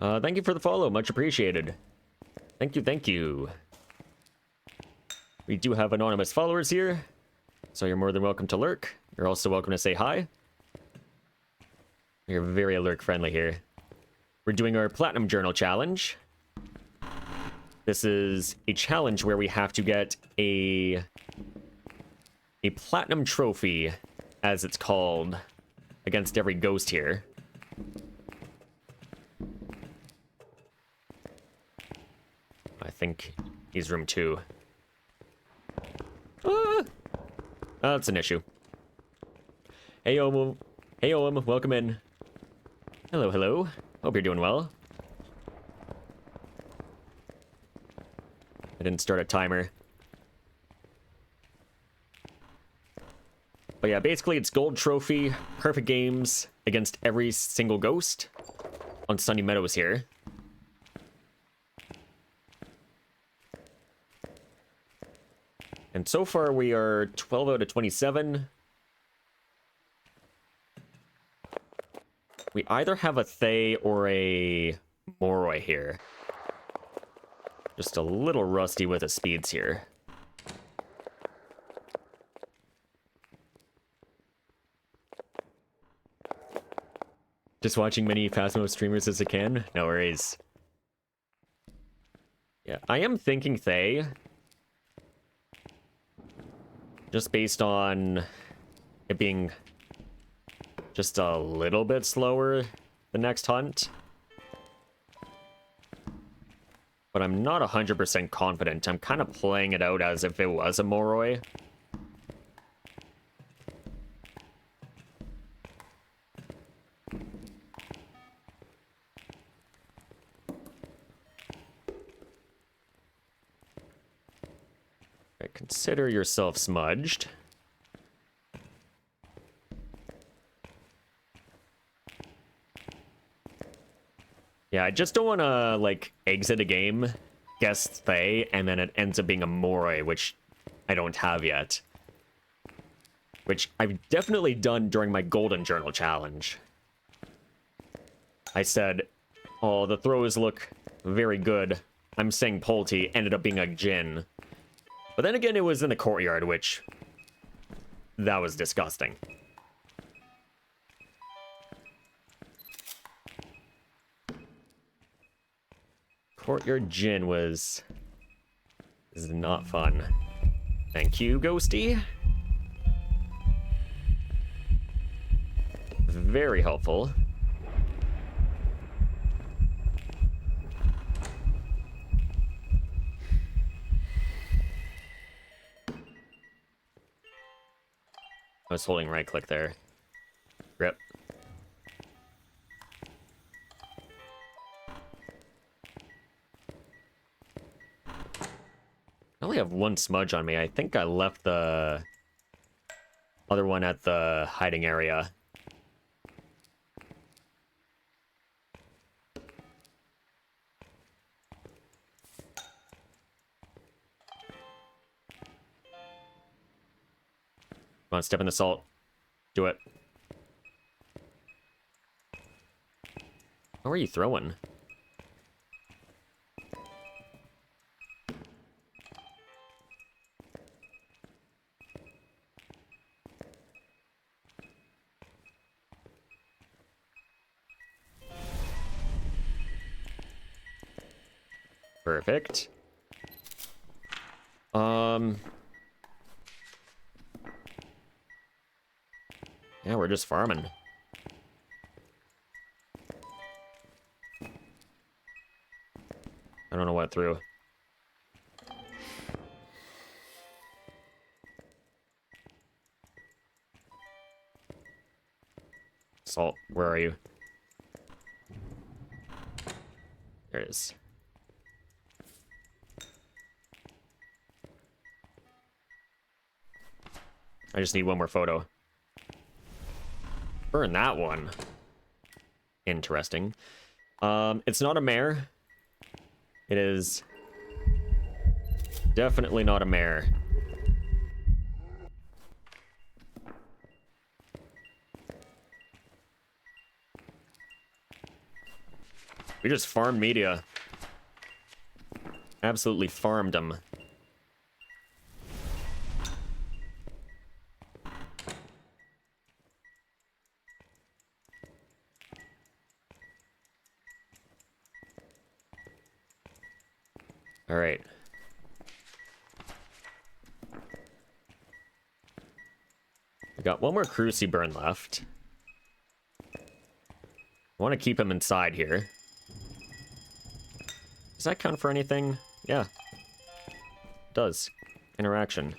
Thank you for the follow. Much appreciated. Thank you, thank you. We do have anonymous followers here, so you're more than welcome to lurk. You're also welcome to say hi. You're very lurk friendly here. We're doing our Platinum Journal Challenge. This is a challenge where we have to get a Platinum Trophy, as it's called, against every ghost here. I think he's room 2. Ah! That's an issue. Hey, Ohm. Hey, Ohm. Welcome in. Hello, hello. Hope you're doing well. I didn't start a timer. But yeah, basically it's gold trophy, perfect games against every single ghost on Sunny Meadows here. And so far we are 12 out of 27. We either have a Thay or a Moroi here. Just a little rusty with the speeds here. Just watching many Phasmo streamers as I can? No worries. Yeah, I am thinking Thay. Just based on it being just a little bit slower the next hunt. But I'm not 100% confident. I'm kind of playing it out as if it was a Moroi. Right, consider yourself smudged. Yeah, I just don't want to, like, exit a game, guess Thay, and then it ends up being a Moroi, which I don't have yet. Which I've definitely done during my Golden Journal Challenge. I said, oh, the throws look very good. I'm saying Polty, ended up being a Jhin. But then again, it was in the courtyard, which... that was disgusting. Courtyard Jhin was... this is not fun. Thank you, Ghosty. Very helpful. I was holding right click there. Rip. I only have one smudge on me. I think I left the other one at the hiding area. Come on, step in the salt. Do it. How are you throwing? Perfect. Yeah, we're just farming. I don't know what threw. Salt, where are you? There it is. I just need one more photo. Burn that one. Interesting. It's not a mare. It is definitely not a mare. We just farmed media. Absolutely farmed them. All right. We got one more Cruci burn left. I want to keep him inside here. Does that count for anything? Yeah. It does. Interaction.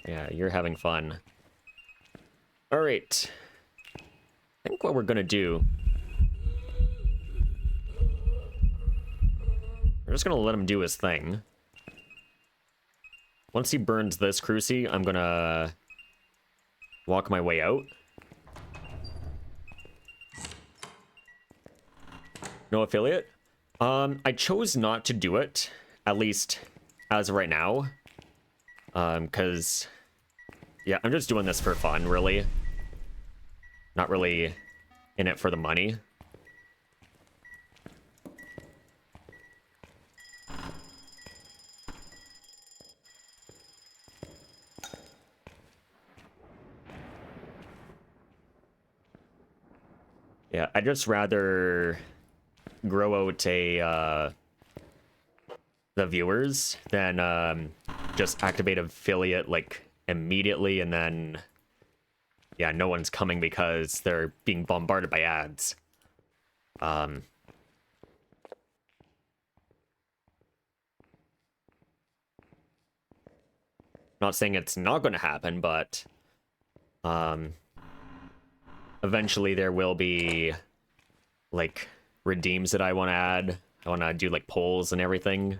Yeah, you're having fun. All right. I think what we're gonna do... We're just gonna let him do his thing. Once he burns this Cruci, I'm gonna walk my way out. No affiliate? I chose not to do it, at least as of right now. Because, yeah, I'm just doing this for fun, really. Not really in it for the money. Yeah, I'd just rather grow out the viewers than just activate affiliate like immediately and then yeah, no one's coming because they're being bombarded by ads. Not saying it's not going to happen, but eventually there will be like redeems that I want to add. I want to do like polls and everything.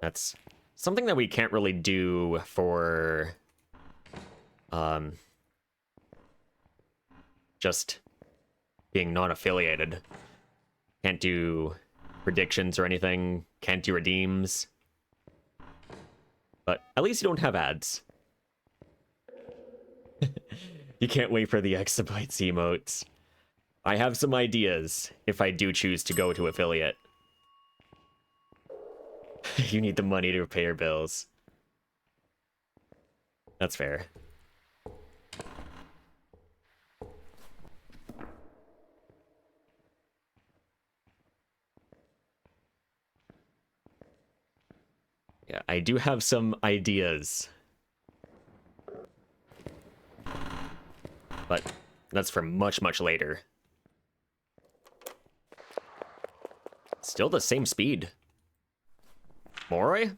That's something that we can't really do for just being non-affiliated. Can't do predictions or anything. Can't do redeems. But at least you don't have ads. You can't wait for the exabytes emotes. I have some ideas if I do choose to go to affiliate. You need the money to pay your bills. That's fair. Yeah, I do have some ideas. But that's for much, much later. Still the same speed. Moroi?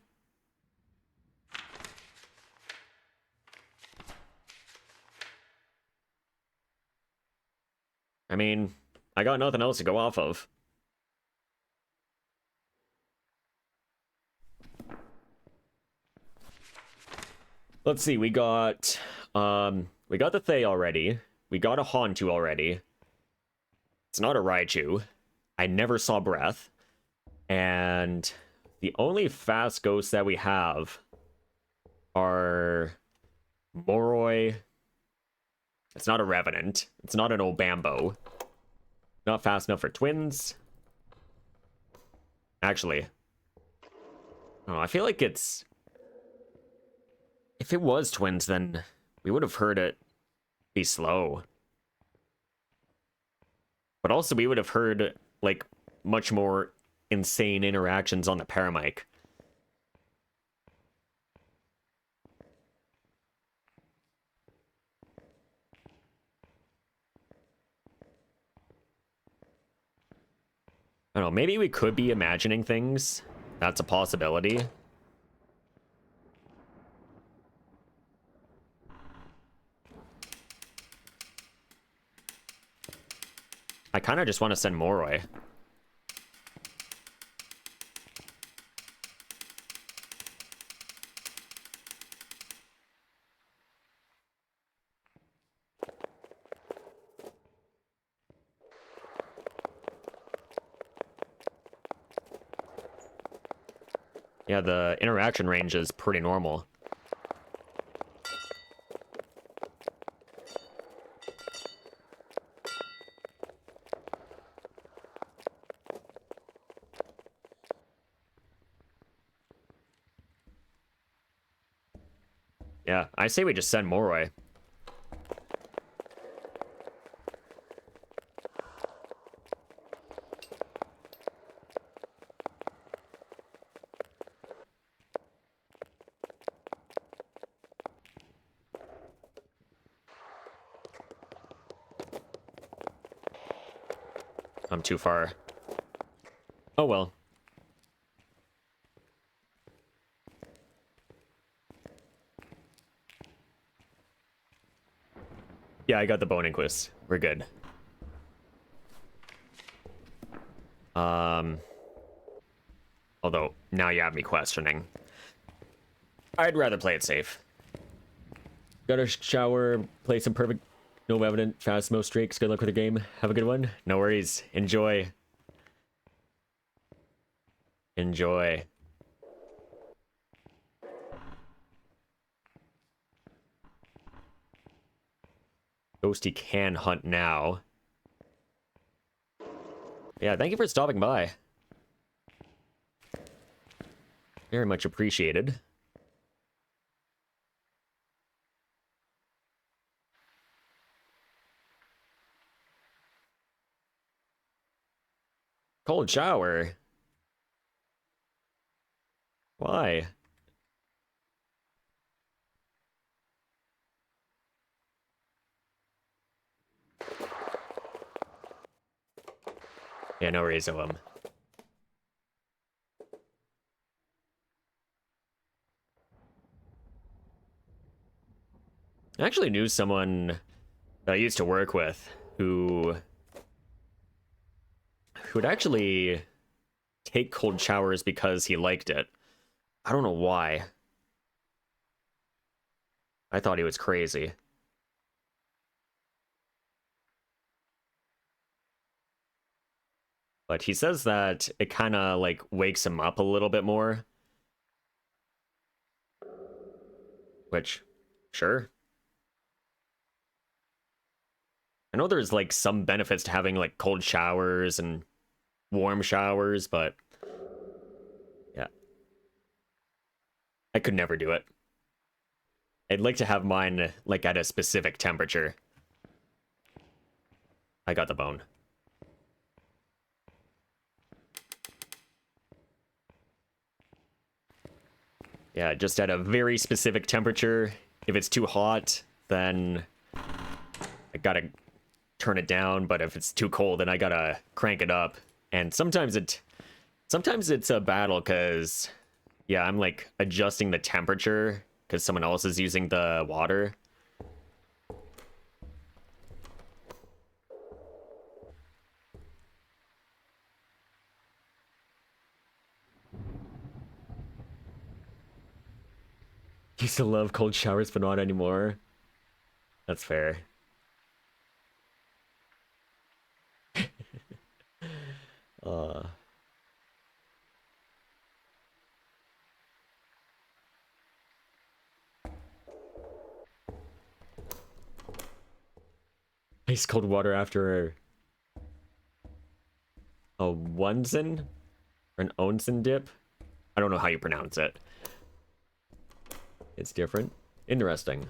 I mean, I got nothing else to go off of. Let's see, we got the Thay already. We got a Hantu already. It's not a Raichu. I never saw Breath. And the only fast ghosts that we have are Moroi. It's not a Revenant. It's not an Obambo. Not fast enough for twins. Actually. Oh, I feel like it's... If it was twins, then we would have heard it be slow. But also we would have heard, like, much more insane interactions on the paramic. I don't know, maybe we could be imagining things. That's a possibility. I kind of just want to send Moroi. Yeah, the interaction range is pretty normal. Yeah, I say we just send Moroi. I'm too far. Oh well. Yeah, I got the Bone Inquis. We're good. Although, now you have me questioning. I'd rather play it safe. Gotta shower, play some perfect, no evident, fast mo streaks. Good luck with the game. Have a good one. No worries. Enjoy. Enjoy. Ghosty can hunt now. Yeah, thank you for stopping by. Very much appreciated. Cold shower? Why? Yeah, no worries, OM. I actually knew someone that I used to work with who would actually take cold showers because he liked it. I don't know why. I thought he was crazy. But he says that it kind of like wakes him up a little bit more. Which, sure. I know there's like some benefits to having like cold showers and warm showers, but yeah. I could never do it. I'd like to have mine like at a specific temperature. I got the bone. Yeah, just at a very specific temperature. If it's too hot, then I gotta turn it down, but if it's too cold, then I gotta crank it up. And sometimes it's a battle because yeah, I'm like adjusting the temperature because someone else is using the water. Used to love cold showers, but not anymore. That's fair. uh Ice cold water after a Wunsen or an onsen dip. I don't know how you pronounce it. It's different. Interesting.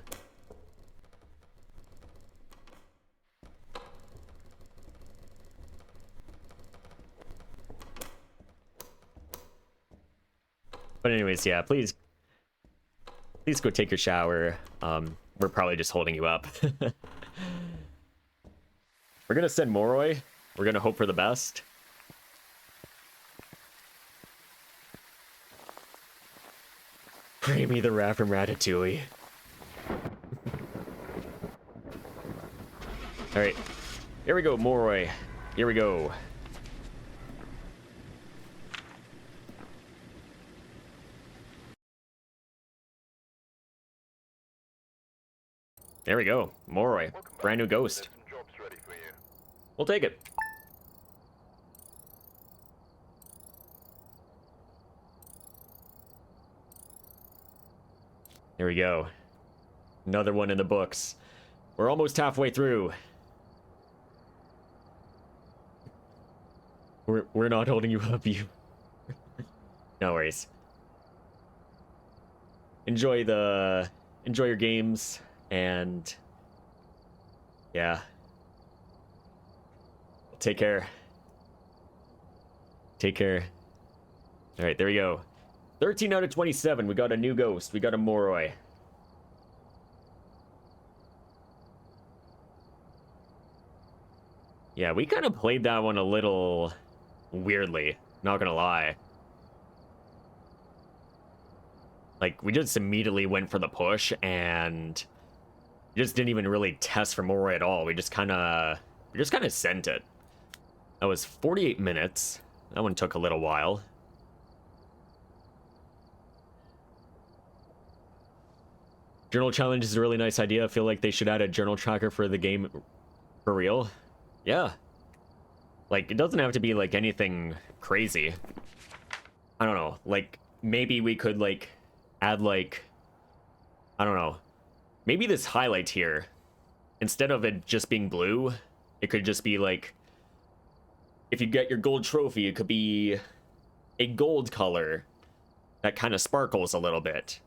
But anyways, yeah, please go take your shower. We're probably just holding you up. We're gonna send Moroi. We're gonna hope for the best. Pray me the rat from Ratatouille. Alright. Here we go, Moroi. Here we go. There we go. Moroi. Brand new ghost. We'll take it. There we go. Another one in the books. We're almost halfway through. We're not holding you up, you. No worries. Enjoy your games, and yeah. Take care. Take care. All right, there we go. 13 out of 27. We got a new ghost. We got a Moroi. Yeah, we kind of played that one a little weirdly, not gonna lie. Like, we just immediately went for the push, and just didn't even really test for Moroi at all. We just kind of sent it. That was 48 minutes. That one took a little while. Journal challenge is a really nice idea. I feel like they should add a journal tracker for the game for real. Yeah. Like, it doesn't have to be, like, anything crazy. I don't know. Like, maybe we could, like, add, like, I don't know. Maybe this highlight here, instead of it just being blue, it could just be, like, if you get your gold trophy, it could be a gold color that kind of sparkles a little bit.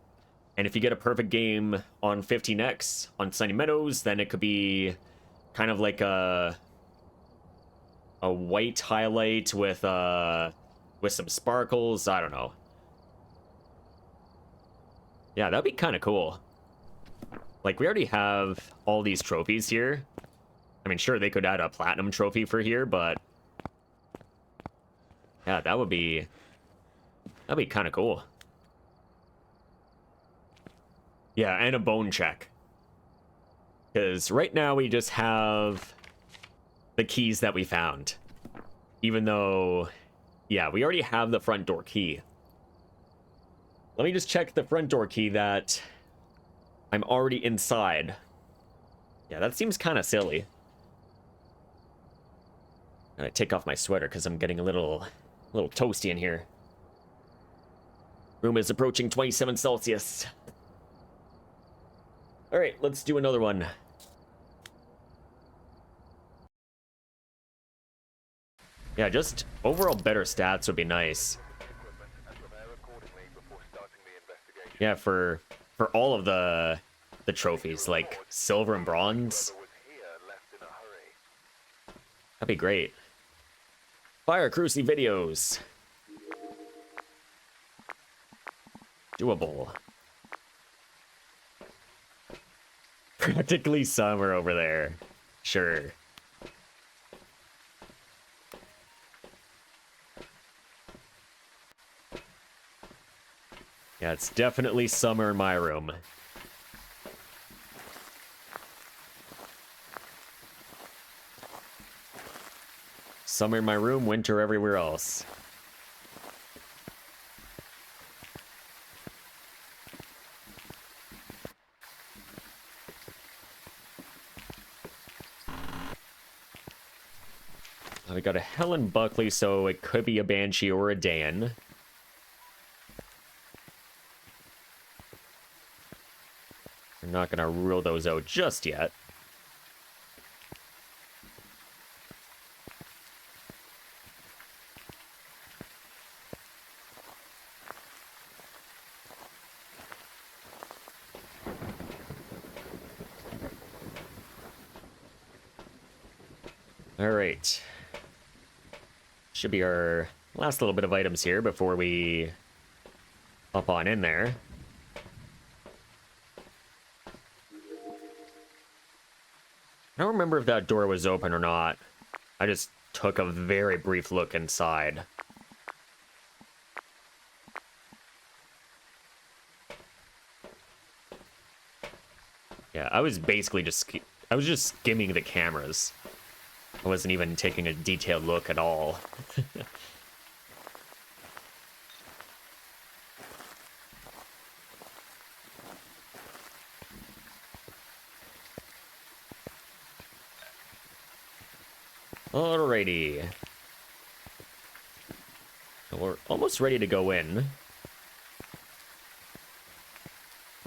And if you get a perfect game on 15X on Sunny Meadows, then it could be kind of like a white highlight with some sparkles. I don't know. Yeah, that'd be kind of cool. Like, we already have all these trophies here. I mean, sure, they could add a platinum trophy for here, but yeah, that'd be kind of cool. Yeah, and a bone check. Because right now we just have the keys that we found. Even though, yeah, we already have the front door key. Let me just check the front door key that I'm already inside. Yeah, that seems kind of silly. And I take off my sweater because I'm getting a little toasty in here. Room is approaching 27 Celsius. All right, let's do another one. Yeah, just overall better stats would be nice. Yeah, for all of the trophies, like silver and bronze. That'd be great. Fire Cruci videos. Doable. Practically summer over there. Sure. Yeah, it's definitely summer in my room. Summer in my room, winter everywhere else. We got a Helen Buckley, so it could be a Banshee or a Dan. We're not gonna rule those out just yet. All right. Should be our last little bit of items here before we hop on in there. I don't remember if that door was open or not. I just took a very brief look inside. Yeah, I was basically just skimming the cameras. I wasn't even taking a detailed look at all. Alrighty. We're almost ready to go in.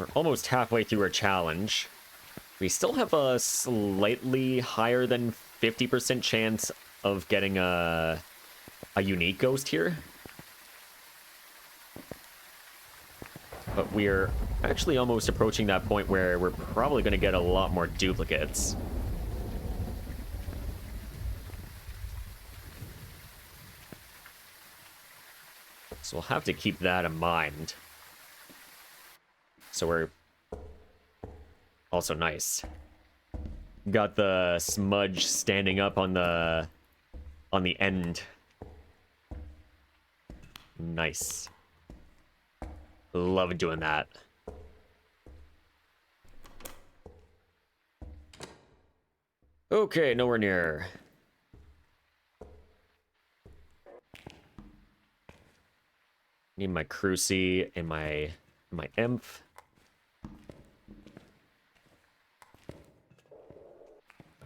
We're almost halfway through our challenge. We still have a slightly higher than 50% chance of getting a unique ghost here. But we're actually almost approaching that point where we're probably going to get a lot more duplicates. So we'll have to keep that in mind. So we're also nice. Got the smudge standing up on the end. Nice. Love doing that. Okay, nowhere near. Need my Cruci and my Emph.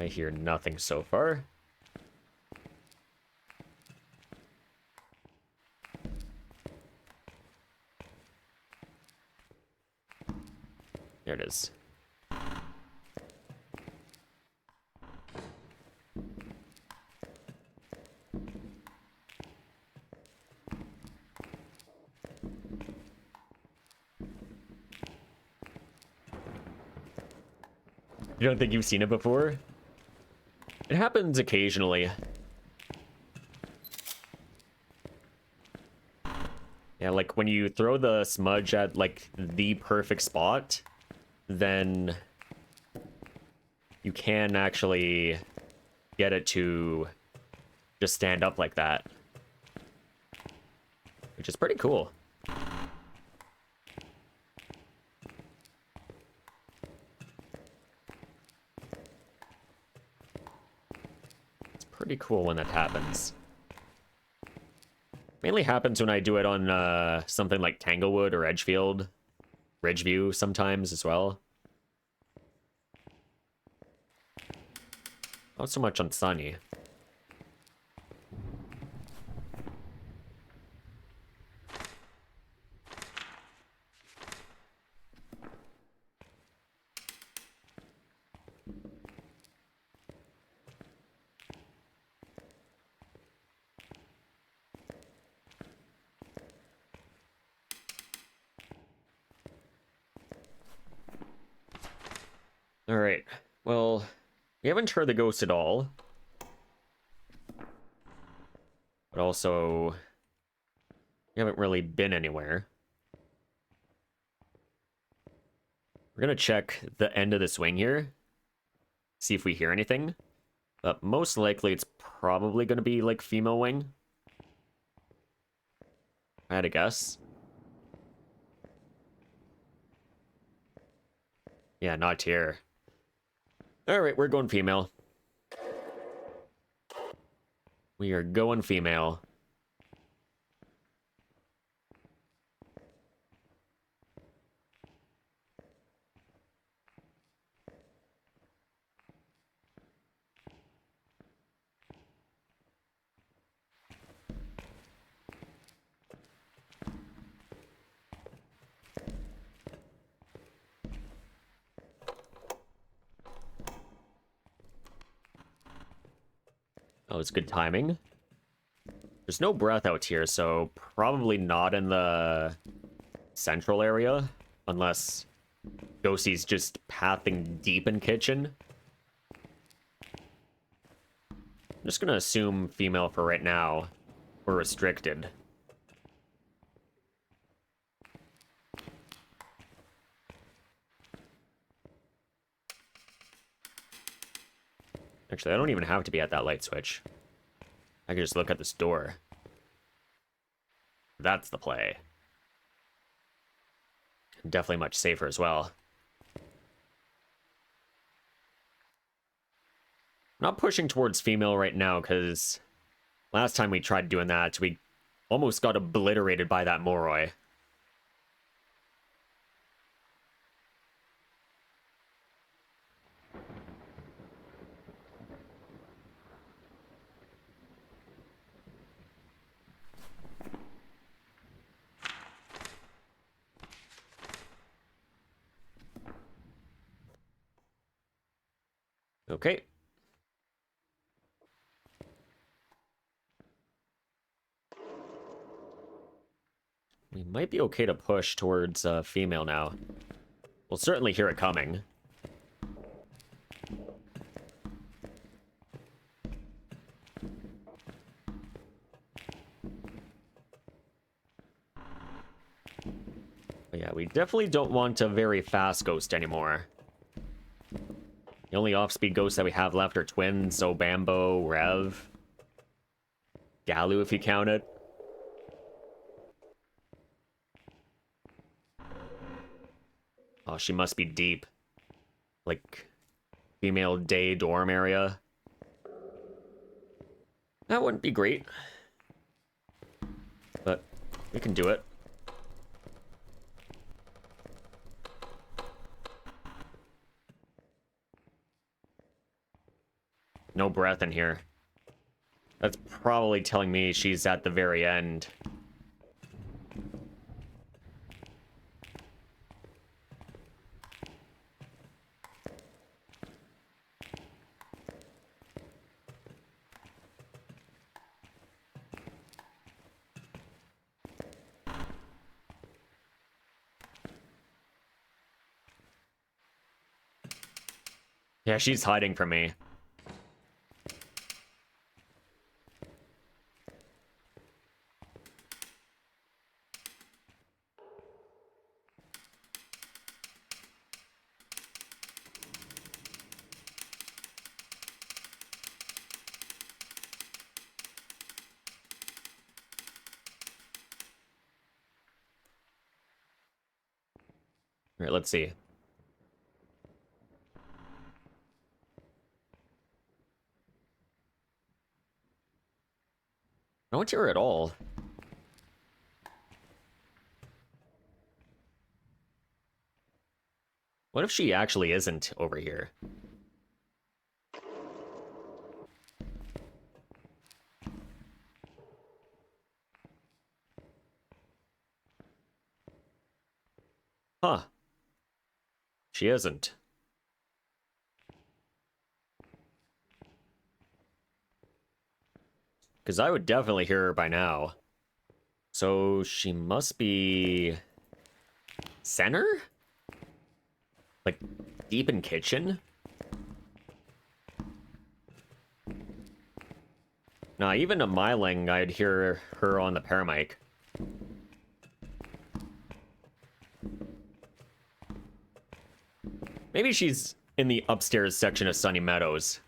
I hear nothing so far. There it is. You don't think you've seen it before? It happens occasionally. Yeah, like when you throw the smudge at like the perfect spot, then you can actually get it to just stand up like that, which is pretty cool. It's pretty cool when that happens. Mainly happens when I do it on something like Tanglewood or Edgefield, Ridgeview sometimes as well. Not so much on Sunny. Alright, well, we haven't heard the ghost at all. But also, we haven't really been anywhere. We're gonna check the end of the swing here. See if we hear anything. But most likely it's probably gonna be like female wing. I had a guess. Yeah, not here. Alright, we're going female. We are going female. Oh, it's good timing. There's no breath out here, so probably not in the central area. Unless Ghostie's just pathing deep in kitchen. I'm just gonna assume female for right now. We're restricted. Actually, I don't even have to be at that light switch. I can just look at this door. That's the play. Definitely much safer as well. I'm not pushing towards female right now, because last time we tried doing that, we almost got obliterated by that Moroi. Okay. We might be okay to push towards female now. We'll certainly hear it coming. But yeah, we definitely don't want a very fast ghost anymore. The only off-speed ghosts that we have left are Twins, Obambo, Rev, Galu if you count it. Oh, she must be deep. Like, female day dorm area. That wouldn't be great. But we can do it. No breath in here. That's probably telling me she's at the very end. Yeah, she's hiding from me. All right, let's see. I don't hear her at all. What if she actually isn't over here? Huh. She isn't. Because I would definitely hear her by now. So she must be... center? Like, deep in kitchen? Nah, even a Myling, I'd hear her on the paramic. Maybe she's in the upstairs section of Sunny Meadows.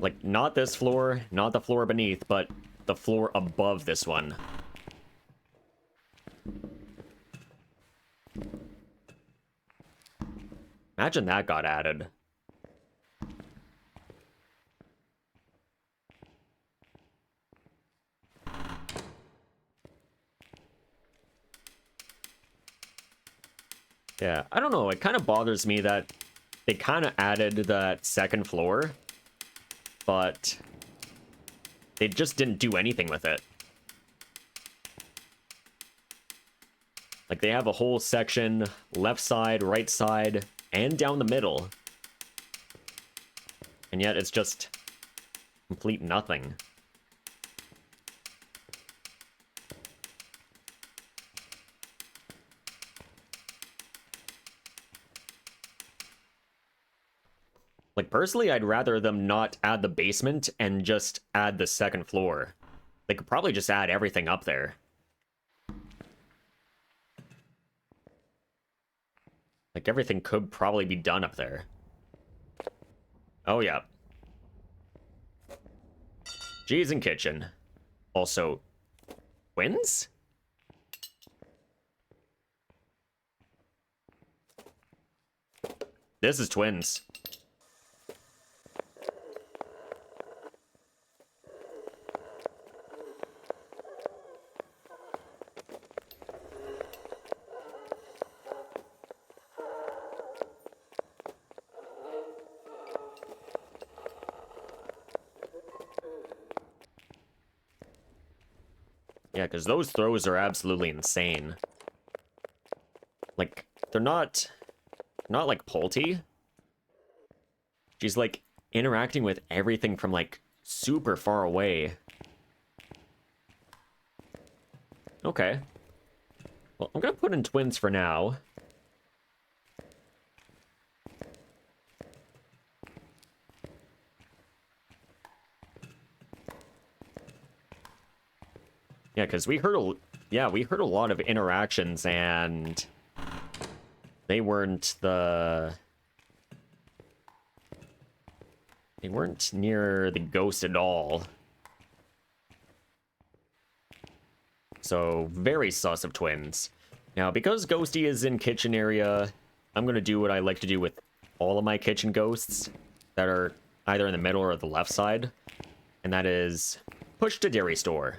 Like, not this floor, not the floor beneath, but the floor above this one. Imagine that got added. Yeah, I don't know. It kind of bothers me that they kind of added that second floor, but they just didn't do anything with it. Like, they have a whole section, left side, right side, and down the middle. And yet it's just complete nothing. Like, personally, I'd rather them not add the basement and just add the second floor. They could probably just add everything up there. Like, everything could probably be done up there. Oh, yeah. G's in kitchen. Also, Twins? This is Twins. Yeah, because those throws are absolutely insane. Like, they're not like Polty, She's like interacting with everything from like super far away. Okay. Well, I'm gonna put in twins for now. Yeah, because we heard a lot of interactions, and they weren't near the ghost at all. So, very sus of twins. Now, because Ghosty is in kitchen area, I'm gonna do what I like to do with all of my kitchen ghosts that are either in the middle or the left side, and that is push to dairy store.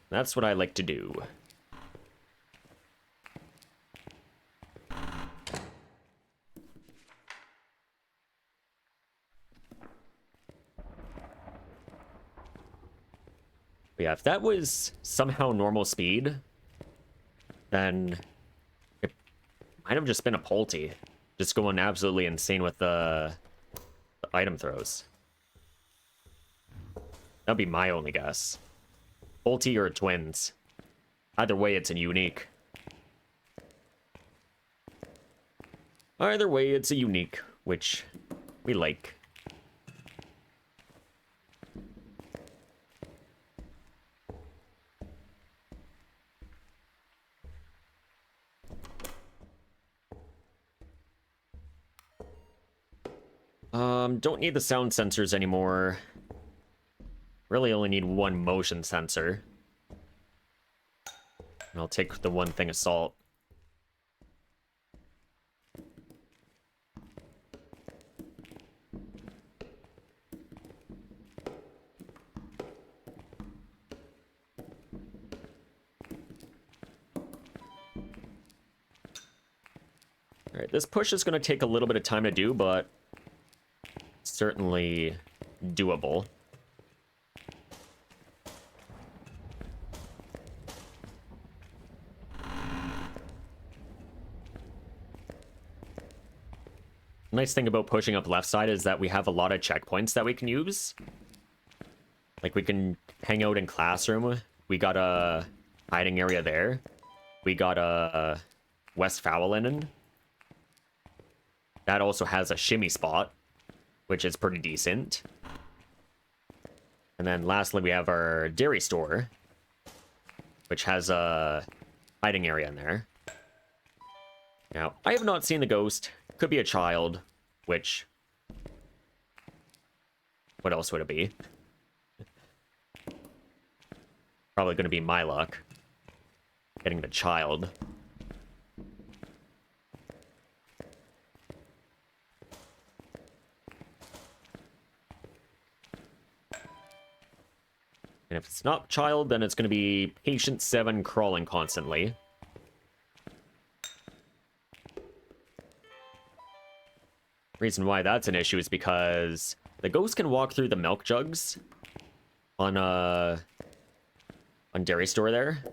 That's what I like to do. But yeah, if that was somehow normal speed, then it might have just been a Polty. Just going absolutely insane with the item throws. That'd be my only guess. Polty or twins. Either way, it's a unique. Either way, it's a unique, which we like. Don't need the sound sensors anymore. Really only need one motion sensor. And I'll take the one thing of salt. Alright, this push is going to take a little bit of time to do, but certainly doable. Nice thing about pushing up left side is that we have a lot of checkpoints that we can use. Like, we can hang out in classroom. We got a hiding area there. We got a West Fowlinen. That also has a shimmy spot, which is pretty decent. And then lastly, we have our dairy store, which has a hiding area in there. Now, I have not seen the ghost. Could be a child, which... what else would it be? Probably going to be my luck. Getting the child. And if it's not child, then it's going to be patient 7 crawling constantly. Reason why that's an issue is because the ghost can walk through the milk jugs on dairy store there.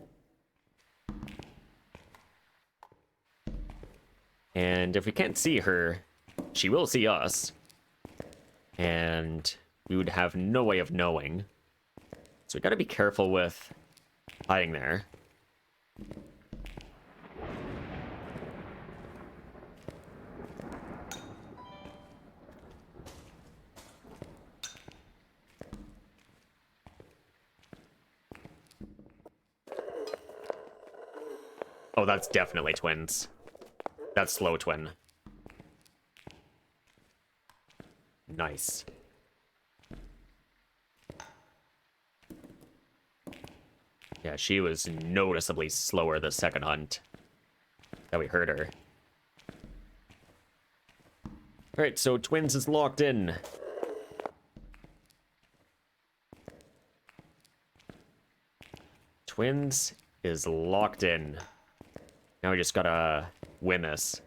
And if we can't see her, she will see us. And we would have no way of knowing. So we gotta be careful with hiding there. Oh, that's definitely twins. That's slow twin. Nice. Yeah, she was noticeably slower the second hunt that we heard her. Alright, so twins is locked in. Twins is locked in. Now we just gotta win this.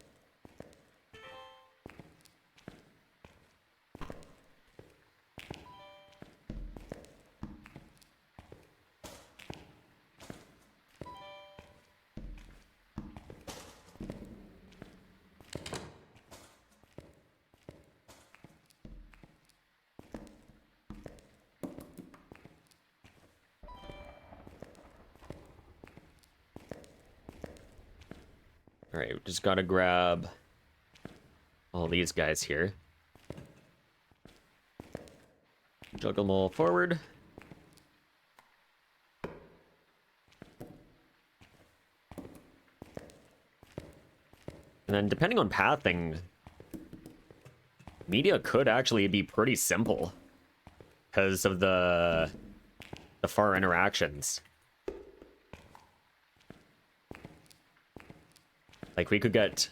Alright, we just gotta grab all these guys here. Juggle them all forward. And then depending on pathing, media could actually be pretty simple because of the far interactions. Like, we could get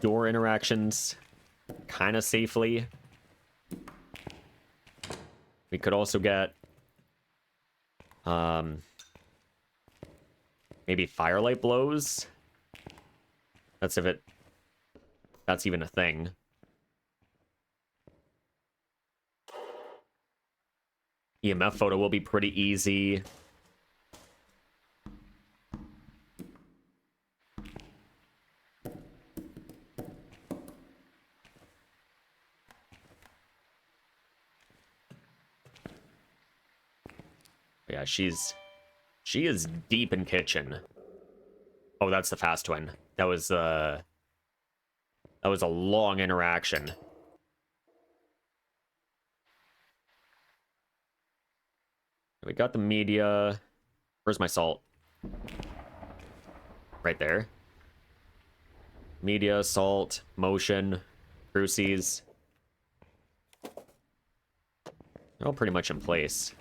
door interactions kind of safely. We could also get maybe firelight blows. That's if that's even a thing. EMF photo will be pretty easy. Yeah, she is deep in kitchen. Oh, that's the fast twin. That was a long interaction. We got the media. Where's my salt? Right there. Media, salt, motion, crucies. They're all pretty much in place.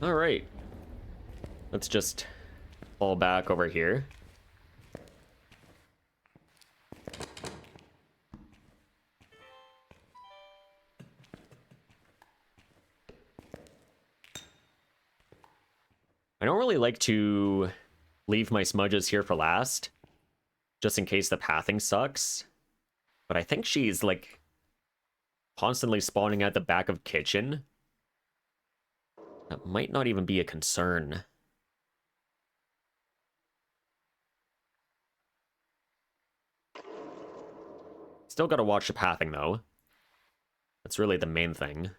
All right. Let's just fall back over here. I don't really like to leave my smudges here for last, just in case the pathing sucks. But I think she's, like, constantly spawning at the back of kitchen. That might not even be a concern. Still gotta watch the pathing, though. That's really the main thing.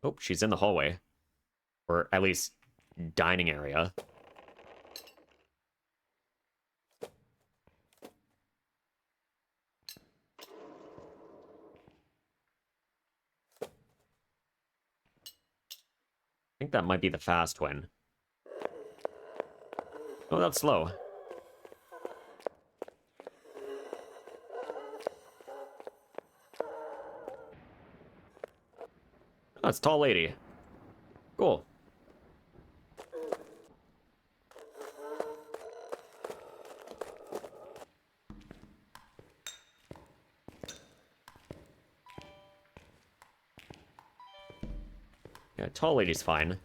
Oh, she's in the hallway. Or at least dining area. I think that might be the fast one. Oh, that's slow. Oh, it's tall lady. Cool. Yeah, tall lady's fine.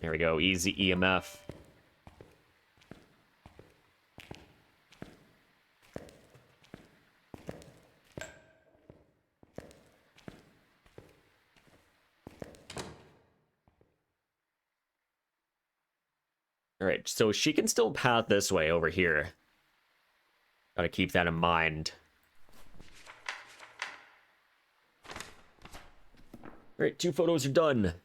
There we go, easy EMF. Alright, so she can still path this way over here. Gotta keep that in mind. Alright, 2 photos are done.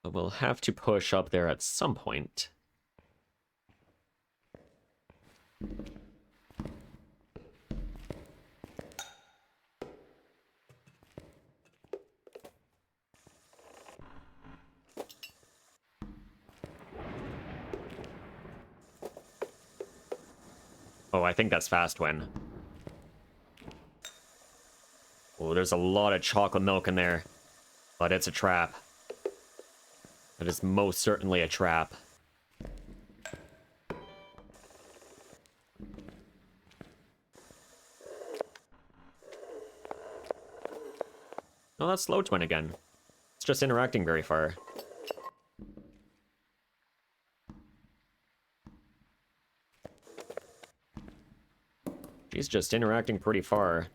But we'll have to push up there at some point. Oh, I think that's fast win. Oh, there's a lot of chocolate milk in there. But it's a trap. It is most certainly a trap. Oh, that's Slow Twin again. It's just interacting very far. She's just interacting pretty far.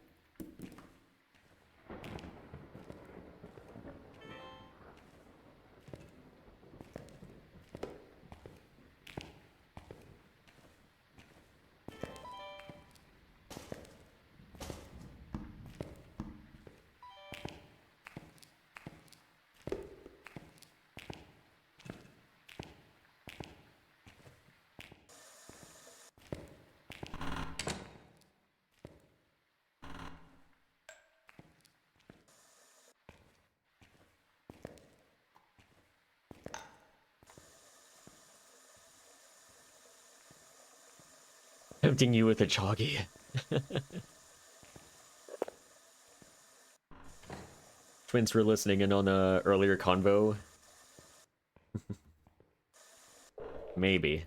Tempting you with a choggy. Twins were listening in on a earlier convo. Maybe.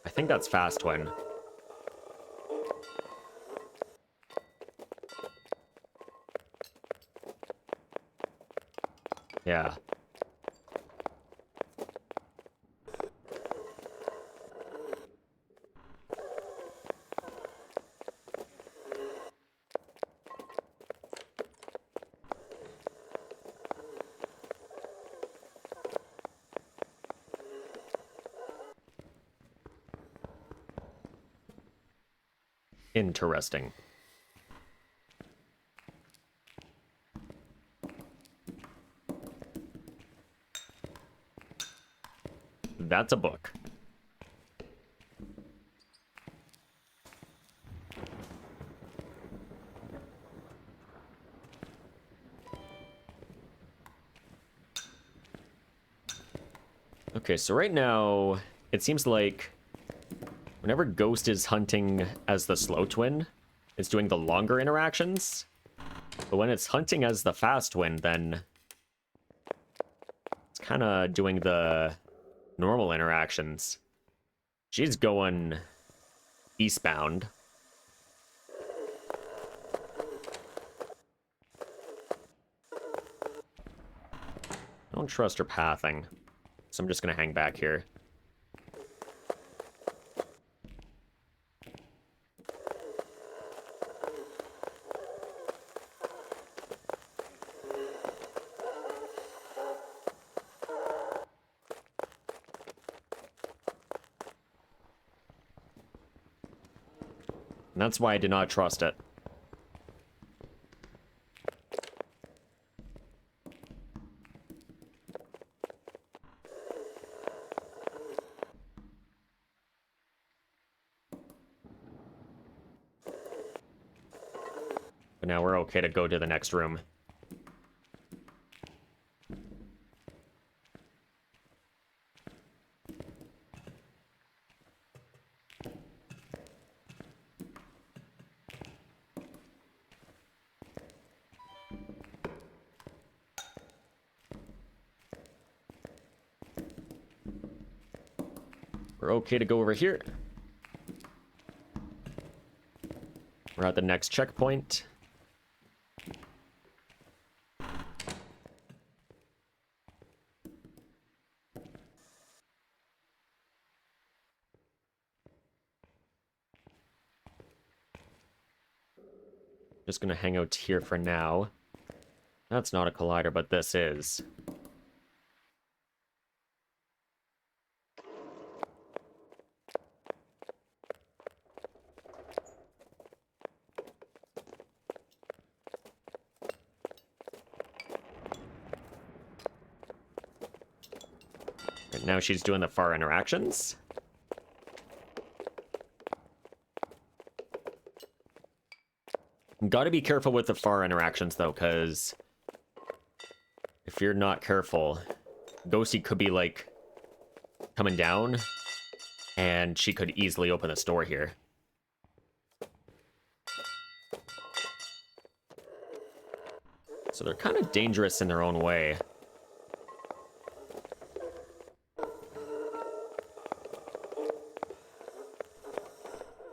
I think that's Fast Twin. Yeah. Interesting. That's a book. Okay, so right now, it seems like whenever Ghost is hunting as the Slow Twin, it's doing the longer interactions. But when it's hunting as the Fast Twin, then it's kind of doing the normal interactions. She's going eastbound. I don't trust her pathing, so I'm just gonna hang back here. And that's why I did not trust it. But now we're okay to go to the next room. We're okay to go over here. We're at the next checkpoint. Just gonna hang out here for now. That's not a collider, but this is. And now she's doing the far interactions. Gotta be careful with the far interactions, though, because if you're not careful, Ghosty could be, like, coming down, and she could easily open the store here. So they're kind of dangerous in their own way.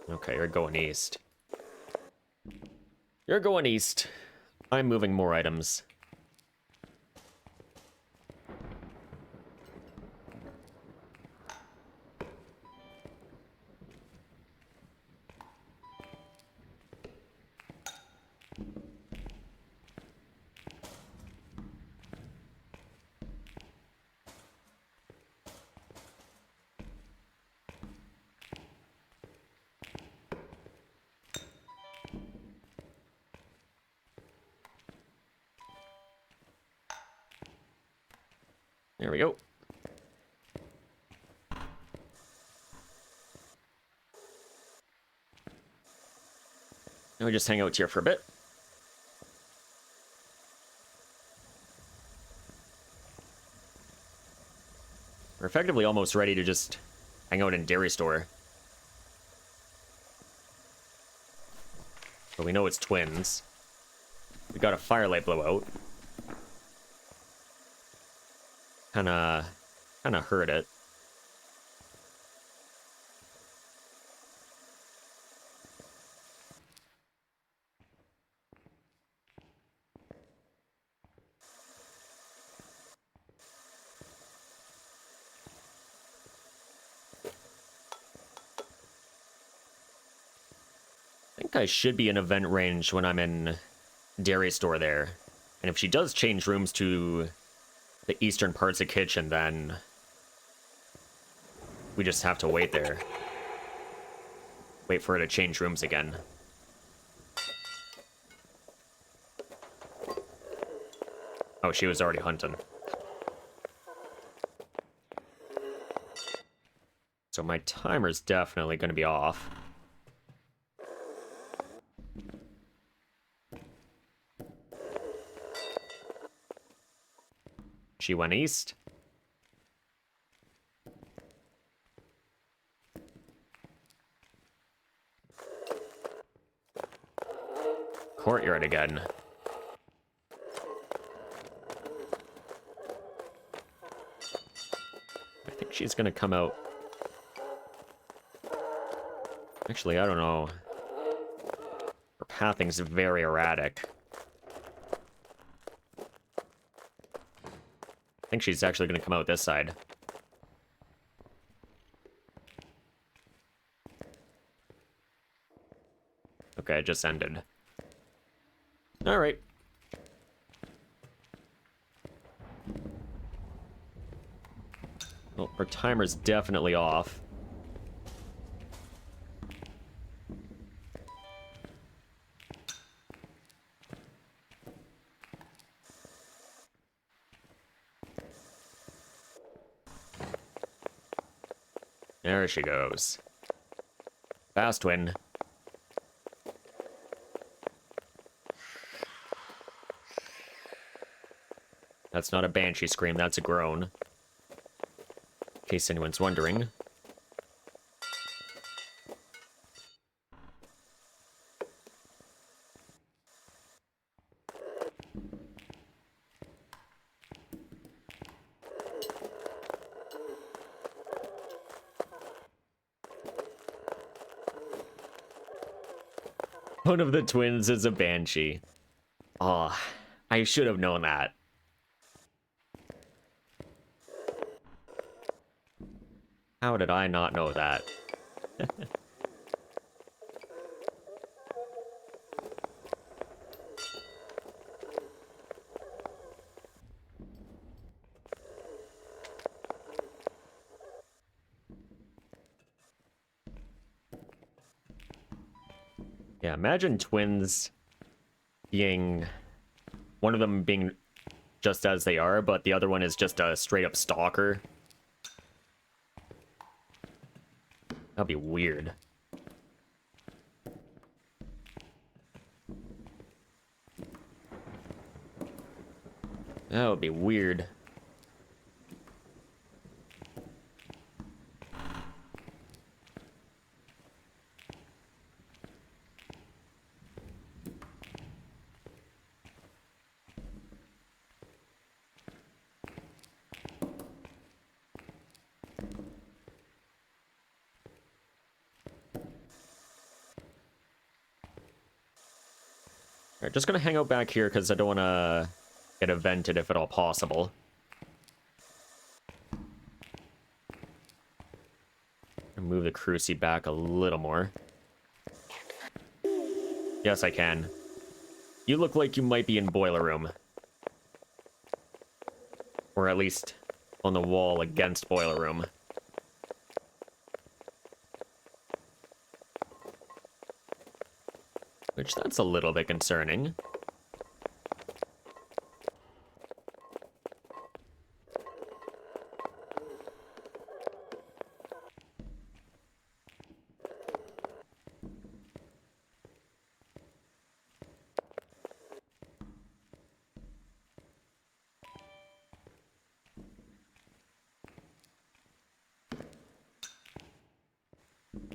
Okay, you're going east. You're going east. I'm moving more items. There we go. Now we just hang out here for a bit. We're effectively almost ready to just hang out in Dairy Store. But we know it's twins. We got a firelight blowout. Kinda hurt it. I think I should be in event range when I'm in Dairy Store there. And if she does change rooms to the eastern parts of kitchen, then we just have to wait there. Wait for her to change rooms again. Oh, she was already hunting. So my timer's definitely going to be off. She went east. Courtyard again. I think she's gonna come out. Actually, I don't know. Her pathing's very erratic. I think she's actually gonna come out this side. Okay, it just ended. Alright. Well, our timer's definitely off. There she goes. Fast twin. That's not a banshee scream, that's a groan. In case anyone's wondering. One of the twins is a banshee. Aw, I should have known that. How did I not know that? Yeah, imagine twins being... one of them being just as they are, but the other one is just a straight-up stalker. That'd be weird. That would be weird. Alright, just gonna hang out back here because I don't want to get evented if at all possible. Move the Cruci back a little more. Yes, I can. You look like you might be in Boiler Room. Or at least on the wall against Boiler Room. Which, that's a little bit concerning.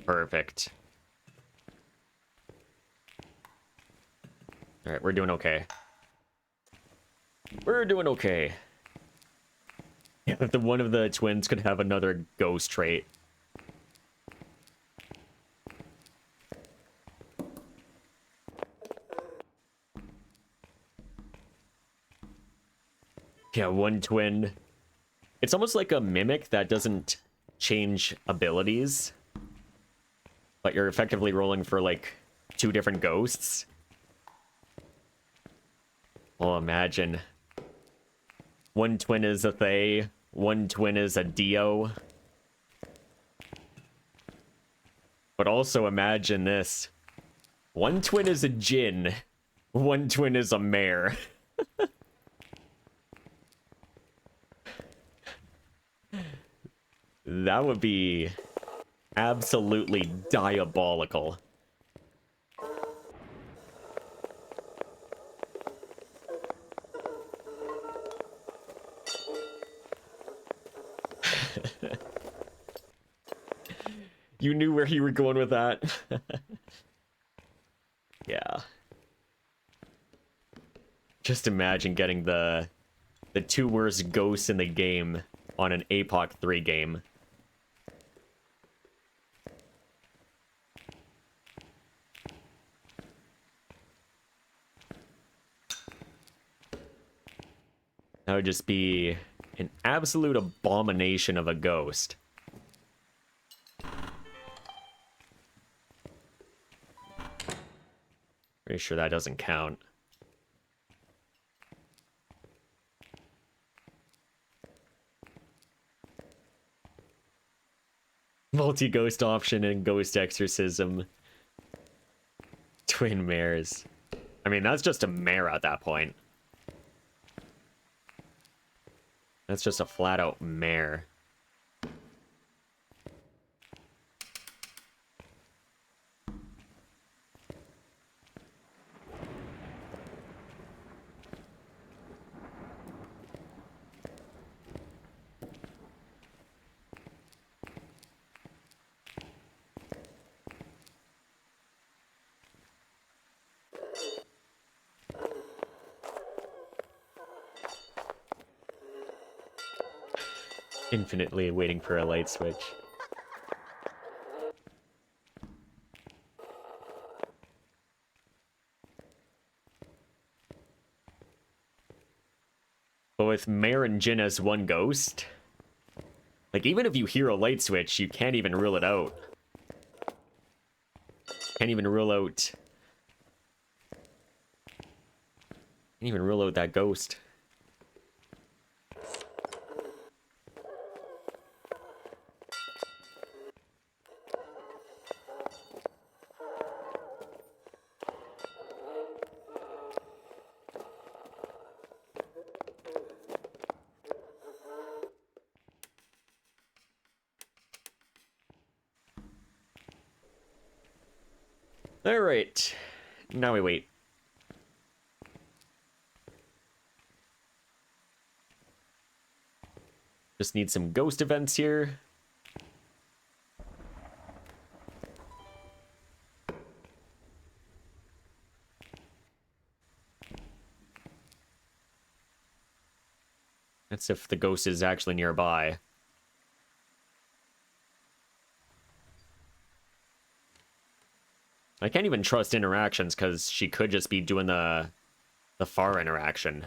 Perfect. Alright, we're doing okay. We're doing okay. Yeah, if one of the twins could have another ghost trait. Yeah, one twin. It's almost like a mimic that doesn't change abilities. But you're effectively rolling for, like, 2 different ghosts. Well, imagine. One twin is a Thay, one twin is a Dio. But also imagine this. One twin is a Jinn, one twin is a Mare. That would be absolutely diabolical. You knew where you were going with that. Yeah. Just imagine getting the 2 worst ghosts in the game on an APOC 3 game. That would just be an absolute abomination of a ghost. Pretty sure that doesn't count. Multi-ghost option and ghost exorcism. Twin mares. I mean, that's just a mare at that point. That's just a flat-out mare. Infinitely waiting for a light switch. But with Mare and Jinn as one ghost, like, even if you hear a light switch, you can't even rule it out. Can't even rule out... Can't even rule out that ghost. Alright. Now we wait. Just need some ghost events here. That's if the ghost is actually nearby. I can't even trust interactions because she could just be doing the far interaction.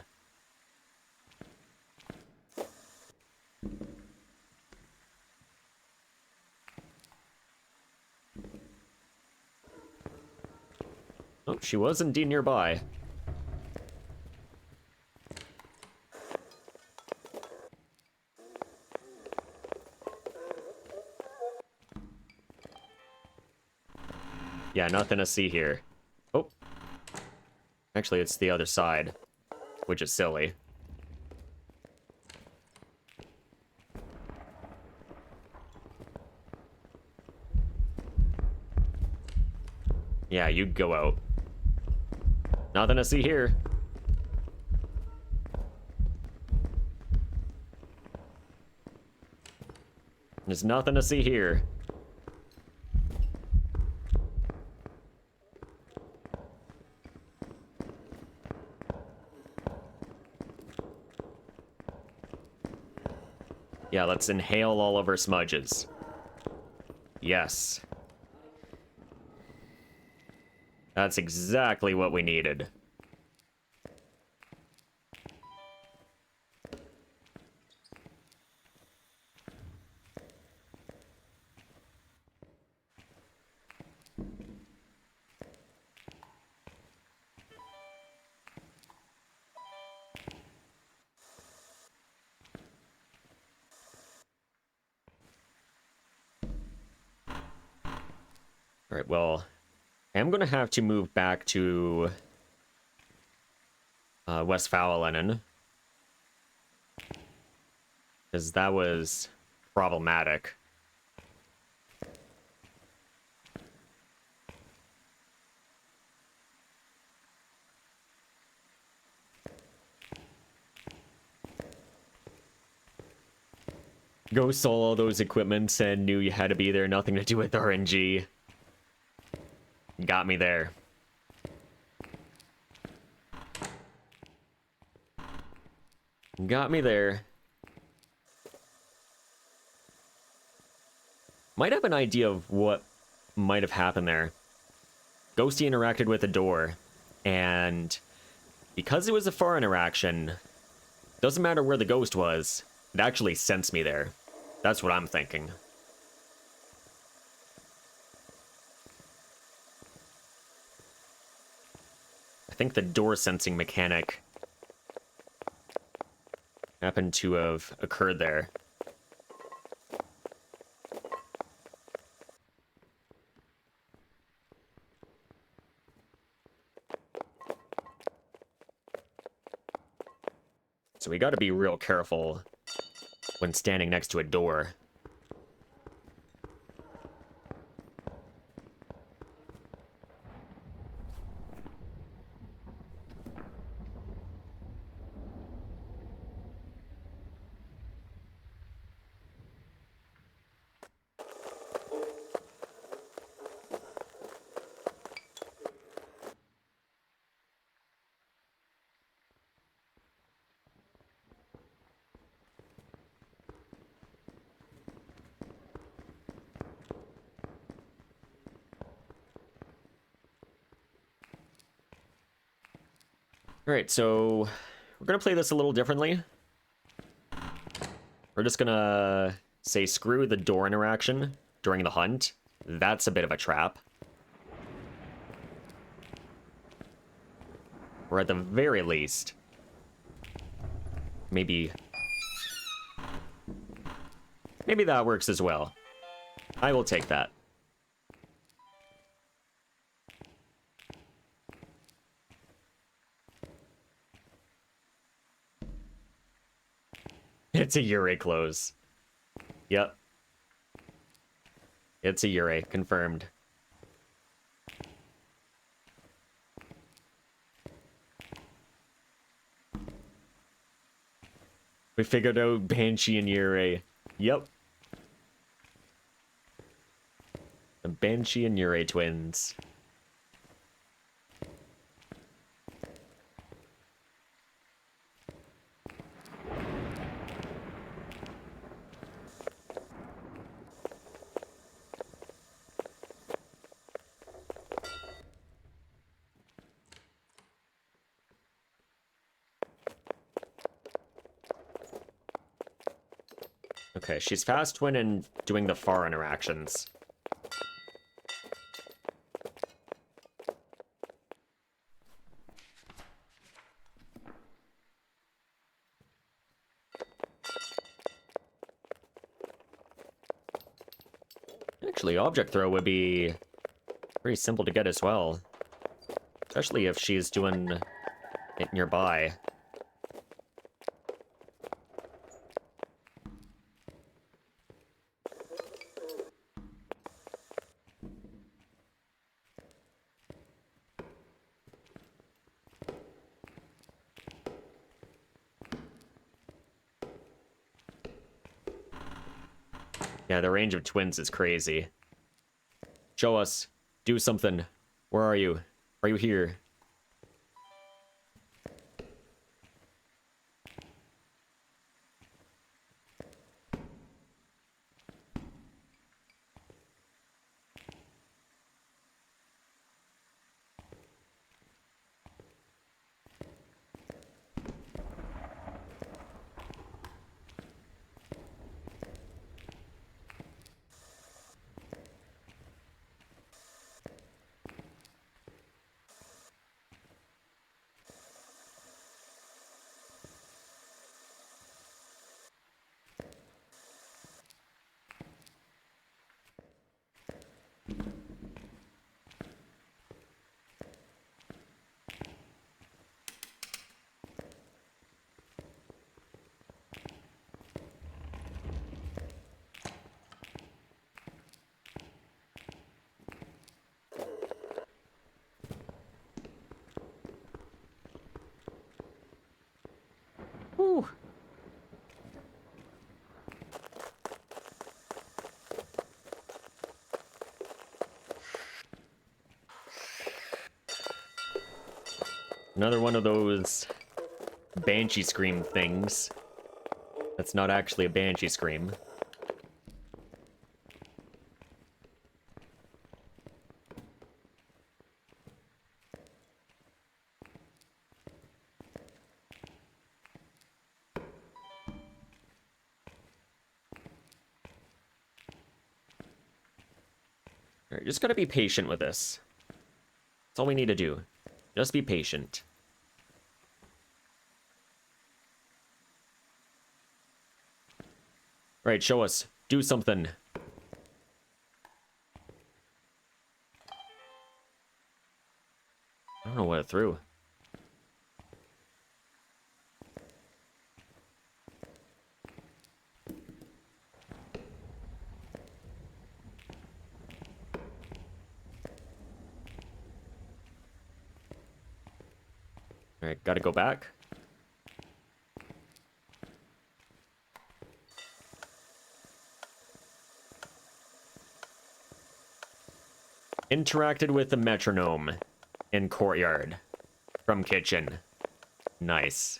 Oh, she was indeed nearby. Yeah, nothing to see here. Oh. Actually, it's the other side, which is silly. Yeah, you go out. Nothing to see here. There's nothing to see here. Yeah, let's inhale all of our smudges. Yes. That's exactly what we needed. Alright, well, I'm gonna have to move back to Westfalen, because that was problematic. Go stole all those equipments and knew you had to be there, nothing to do with RNG. Got me there. Got me there. Might have an idea of what might have happened there. Ghosty interacted with the door, and because it was a far interaction, doesn't matter where the ghost was, it actually sensed me there. That's what I'm thinking. I think the door sensing mechanic happened to have occurred there. So we gotta be real careful when standing next to a door. Alright, so we're gonna play this a little differently. We're just gonna say screw the door interaction during the hunt. That's a bit of a trap. Or at the very least, maybe that works as well. I will take that. It's a Yurei close. Yep. It's a Yurei, confirmed. We figured out Banshee and Yurei. Yep. The Banshee and Yurei twins. Okay, she's fast twin and doing the far interactions. Actually, object throw would be pretty simple to get as well. Especially if she's doing it nearby. Yeah, the range of twins is crazy. Show us. Do something. Where are you? Are you here? Whew. Another one of those Banshee Scream things. That's not actually a Banshee Scream. Alright, just gotta be patient with this. That's all we need to do. Just be patient. Right, show us. Do something. I don't know what it threw. Alright, gotta go back. Interacted with the metronome in courtyard from kitchen. Nice.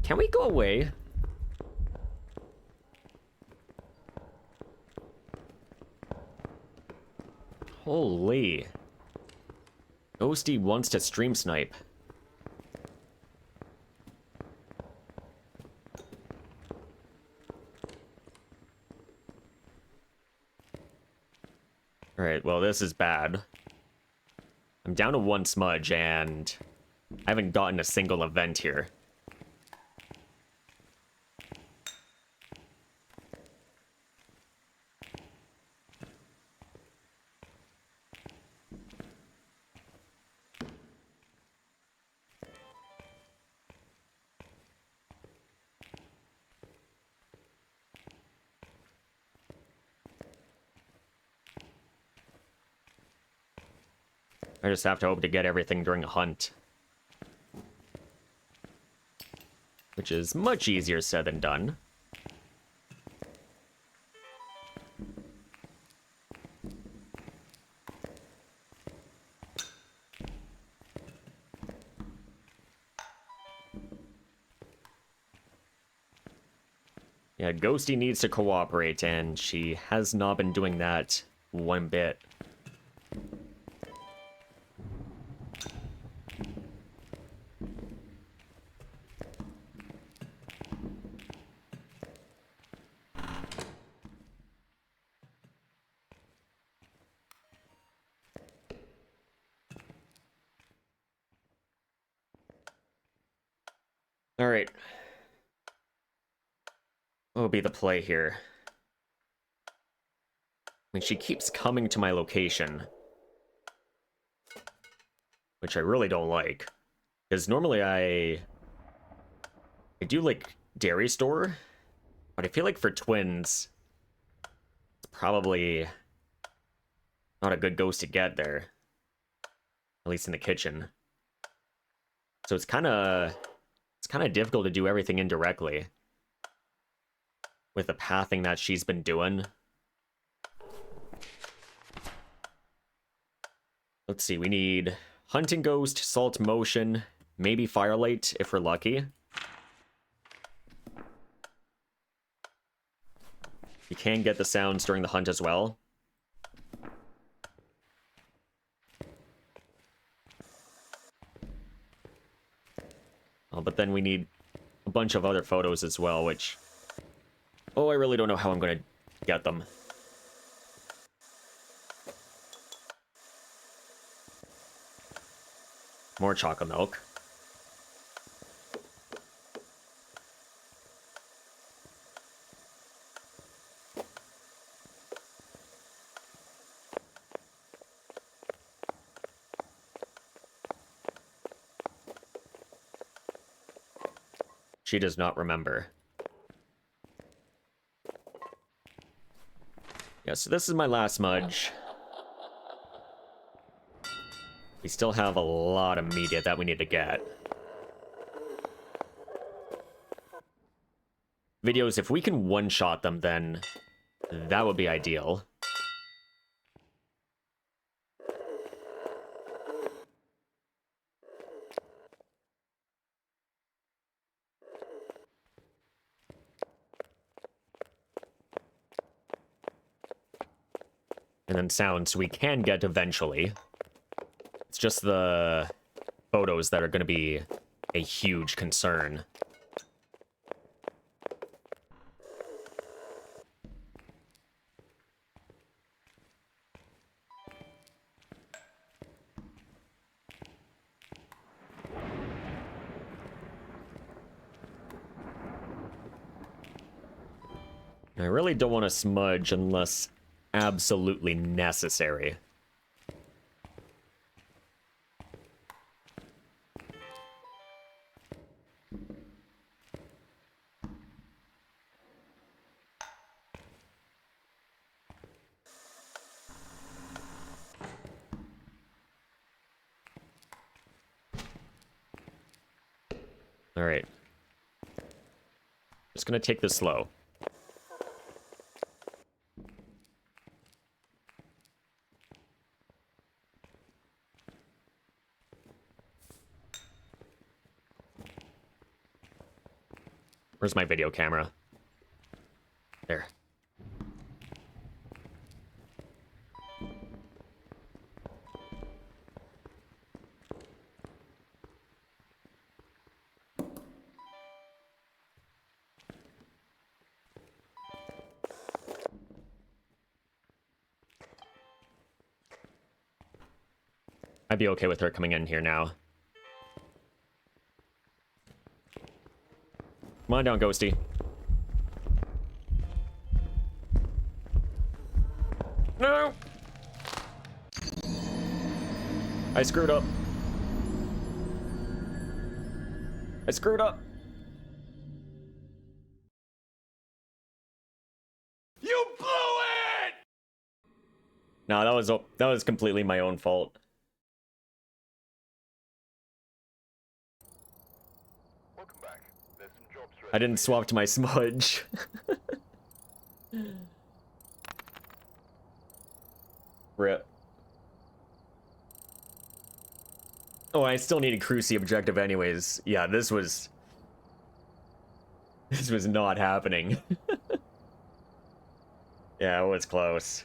Can we go away? Holy. Ghosty wants to stream snipe. Alright, well this is bad. I'm down to one smudge and I haven't gotten a single event here. I just have to hope to get everything during a hunt. Which is much easier said than done. Yeah, Ghosty needs to cooperate, and she has not been doing that one bit. All right. What will be the play here? I mean, she keeps coming to my location, which I really don't like. Because normally I do like dairy store, but I feel like for twins, it's probably not a good ghost to get there. At least in the kitchen. So it's kind of difficult to do everything indirectly with the pathing that she's been doing. Let's see, we need Hunting Ghost, Salt Motion, maybe Firelight if we're lucky. You can get the sounds during the hunt as well. Oh, but then we need a bunch of other photos as well, which... Oh, I really don't know how I'm going to get them. More chocolate milk. She does not remember. Yeah, so this is my last smudge. We still have a lot of media that we need to get. Videos, if we can one-shot them, then that would be ideal. And then sounds we can get eventually. It's just the photos that are going to be a huge concern. I really don't want to smudge unless absolutely necessary. All right. Just gonna take this slow. Where's my video camera? There. I'd be okay with her coming in here now. Come on down, Ghosty. No! I screwed up. I screwed up. You blew it! No, that was completely my own fault. Welcome back. There's some jobs I didn't swap to my smudge. Rip. Oh, I still needed Cruci objective anyways. Yeah, this was not happening. Yeah, it was close.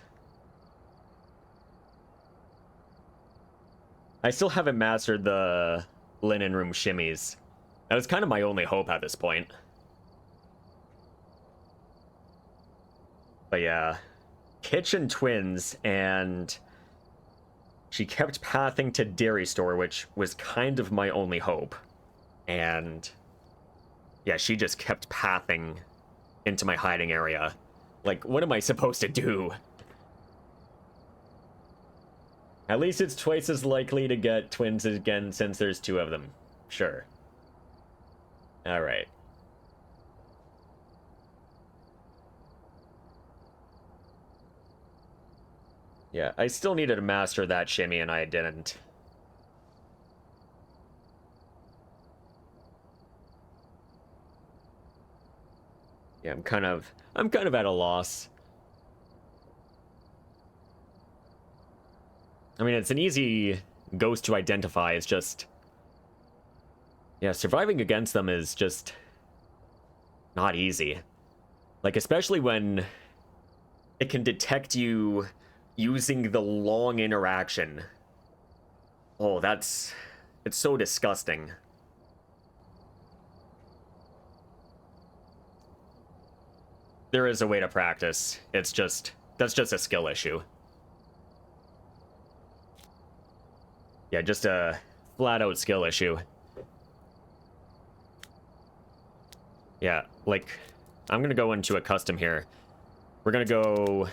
I still haven't mastered the linen room shimmies. That was kind of my only hope at this point. But yeah, kitchen twins, and she kept pathing to dairy store, which was kind of my only hope. And yeah, she just kept pathing into my hiding area. Like, what am I supposed to do? At least it's twice as likely to get twins again since there's two of them. Sure. Alright. Yeah, I still needed to master that shimmy and I didn't. Yeah, I'm kind of at a loss. I mean, it's an easy ghost to identify. It's just, yeah, surviving against them is just not easy. Like, especially when it can detect you using the long interaction. Oh, it's so disgusting. There is a way to practice. It's just, that's just a skill issue. Yeah, just a flat-out skill issue. Yeah, like, I'm gonna go into a custom here. We're gonna go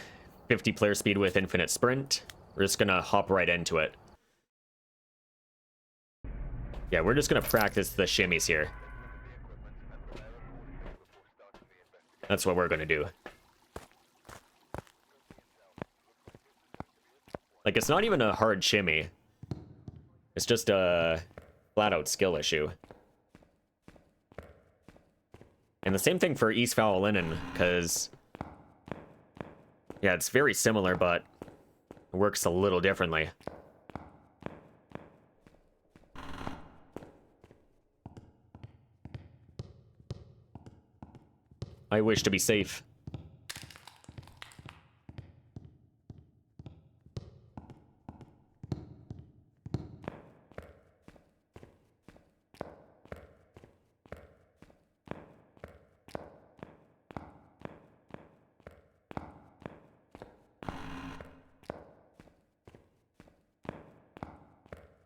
50 player speed with infinite sprint. We're just gonna hop right into it. Yeah, we're just gonna practice the shimmies here. That's what we're gonna do. Like, it's not even a hard shimmy. It's just a flat-out skill issue. And the same thing for East Foul Linen, because yeah, it's very similar, but it works a little differently. I wish to be safe.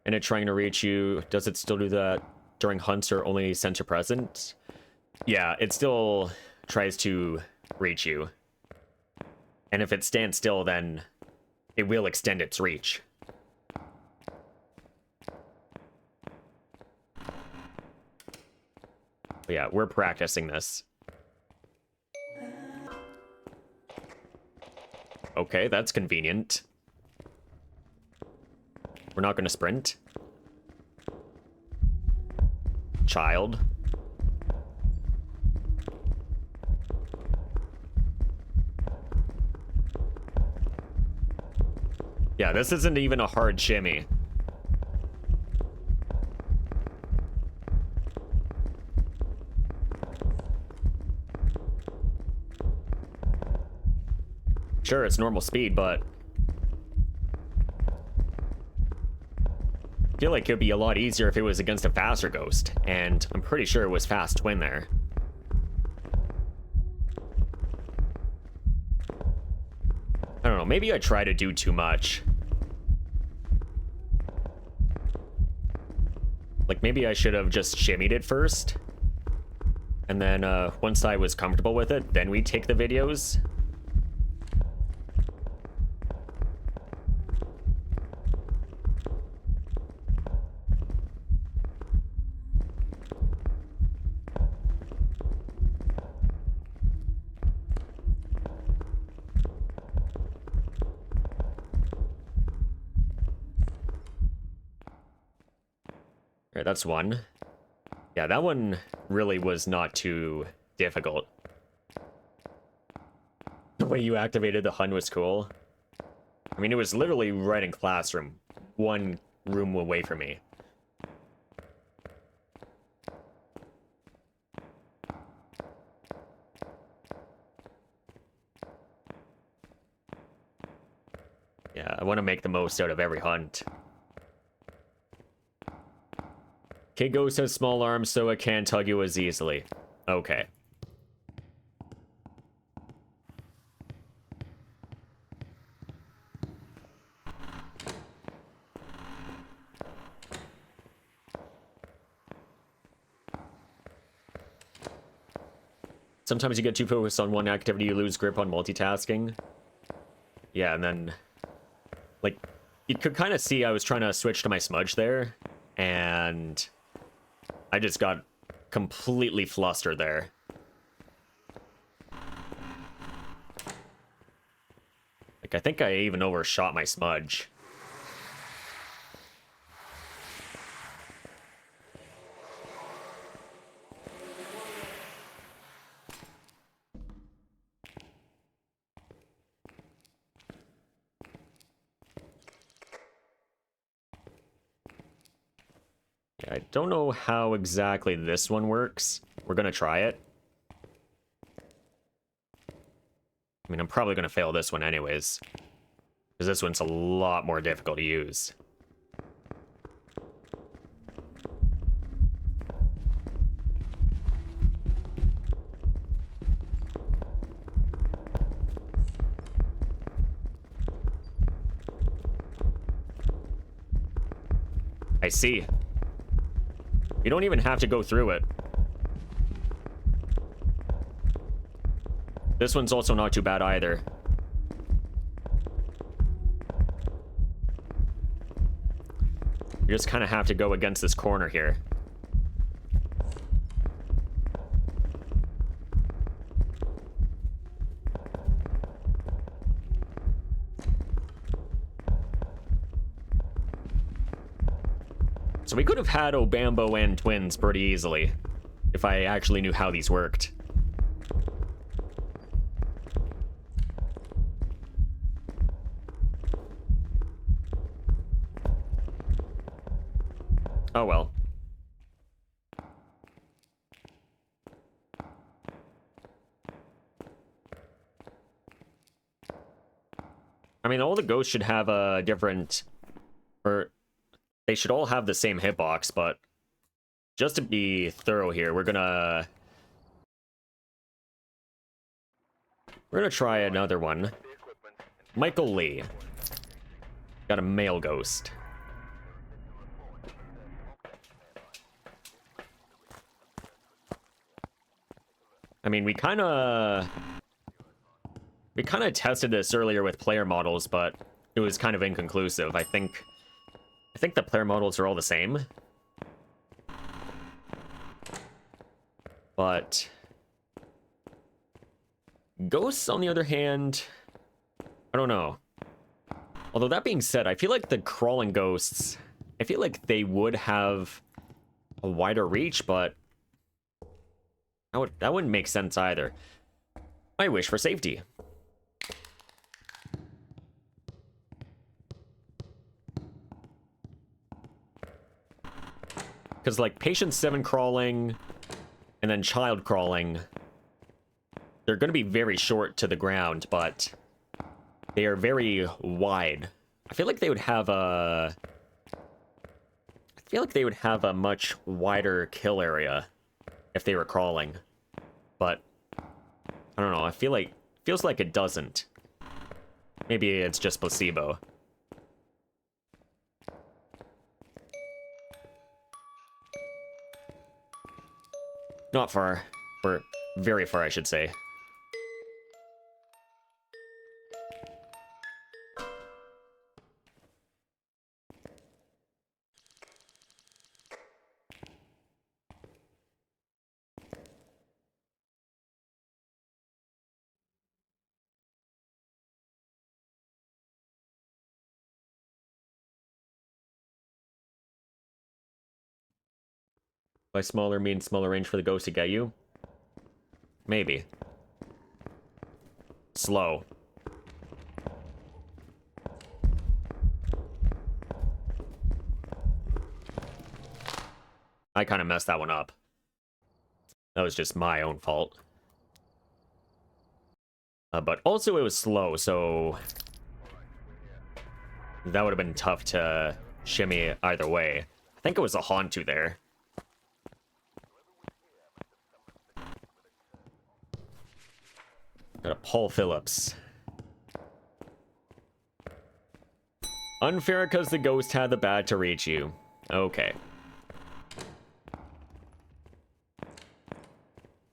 And it trying to reach you, does it still do that during hunts or only center present? Yeah, it still tries to reach you. And if it stands still, then it will extend its reach. But yeah, we're practicing this. Okay, that's convenient. We're not going to sprint. Child. Yeah, this isn't even a hard shimmy. Sure, it's normal speed, but I feel like it would be a lot easier if it was against a faster ghost, and I'm pretty sure it was fast twin there. I don't know, maybe I try to do too much. Like, maybe I should have just shimmied it first. And then once I was comfortable with it, then we take the videos. Alright, that's one. Yeah, that one really was not too difficult. The way you activated the Hun was cool. I mean, it was literally right in classroom. One room away from me. Yeah, I want to make the most out of every hunt. Kid Ghost has small arms, so it can't hug you as easily. Okay. Sometimes you get too focused on one activity, you lose grip on multitasking. Yeah, and then... like, you could kind of see I was trying to switch to my smudge there, and... I just got completely flustered there. Like, I think I even overshot my smudge. I don't know how exactly this one works. We're gonna try it. I mean, I'm probably gonna fail this one anyways. Because this one's a lot more difficult to use. I see. You don't even have to go through it. This one's also not too bad either. You just kind of have to go against this corner here. So we could have had Obambo and twins pretty easily, if I actually knew how these worked. Oh well. I mean, all the ghosts should have a different... or... they should all have the same hitbox, but just to be thorough here, we're gonna try another one. Michael Lee. Got a male ghost. I mean, we kind of tested this earlier with player models, but it was kind of inconclusive. I think the player models are all the same. But ghosts, on the other hand, I don't know. Although that being said, I feel like the crawling ghosts, I feel like they would have a wider reach, but that wouldn't make sense either. I wish for safety. Because, like, Patient 7 crawling and then Child crawling, they're going to be very short to the ground, but they are very wide. I feel like they would have a... much wider kill area if they were crawling. But, I don't know, feels like it doesn't. Maybe it's just placebo. Not far. Or very far, I should say. By smaller means smaller range for the ghost to get you? Maybe. Slow. I kind of messed that one up. That was just my own fault. But also it was slow, so that would have been tough to shimmy either way. I think it was a Hantu there. Got a Paul Phillips. Unfair because the ghost had the bat to reach you. Okay.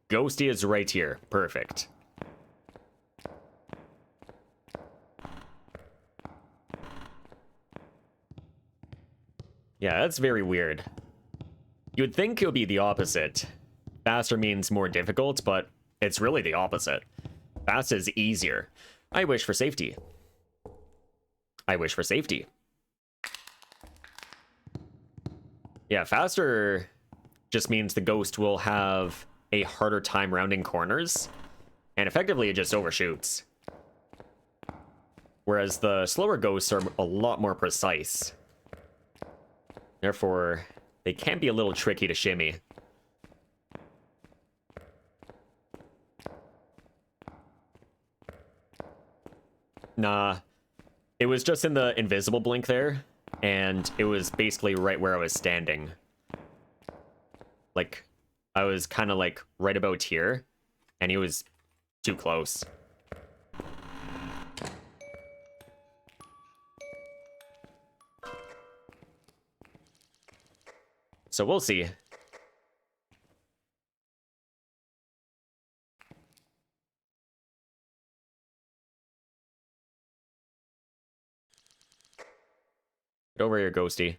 Ghosty is right here. Perfect. Yeah, that's very weird. You'd think it would be the opposite. Faster means more difficult, but it's really the opposite. Fast is easier. I wish for safety. I wish for safety. Yeah, faster just means the ghost will have a harder time rounding corners, and effectively it just overshoots. Whereas the slower ghosts are a lot more precise. Therefore, they can be a little tricky to shimmy. Nah, it was just in the invisible blink there, and it was basically right where I was standing. Like, I was kind of like right about here, and he was too close. So we'll see. Get over here, Ghosty.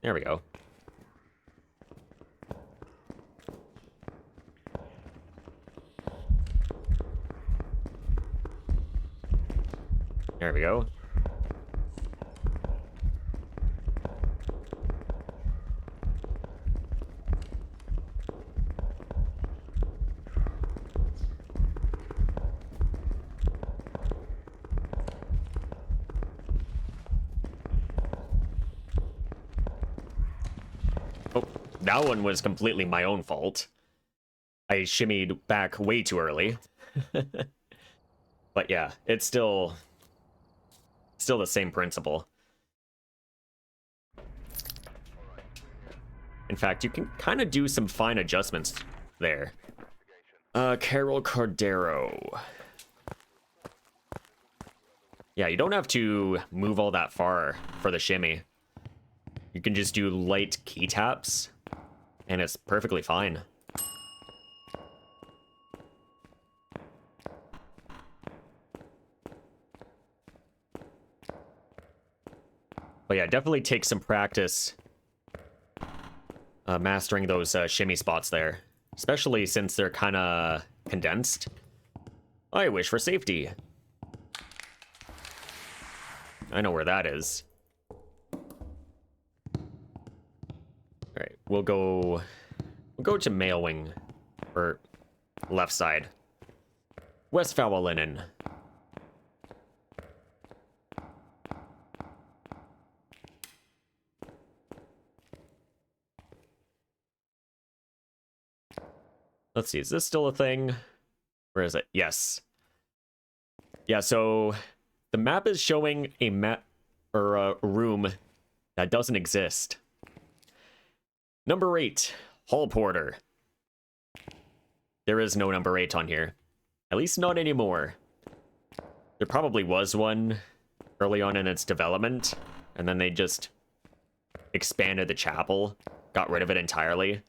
There we go. There we go. Oh, that one was completely my own fault. I shimmied back way too early. But yeah, it's still the same principle. In fact, you can kind of do some fine adjustments there. Carol Cordero. Yeah, you don't have to move all that far for the shimmy. You can just do light key taps, and it's perfectly fine. But yeah, definitely take some practice mastering those shimmy spots there. Especially since they're kind of condensed. I wish for safety. I know where that is. Alright, we'll go to male wing. Or left side. West Fowlinen. Let's see, is this still a thing? Where is it? Yes. Yeah, so the map is showing a map or a room that doesn't exist. Number 8, Hall Porter. There is no number 8 on here. At least not anymore. There probably was one early on in its development, and then they just expanded the chapel, got rid of it entirely.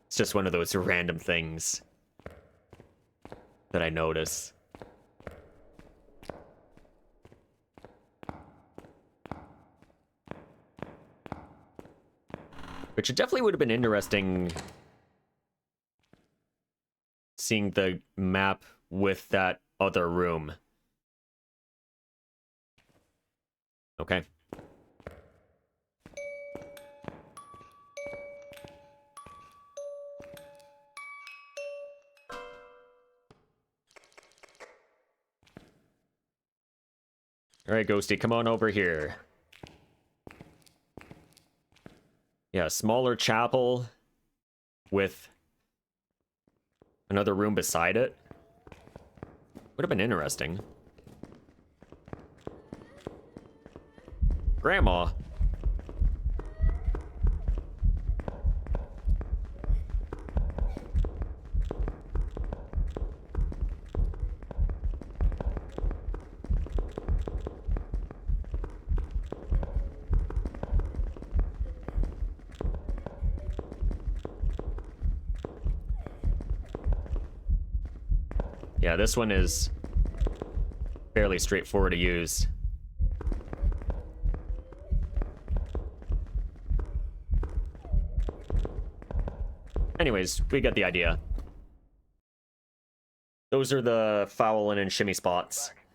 It's just one of those random things that I notice. Which it definitely would have been interesting seeing the map with that other room. Okay. Alright, Ghosty, come on over here. Yeah, smaller chapel with another room beside it. Would have been interesting. Grandma. Yeah, this one is fairly straightforward to use. Anyways, we get the idea. Those are the foul and shimmy spots. Back.